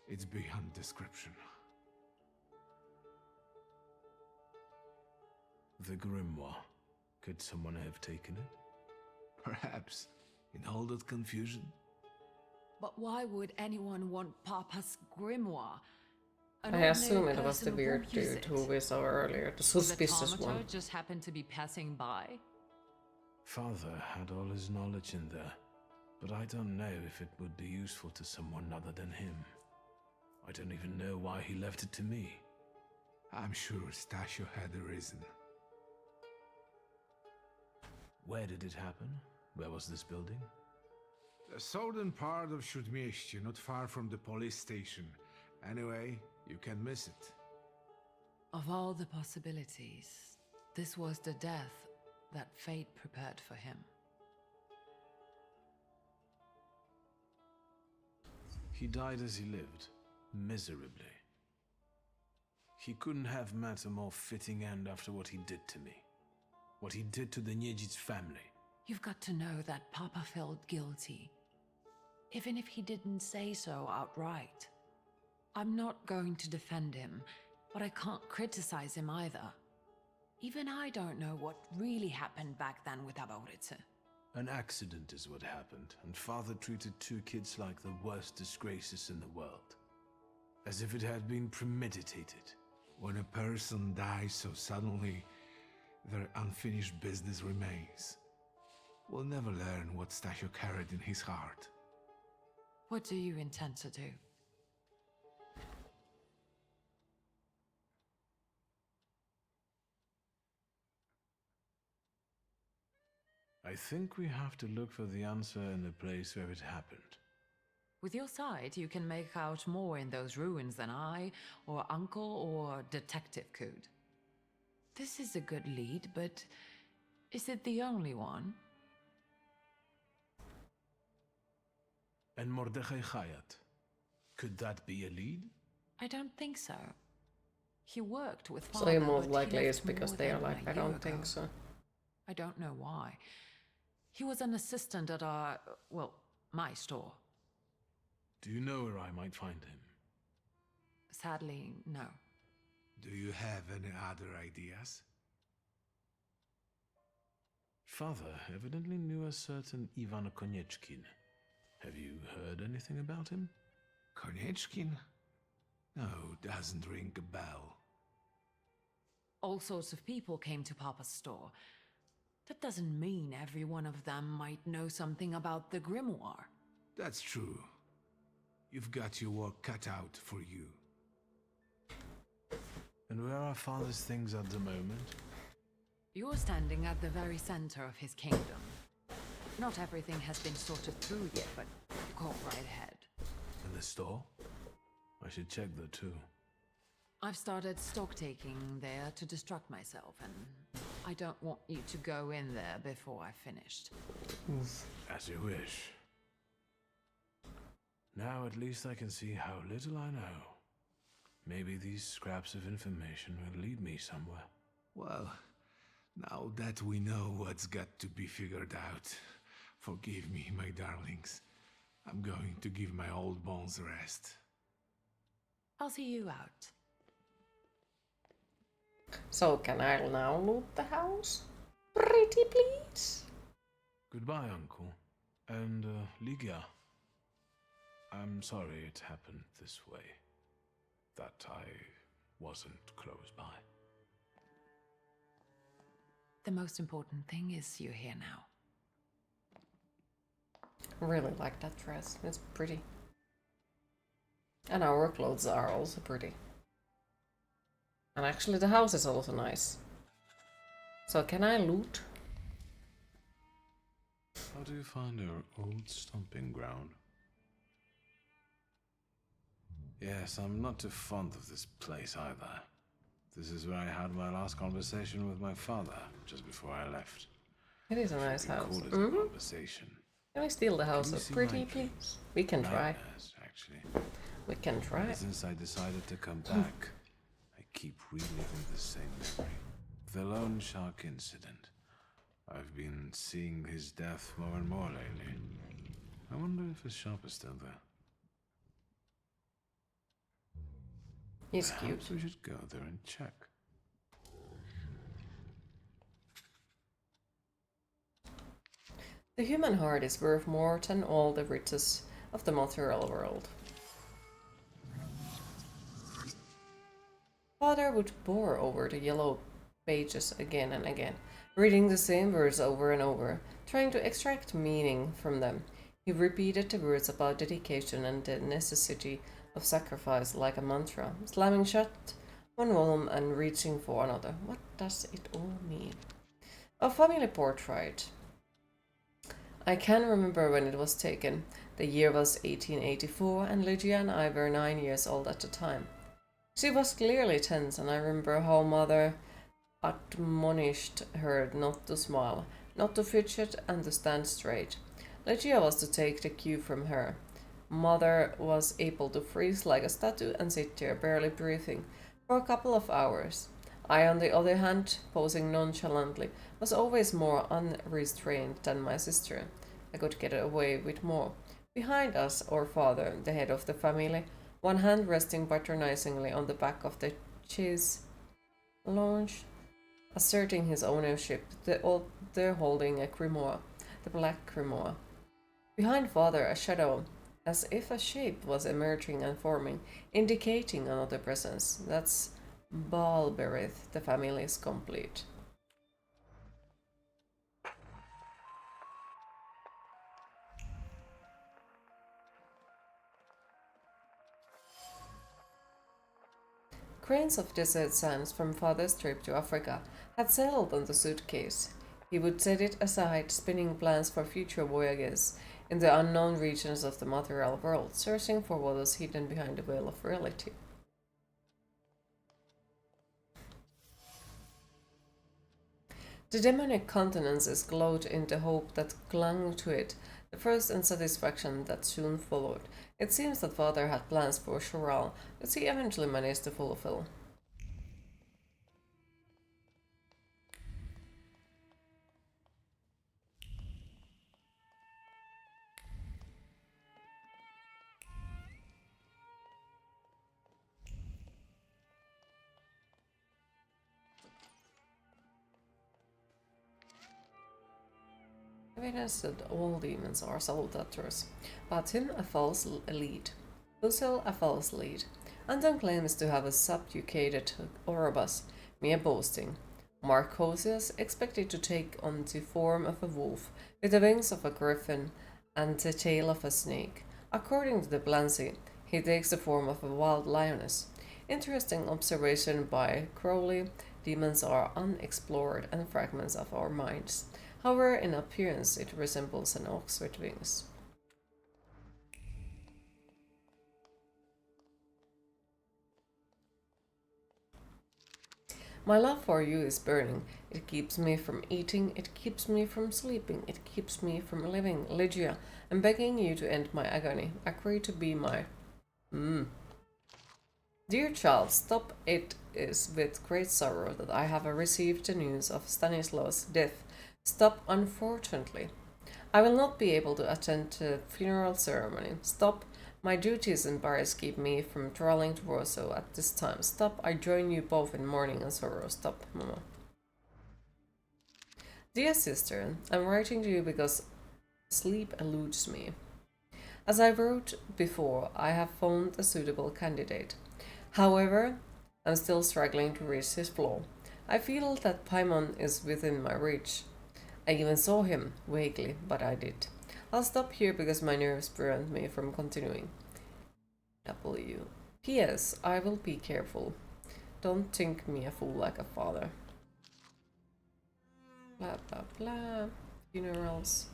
it's beyond description. The grimoire. Could someone have taken it? Perhaps, in all that confusion. but why would anyone want Papa's grimoire? An I assume ordinary it was the person weird won't use dude it. who we saw earlier, the The suspicious one. Thaumaturge just happened to be passing by. Father had all his knowledge in there, but I don't know if it would be useful to someone other than him. I don't even know why he left it to me. I'm sure Stasio had a reason. Where did it happen? Where was this building? The southern part of Śródmieście, not far from the police station. Anyway, you can miss it. Of all the possibilities, this was the death that fate prepared for him. He died as he lived, miserably. He couldn't have met a more fitting end after what he did to me. What he did to the Niedzic's family. You've got to know that Papa felt guilty, even if he didn't say so outright. I'm not going to defend him, but I can't criticize him either. Even I don't know what really happened back then with Aborice. An accident is what happened, and father treated 2 kids like the worst disgraces in the world. As if it had been premeditated. When a person dies so suddenly, their unfinished business remains. We'll never learn what Stasio carried in his heart. What do you intend to do? I think we have to look for the answer in the place where it happened. With your sight, you can make out more in those ruins than I, or Uncle, or Detective could. This is a good lead, but is it the only one? And Mordechai Chayat. Could that be a lead? I don't think so. He worked with So Father, most but likely he it's left because more they are than like, a I year don't ago. think so. I don't know why. He was an assistant at our, well, my store. Do you know where I might find him? Sadly, no. Do you have any other ideas? Father evidently knew a certain Ivan Konieczkin. Have you heard anything about him? Konechkin? No, doesn't ring a bell. All sorts of people came to Papa's store. That doesn't mean every one of them might know something about the grimoire. That's true. You've got your work cut out for you. And where are Father's things at the moment? You're standing at the very center of his kingdom. Not everything has been sorted through yet, but go right ahead. In the store? I should check there too. I've started stock taking there to distract myself, and I don't want you to go in there before I've finished. As you wish. Now at least I can see how little I know. Maybe these scraps of information will lead me somewhere. Well, now that we know what's got to be figured out, forgive me, my darlings. I'm going to give my old bones a rest. I'll see you out. So can I now loot the house? Pretty please? Goodbye, Uncle. And, Ligia. I'm sorry it happened this way. That I wasn't close by. The most important thing is you're here now. I really like that dress. It's pretty. And our clothes are also pretty. And actually the house is also nice. So can I loot? How do you find our old stomping ground? Yes, I'm not too fond of this place either. This is where I had my last conversation with my father, just before I left. It is a nice house. Call it a conversation. Can we steal the house Can you of see pretty my please? We can try. nightmares, actually. We can try. Ever since I decided to come back, I keep reliving the same memory. The loan shark incident. I've been seeing his death more and more lately. I wonder if his shop is still there. He's cute. Perhaps we should go there and check. The human heart is worth more than all the riches of the material world. Father would pore over the yellow pages again and again, reading the same words over and over, trying to extract meaning from them. He repeated the words about dedication and the necessity of sacrifice like a mantra, slamming shut one volume and reaching for another. What does it all mean? A family portrait. I can remember when it was taken. The year was 1884 and Lydia and I were 9 years old at the time. She was clearly tense, and I remember how Mother admonished her not to smile, not to fidget, and to stand straight. Lydia was to take the cue from her. Mother was able to freeze like a statue and sit there barely breathing for a couple of hours. I, on the other hand, posing nonchalantly, was always more unrestrained than my sister. I could get away with more. Behind us, our father, the head of the family, one hand resting patronizingly on the back of the chaise lounge, asserting his ownership, the other holding a grimoire, the black grimoire. Behind father, a shadow, as if a shape was emerging and forming, indicating another presence. That's Balberith, the family is complete. Grains of desert sands from father's trip to Africa had settled on the suitcase. He would set it aside, spinning plans for future voyages in the unknown regions of the material world, searching for what was hidden behind the veil of reality. The demonic countenances glowed in the hope that clung to it, the first unsatisfaction that soon followed. It seems that father had plans for Choral, which he eventually managed to fulfill. Evidence that all demons are salutators. Batin a false lead. Uzel a false lead. Anton claims to have a subjugated Orobas, mere boasting. Marcosius expected to take on the form of a wolf, with the wings of a griffin and the tail of a snake. According to the Blancy, he takes the form of a wild lioness. Interesting observation by Crowley, demons are unexplored and fragments of our minds. However, in appearance it resembles an ox with wings. My love for you is burning. It keeps me from eating, it keeps me from sleeping, it keeps me from living. Lygia, I'm begging you to end my agony. Agree to be my... Dear child, stop. It is with great sorrow that I have received the news of Stanislaus' death. Stop, unfortunately. I will not be able to attend the funeral ceremony. Stop. My duties in Paris keep me from traveling to Warsaw at this time. Stop. I join you both in mourning and sorrow. Stop, Mama. Dear sister, I'm writing to you because sleep eludes me. As I wrote before, I have found a suitable candidate. However, I'm still struggling to reach his floor. I feel that Paimon is within my reach. I even saw him, vaguely, but I did. I'll stop here because my nerves prevent me from continuing. W. P.S. I will be careful. Don't think me a fool like a father. Blah blah blah. Funerals.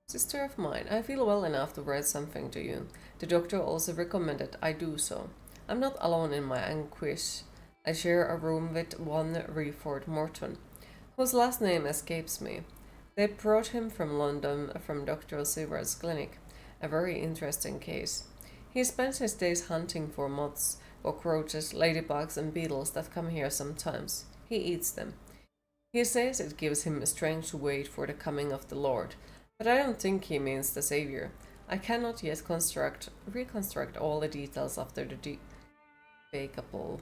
Sister of mine, I feel well enough to write something to you. The doctor also recommended I do so. I'm not alone in my anguish. I share a room with one Reford Morton, whose last name escapes me. They brought him from London from Dr. Seward's clinic. A very interesting case. He spends his days hunting for moths, cockroaches, ladybugs and beetles that come here sometimes. He eats them. He says it gives him strength to wait for the coming of the Lord, but I don't think he means the Savior. I cannot yet reconstruct all the details after the debacle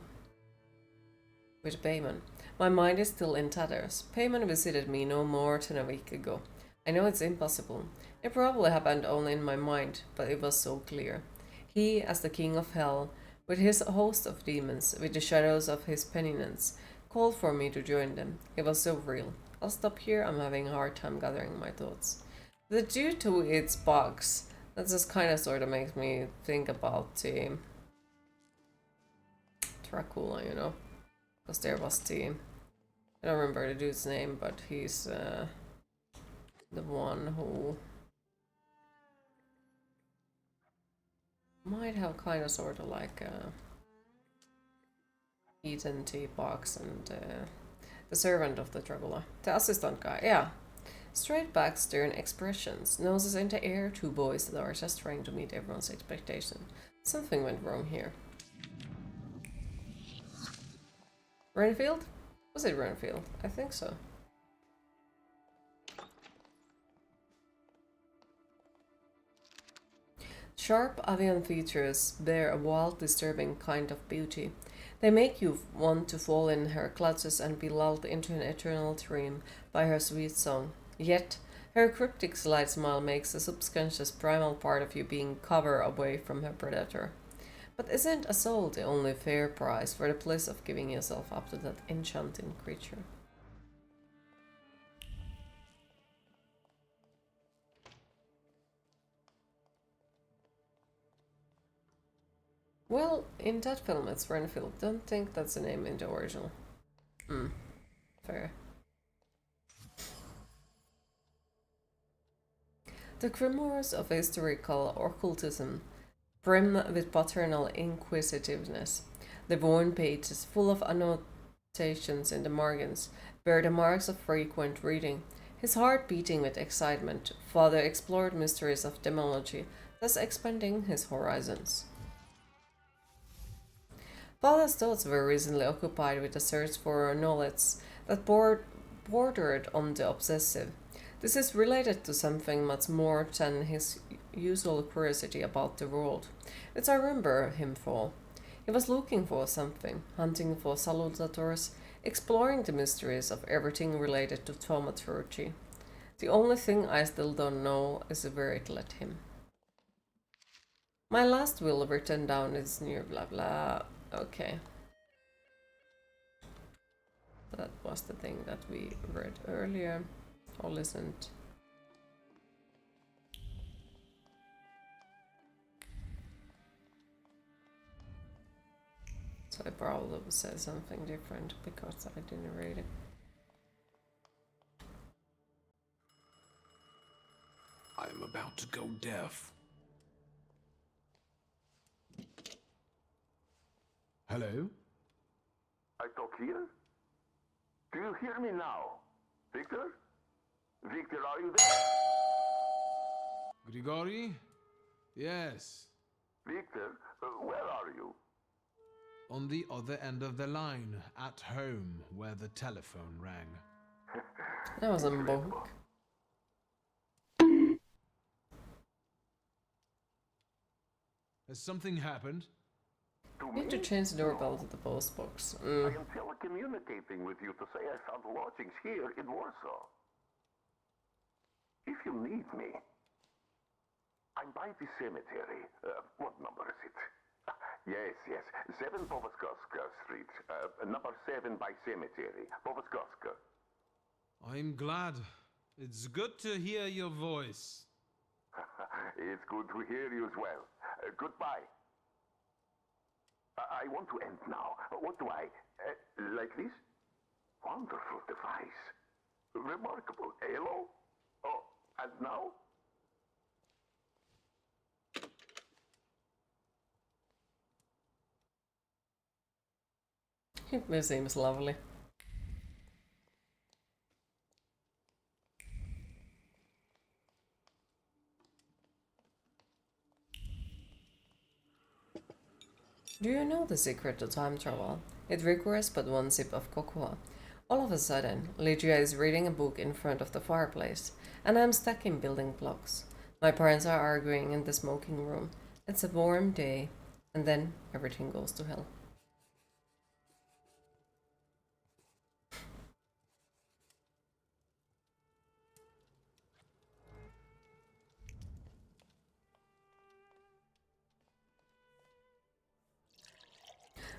with Payman. My mind is still in tatters. Payman visited me no more than a week ago. I know it's impossible. It probably happened only in my mind, but it was so clear. He, as the king of hell, with his host of demons, with the shadows of his penitents, called for me to join them. It was so real. I'll stop here. I'm having a hard time gathering my thoughts. The dude who eats bugs, that just kind of sort of makes me think about the Dracula, you know? Because there was the... I don't remember the dude's name, but he's the one who might have kind of sort of like eaten the bugs and the servant of the Dracula. The assistant guy, yeah. Straight back, stern expressions, noses in the air, two boys that are just trying to meet everyone's expectation. Something went wrong here. Renfield? Was it Renfield? I think so. Sharp avian features bear a wild, disturbing kind of beauty. They make you want to fall in her clutches and be lulled into an eternal dream by her sweet song. Yet, her cryptic slight smile makes a subconscious primal part of you being covered away from her predator. But isn't a soul the only fair price for the bliss of giving yourself up to that enchanting creature? Well, in that film it's Renfield. Don't think that's the name in the original. Fair. The grimoires of historical occultism brim with paternal inquisitiveness. The worn pages, full of annotations in the margins, bear the marks of frequent reading. His heart beating with excitement, Father explored mysteries of demology, thus expanding his horizons. Father's thoughts were recently occupied with a search for knowledge that bordered on the obsessive. This is related to something much more than his usual curiosity about the world, which I remember him for. He was looking for something, hunting for salutators, exploring the mysteries of everything related to thaumaturgy. The only thing I still don't know is where it led him. My last will written down is near blah blah. Okay. That was the thing that we read earlier, or listened. So I probably would say something different because I didn't read it. I'm about to go deaf. Hello? I talk here? Do you hear me now? Victor? Victor, are you there? Grigori? Yes. Victor, where are you? On the other end of the line, at home, where the telephone rang. That was a book. Has something happened? You have to change the doorbell to the post box. I am telecommunicating with you to say I found lodgings here in Warsaw. If you need me, I'm by the cemetery. What number is it? Yes. 7 Povoskoska Street. Number 7 by cemetery. Povoskoska. I'm glad. It's good to hear your voice. It's good to hear you as well. Goodbye. I want to end now. What do I... like this? Wonderful device. Remarkable. Hello? Oh, and now? It seems lovely. Do you know the secret to time travel? It requires but one sip of cocoa. All of a sudden, Lygia is reading a book in front of the fireplace, and I'm stacking building blocks. My parents are arguing in the smoking room. It's a warm day, and then everything goes to hell.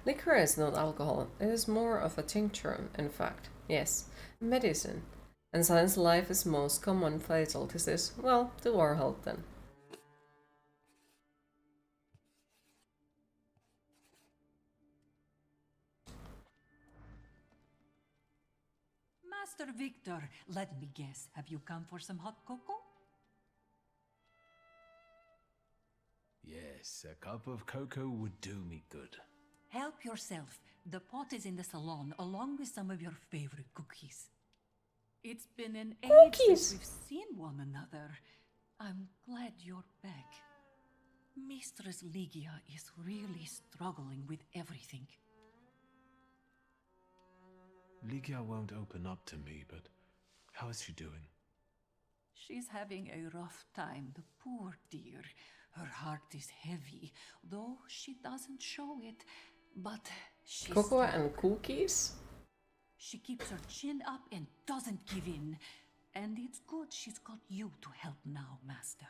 Liquor is not alcohol, it is more of a tincture, in fact. Yes, medicine. And since life is most common fatal disease, well, to our health then. Master Victor, let me guess. Have you come for some hot cocoa? Yes, a cup of cocoa would do me good. Help yourself. The pot is in the salon, along with some of your favorite cookies. It's been an age since we've seen one another. I'm glad you're back. Mistress Lygia is really struggling with everything. Lygia won't open up to me, but how is she doing? She's having a rough time, the poor dear. Her heart is heavy, though she doesn't show it. But she's Cocoa and cookies? She keeps her chin up and doesn't give in. And it's good she's got you to help now, Master.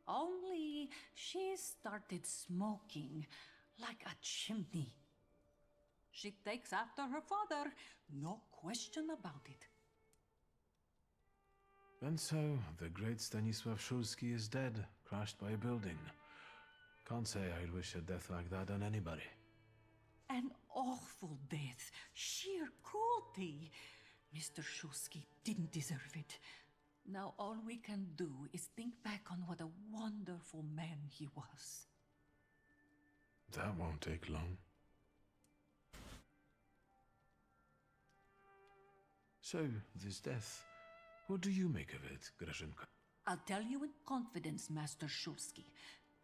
Only she started smoking like a chimney. She takes after her father, no question about it. And so, the great Stanisław Szulski is dead, crashed by a building. Can't say I'd wish a death like that on anybody. An awful death, sheer cruelty. Mr. Szulski didn't deserve it. Now all we can do is think back on what a wonderful man he was. That won't take long. So, this death, what do you make of it, Grażynka? I'll tell you in confidence, Master Szulski.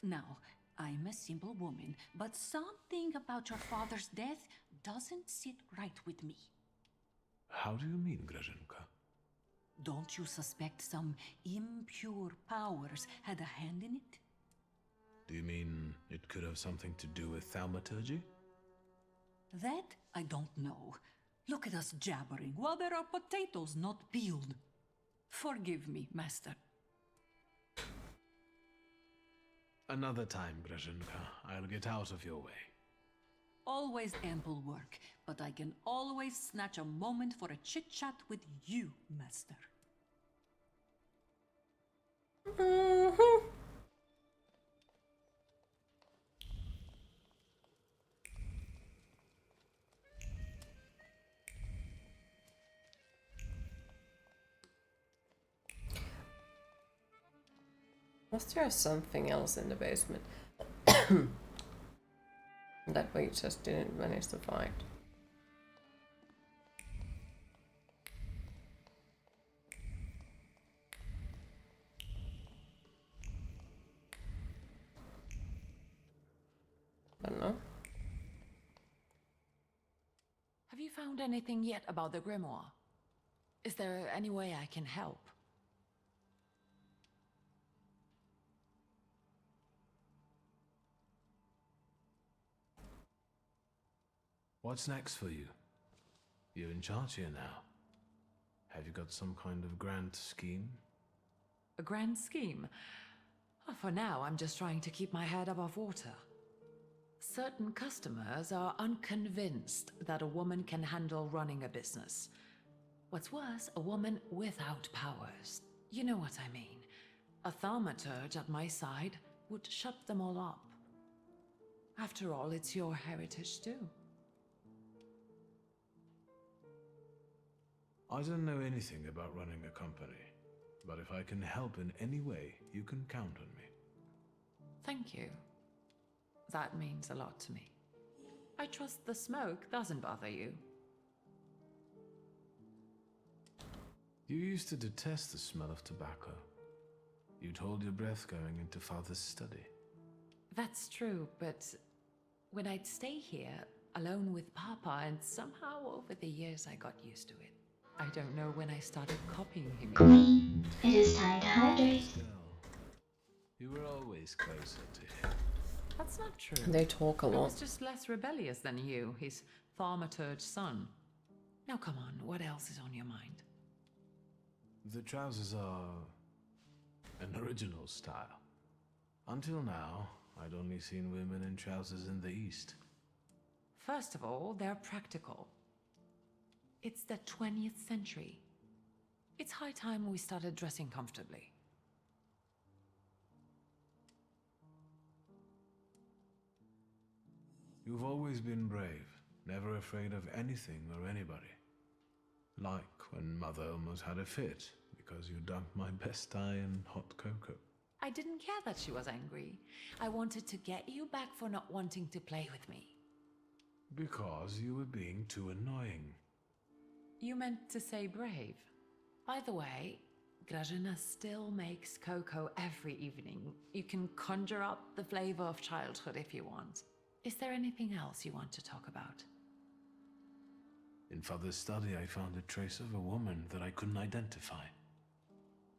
Now, I'm a simple woman, but something about your father's death doesn't sit right with me. How do you mean, Grażynka? Don't you suspect some impure powers had a hand in it? Do you mean it could have something to do with thaumaturgy? That I don't know. Look at us jabbering while there are potatoes not peeled. Forgive me, master. Another time, Grażynka. I'll get out of your way. Always ample work, but I can always snatch a moment for a chit-chat with you, master. Was there something else in the basement that we just didn't manage to find? I don't know. Have you found anything yet about the grimoire? Is there any way I can help? What's next for you? You're in charge here now. Have you got some kind of grand scheme? A grand scheme? Oh, for now, I'm just trying to keep my head above water. Certain customers are unconvinced that a woman can handle running a business. What's worse, a woman without powers. You know what I mean. A thaumaturge at my side would shut them all up. After all, it's your heritage too. I don't know anything about running a company, but if I can help in any way, you can count on me. Thank you. That means a lot to me. I trust the smoke doesn't bother you. You used to detest the smell of tobacco. You'd hold your breath going into Father's study. That's true, but when I'd stay here, alone with Papa, and somehow over the years I got used to it. I don't know when I started copying him. Queen, it is time to hydrate. Still, you were always closer to him. That's not true. They talk a I lot. was just less rebellious than you, his Thaumaturge son. Now come on, what else is on your mind? The trousers are an original style. Until now, I'd only seen women in trousers in the East. First of all, they're practical. It's the 20th century. It's high time we started dressing comfortably. You've always been brave, never afraid of anything or anybody. Like when Mother almost had a fit because you dunked my best tie in hot cocoa. I didn't care that she was angry. I wanted to get you back for not wanting to play with me. Because you were being too annoying. You meant to say brave. By the way, Grażyna still makes cocoa every evening. You can conjure up the flavor of childhood if you want. Is there anything else you want to talk about? In Father's study, I found a trace of a woman that I couldn't identify.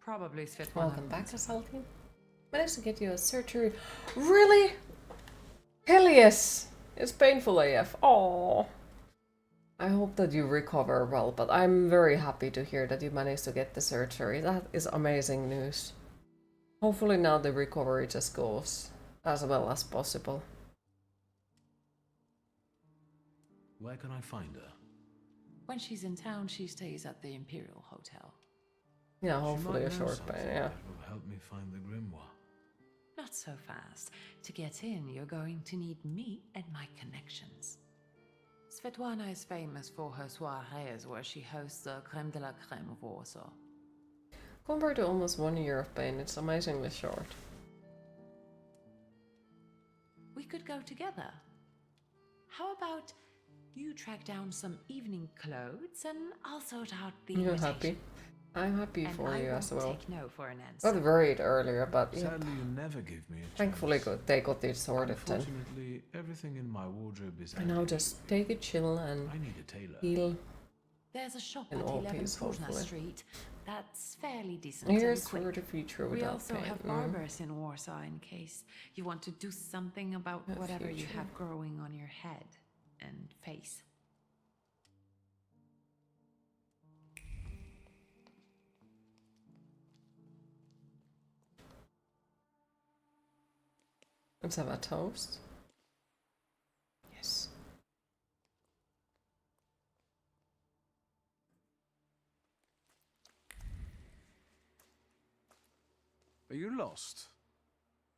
Probably Svetlana. Welcome back to Salty. Managed to get you a surgery. Really? Hell yes! It's painful AF. Aww. I hope that you recover well, but I'm very happy to hear that you managed to get the surgery. That is amazing news. Hopefully now the recovery just goes as well as possible. Where can I find her? When she's in town, she stays at the Imperial Hotel. Yeah, hopefully a short something bit, yeah. that will help me find the grimoire. Not so fast. To get in, you're going to need me and my connections. Svetlana is famous for her soirees where she hosts the crème de la crème of Warsaw. Compared to almost 1 year of pain, it's amazingly short. We could go together. How about you track down some evening clothes and I'll sort out the You're invitation. happy? I'm happy And for I you as won't well. take no for an answer. Got worried earlier, but yeah. Sadly, you never give me a chance. Thankfully they got it sorted then. Unfortunately, everything in my wardrobe is And now just take it chill and I need a tailor. heal. There's a shop In at all 11 peace, Prusna hopefully. Street that's fairly decent Here's and quick. for the future We without also pain. have barbers in Warsaw in case you want to do something about The whatever you future. have growing on your head and face. Let's have a toast. Yes. Are you lost?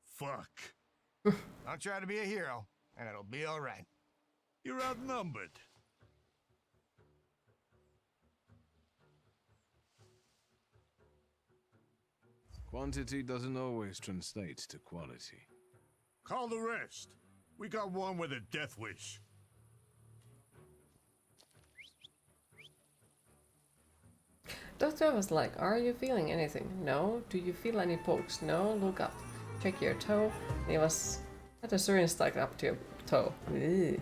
Fuck. I'll try to be a hero, and it'll be all right. You're outnumbered. Quantity doesn't always translate to quality. Call the rest. We got one with a death wish. Doctor was like, are you feeling anything? No. Do you feel any pokes? No. Look up. Check your toe. And he was had a syringe stuck up to your toe. Ew.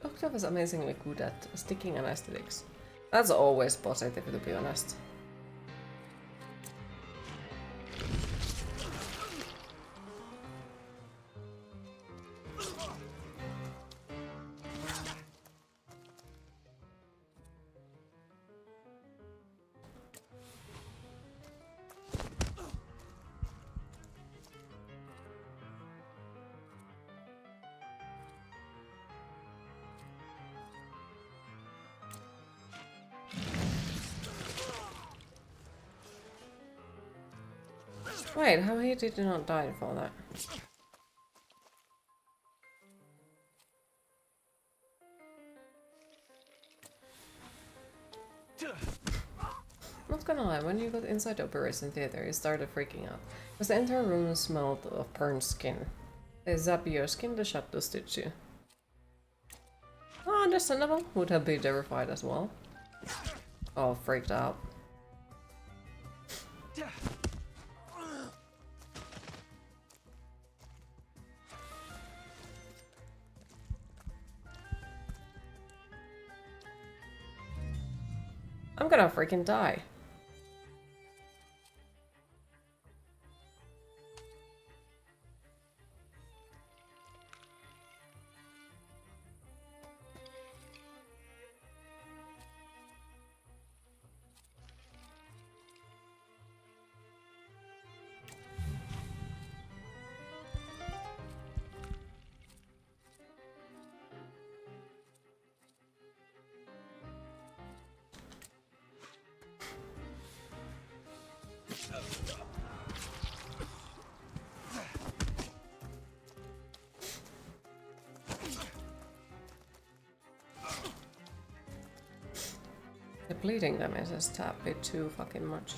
Doctor was amazingly good at sticking anesthetics. That's always positive, to be honest. Wait, how he did not die for that? Not gonna lie, when you got inside the operation theater, you started freaking out. Because the entire room smelled of burnt skin. They zap your skin to shut to stitch you. Oh, understandable. Would have been terrified as well. Oh, freaked out. I'm gonna freaking die. The bleeding damage is a bit too fucking much.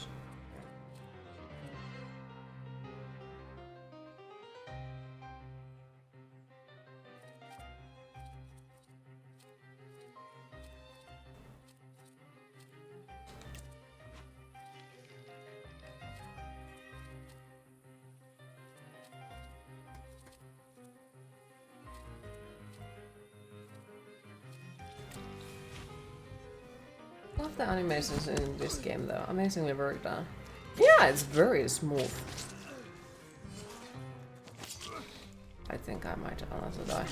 Love the animations in this game though, amazingly worked on. Yeah, it's very smooth. I think I might also die.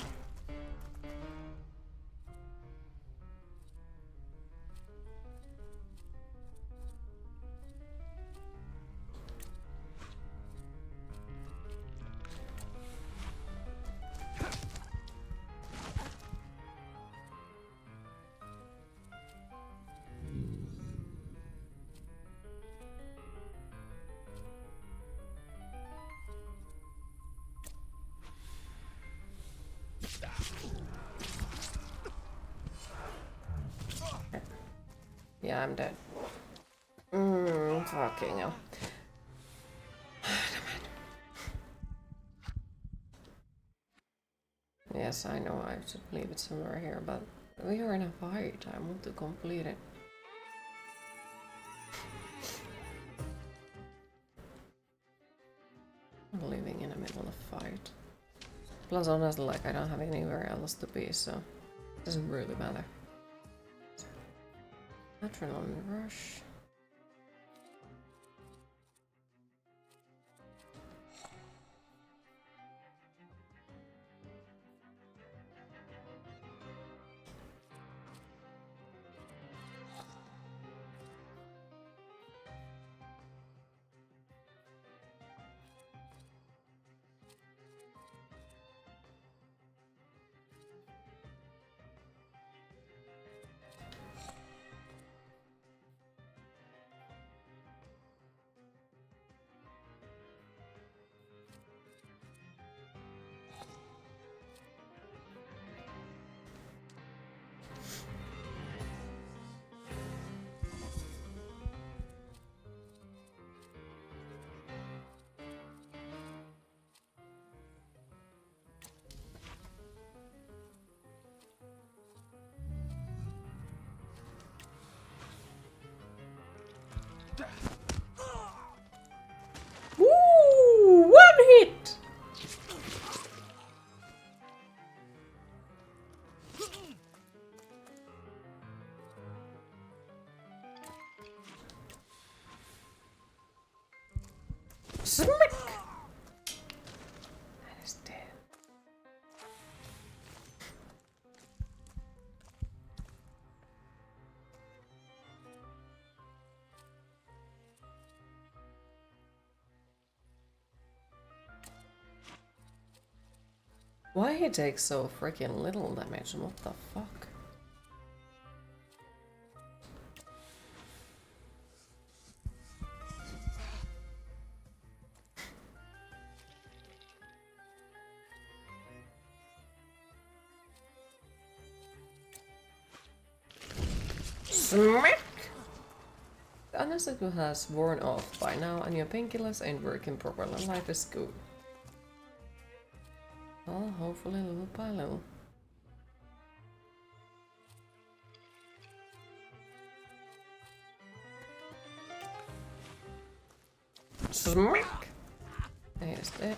Yeah, I'm dead. Fucking hell. Yes, I know I should leave it somewhere here, but we are in a fight. I want to complete it. I'm living in the middle of a fight. Plus, honestly, like, I don't have anywhere else to be, so it doesn't really matter. Adrenaline rush. Woo! One hit! Smack! That is dead. Why he takes so freaking little damage? What the fuck? Smack! The anesthetic has worn off by now and your painkillers ain't working properly. Life is good. Well, hopefully little by little. Smack! There's that.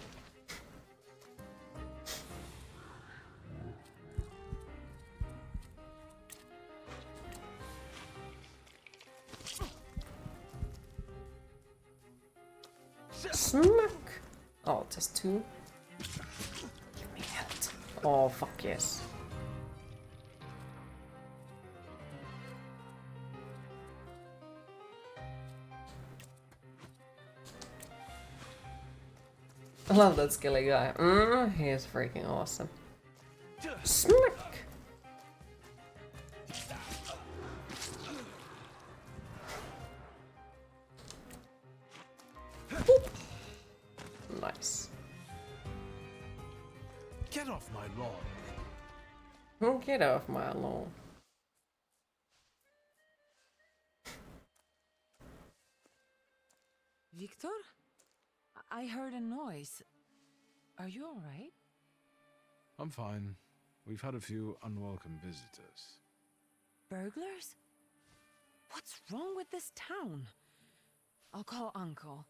Smack! Oh, just two. Give me health. Oh, fuck yes. I love that skilly guy. He is freaking awesome. Smack! Boop. Nice. Get off my lawn. Get off my lawn. Victor? I heard a noise. Are you alright? I'm fine. We've had a few unwelcome visitors. Burglars? What's wrong with this town? I'll call Uncle.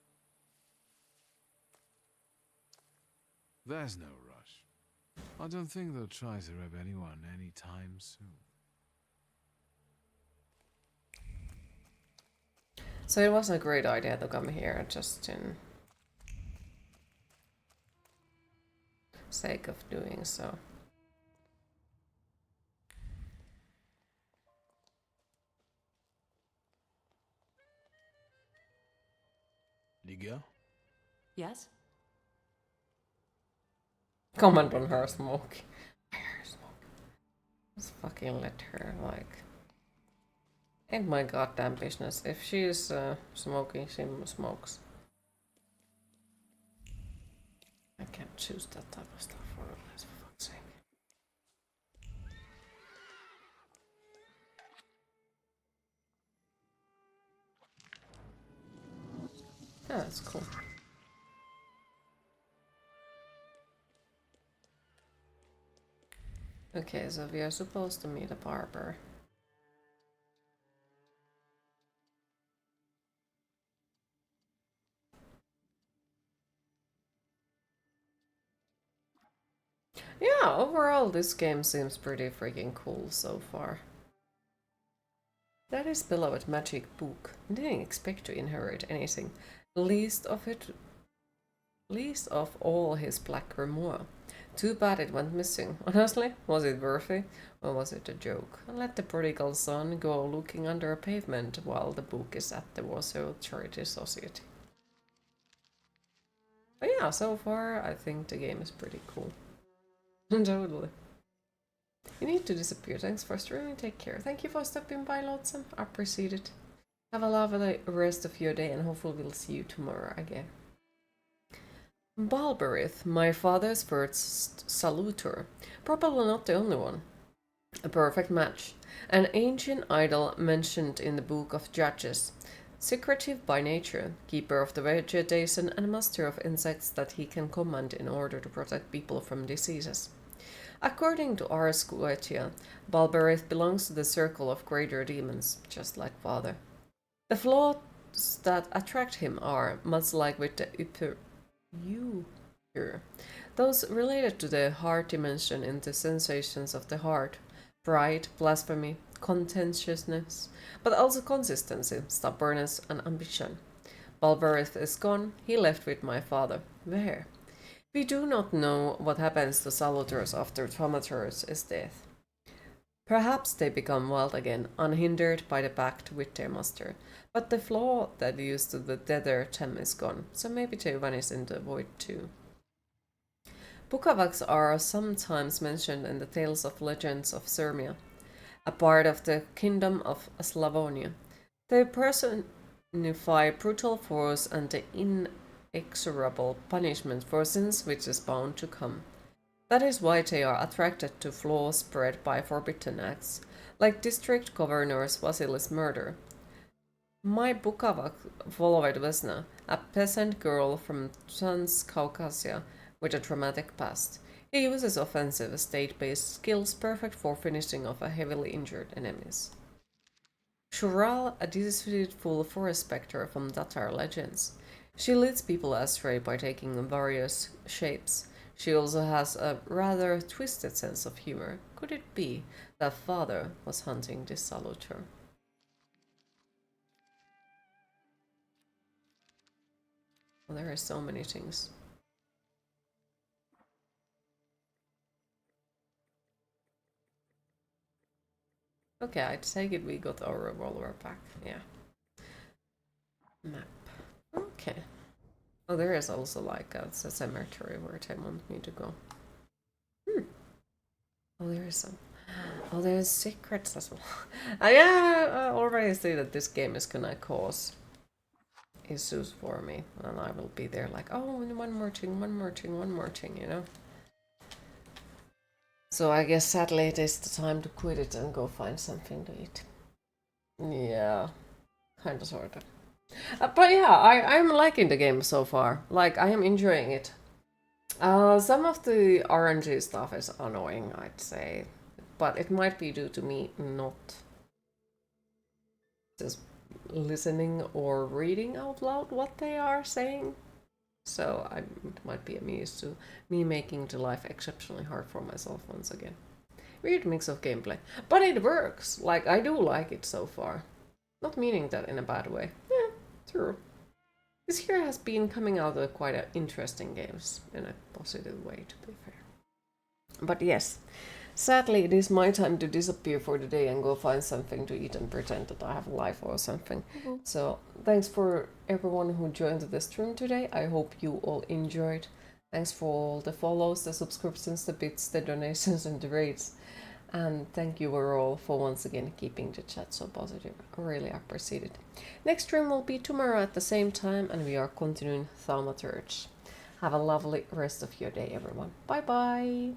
There's no rush. I don't think they'll try to rob anyone anytime soon. So it was a great idea to come here just in sake of doing so. Liga? Yes? Comment on her smoke. Her smoke. Just fucking let her, like... Ain't my goddamn business. If she's smoking, she smokes. I can't choose that type of stuff for her, for fuck's sake. Yeah, that's cool. Okay, so we are supposed to meet a barber. Yeah, overall this game seems pretty freaking cool so far. That is beloved magic book. Didn't expect to inherit anything. Least of all his black grimoire. Too bad it went missing. Honestly, was it worthy? Or was it a joke? Let the prodigal son go looking under a pavement while the book is at the Warsaw Charity Society. But yeah, so far I think the game is pretty cool. Totally. You need to disappear. Thanks for streaming. Take care. Thank you for stopping by, Lotsam. Appreciate it. Have a lovely rest of your day and hopefully we'll see you tomorrow again. Balberith, my father's first salutor. Probably not the only one. A perfect match. An ancient idol mentioned in the Book of Judges. Secretive by nature, keeper of the vegetation and master of insects that he can command in order to protect people from diseases. According to Ars Goetia, Balberith belongs to the circle of greater demons, just like Father. The flaws that attract him are, much like with the those related to the heart dimension in the sensations of the heart, pride, blasphemy, contentiousness, but also consistency, stubbornness, and ambition. Balberith is gone, he left with my father. Where? We do not know what happens to salutors after Thaumaturge's death. Perhaps they become wild again, unhindered by the pact with their master. But the flaw that used to tether them is gone, so maybe they vanish in the void too. Bukavaks are sometimes mentioned in the tales of legends of Sirmia, a part of the kingdom of Slavonia. They personify brutal force and the inexorable punishment for sins which is bound to come. That is why they are attracted to flaws spread by forbidden acts, like District Governor Vasilis' murder. My Bukavak followed Vesna, a peasant girl from Transcaucasia with a traumatic past. He uses offensive, state-based skills perfect for finishing off a heavily injured enemies. Shural, a deceitful forest spectre from Tatar legends. She leads people astray by taking various shapes. She also has a rather twisted sense of humor. Could it be that Father was hunting this salutor? Well, there are so many things. Okay, I take it we got our revolver back. Yeah. Map. Okay. Oh, there is also like a cemetery where they want me to go. Oh, there is some. Oh, there's secrets as well. Yeah, I already see that this game is gonna cause issues for me. And I will be there like, oh, one more thing, you know? So I guess sadly it is the time to quit it and go find something to eat. Yeah, kind of, sort of. But yeah, I'm liking the game so far. Like, I am enjoying it. Some of the RNG stuff is annoying, I'd say. But it might be due to me not just listening or reading out loud what they are saying. So it might be a means to me making the life exceptionally hard for myself once again. Weird mix of gameplay. But it works! Like, I do like it so far. Not meaning that in a bad way. Yeah, true. This year has been coming out with quite interesting games in a positive way, to be fair. But yes, sadly it is my time to disappear for the day and go find something to eat and pretend that I have a life or something. So thanks for everyone who joined the stream today. I hope you all enjoyed. Thanks for all the follows, the subscriptions, the bits, the donations and the rates. And thank you all for once again keeping the chat so positive. I really appreciate it. Next stream will be tomorrow at the same time and we are continuing Thaumaturge. Have a lovely rest of your day, everyone. Bye bye!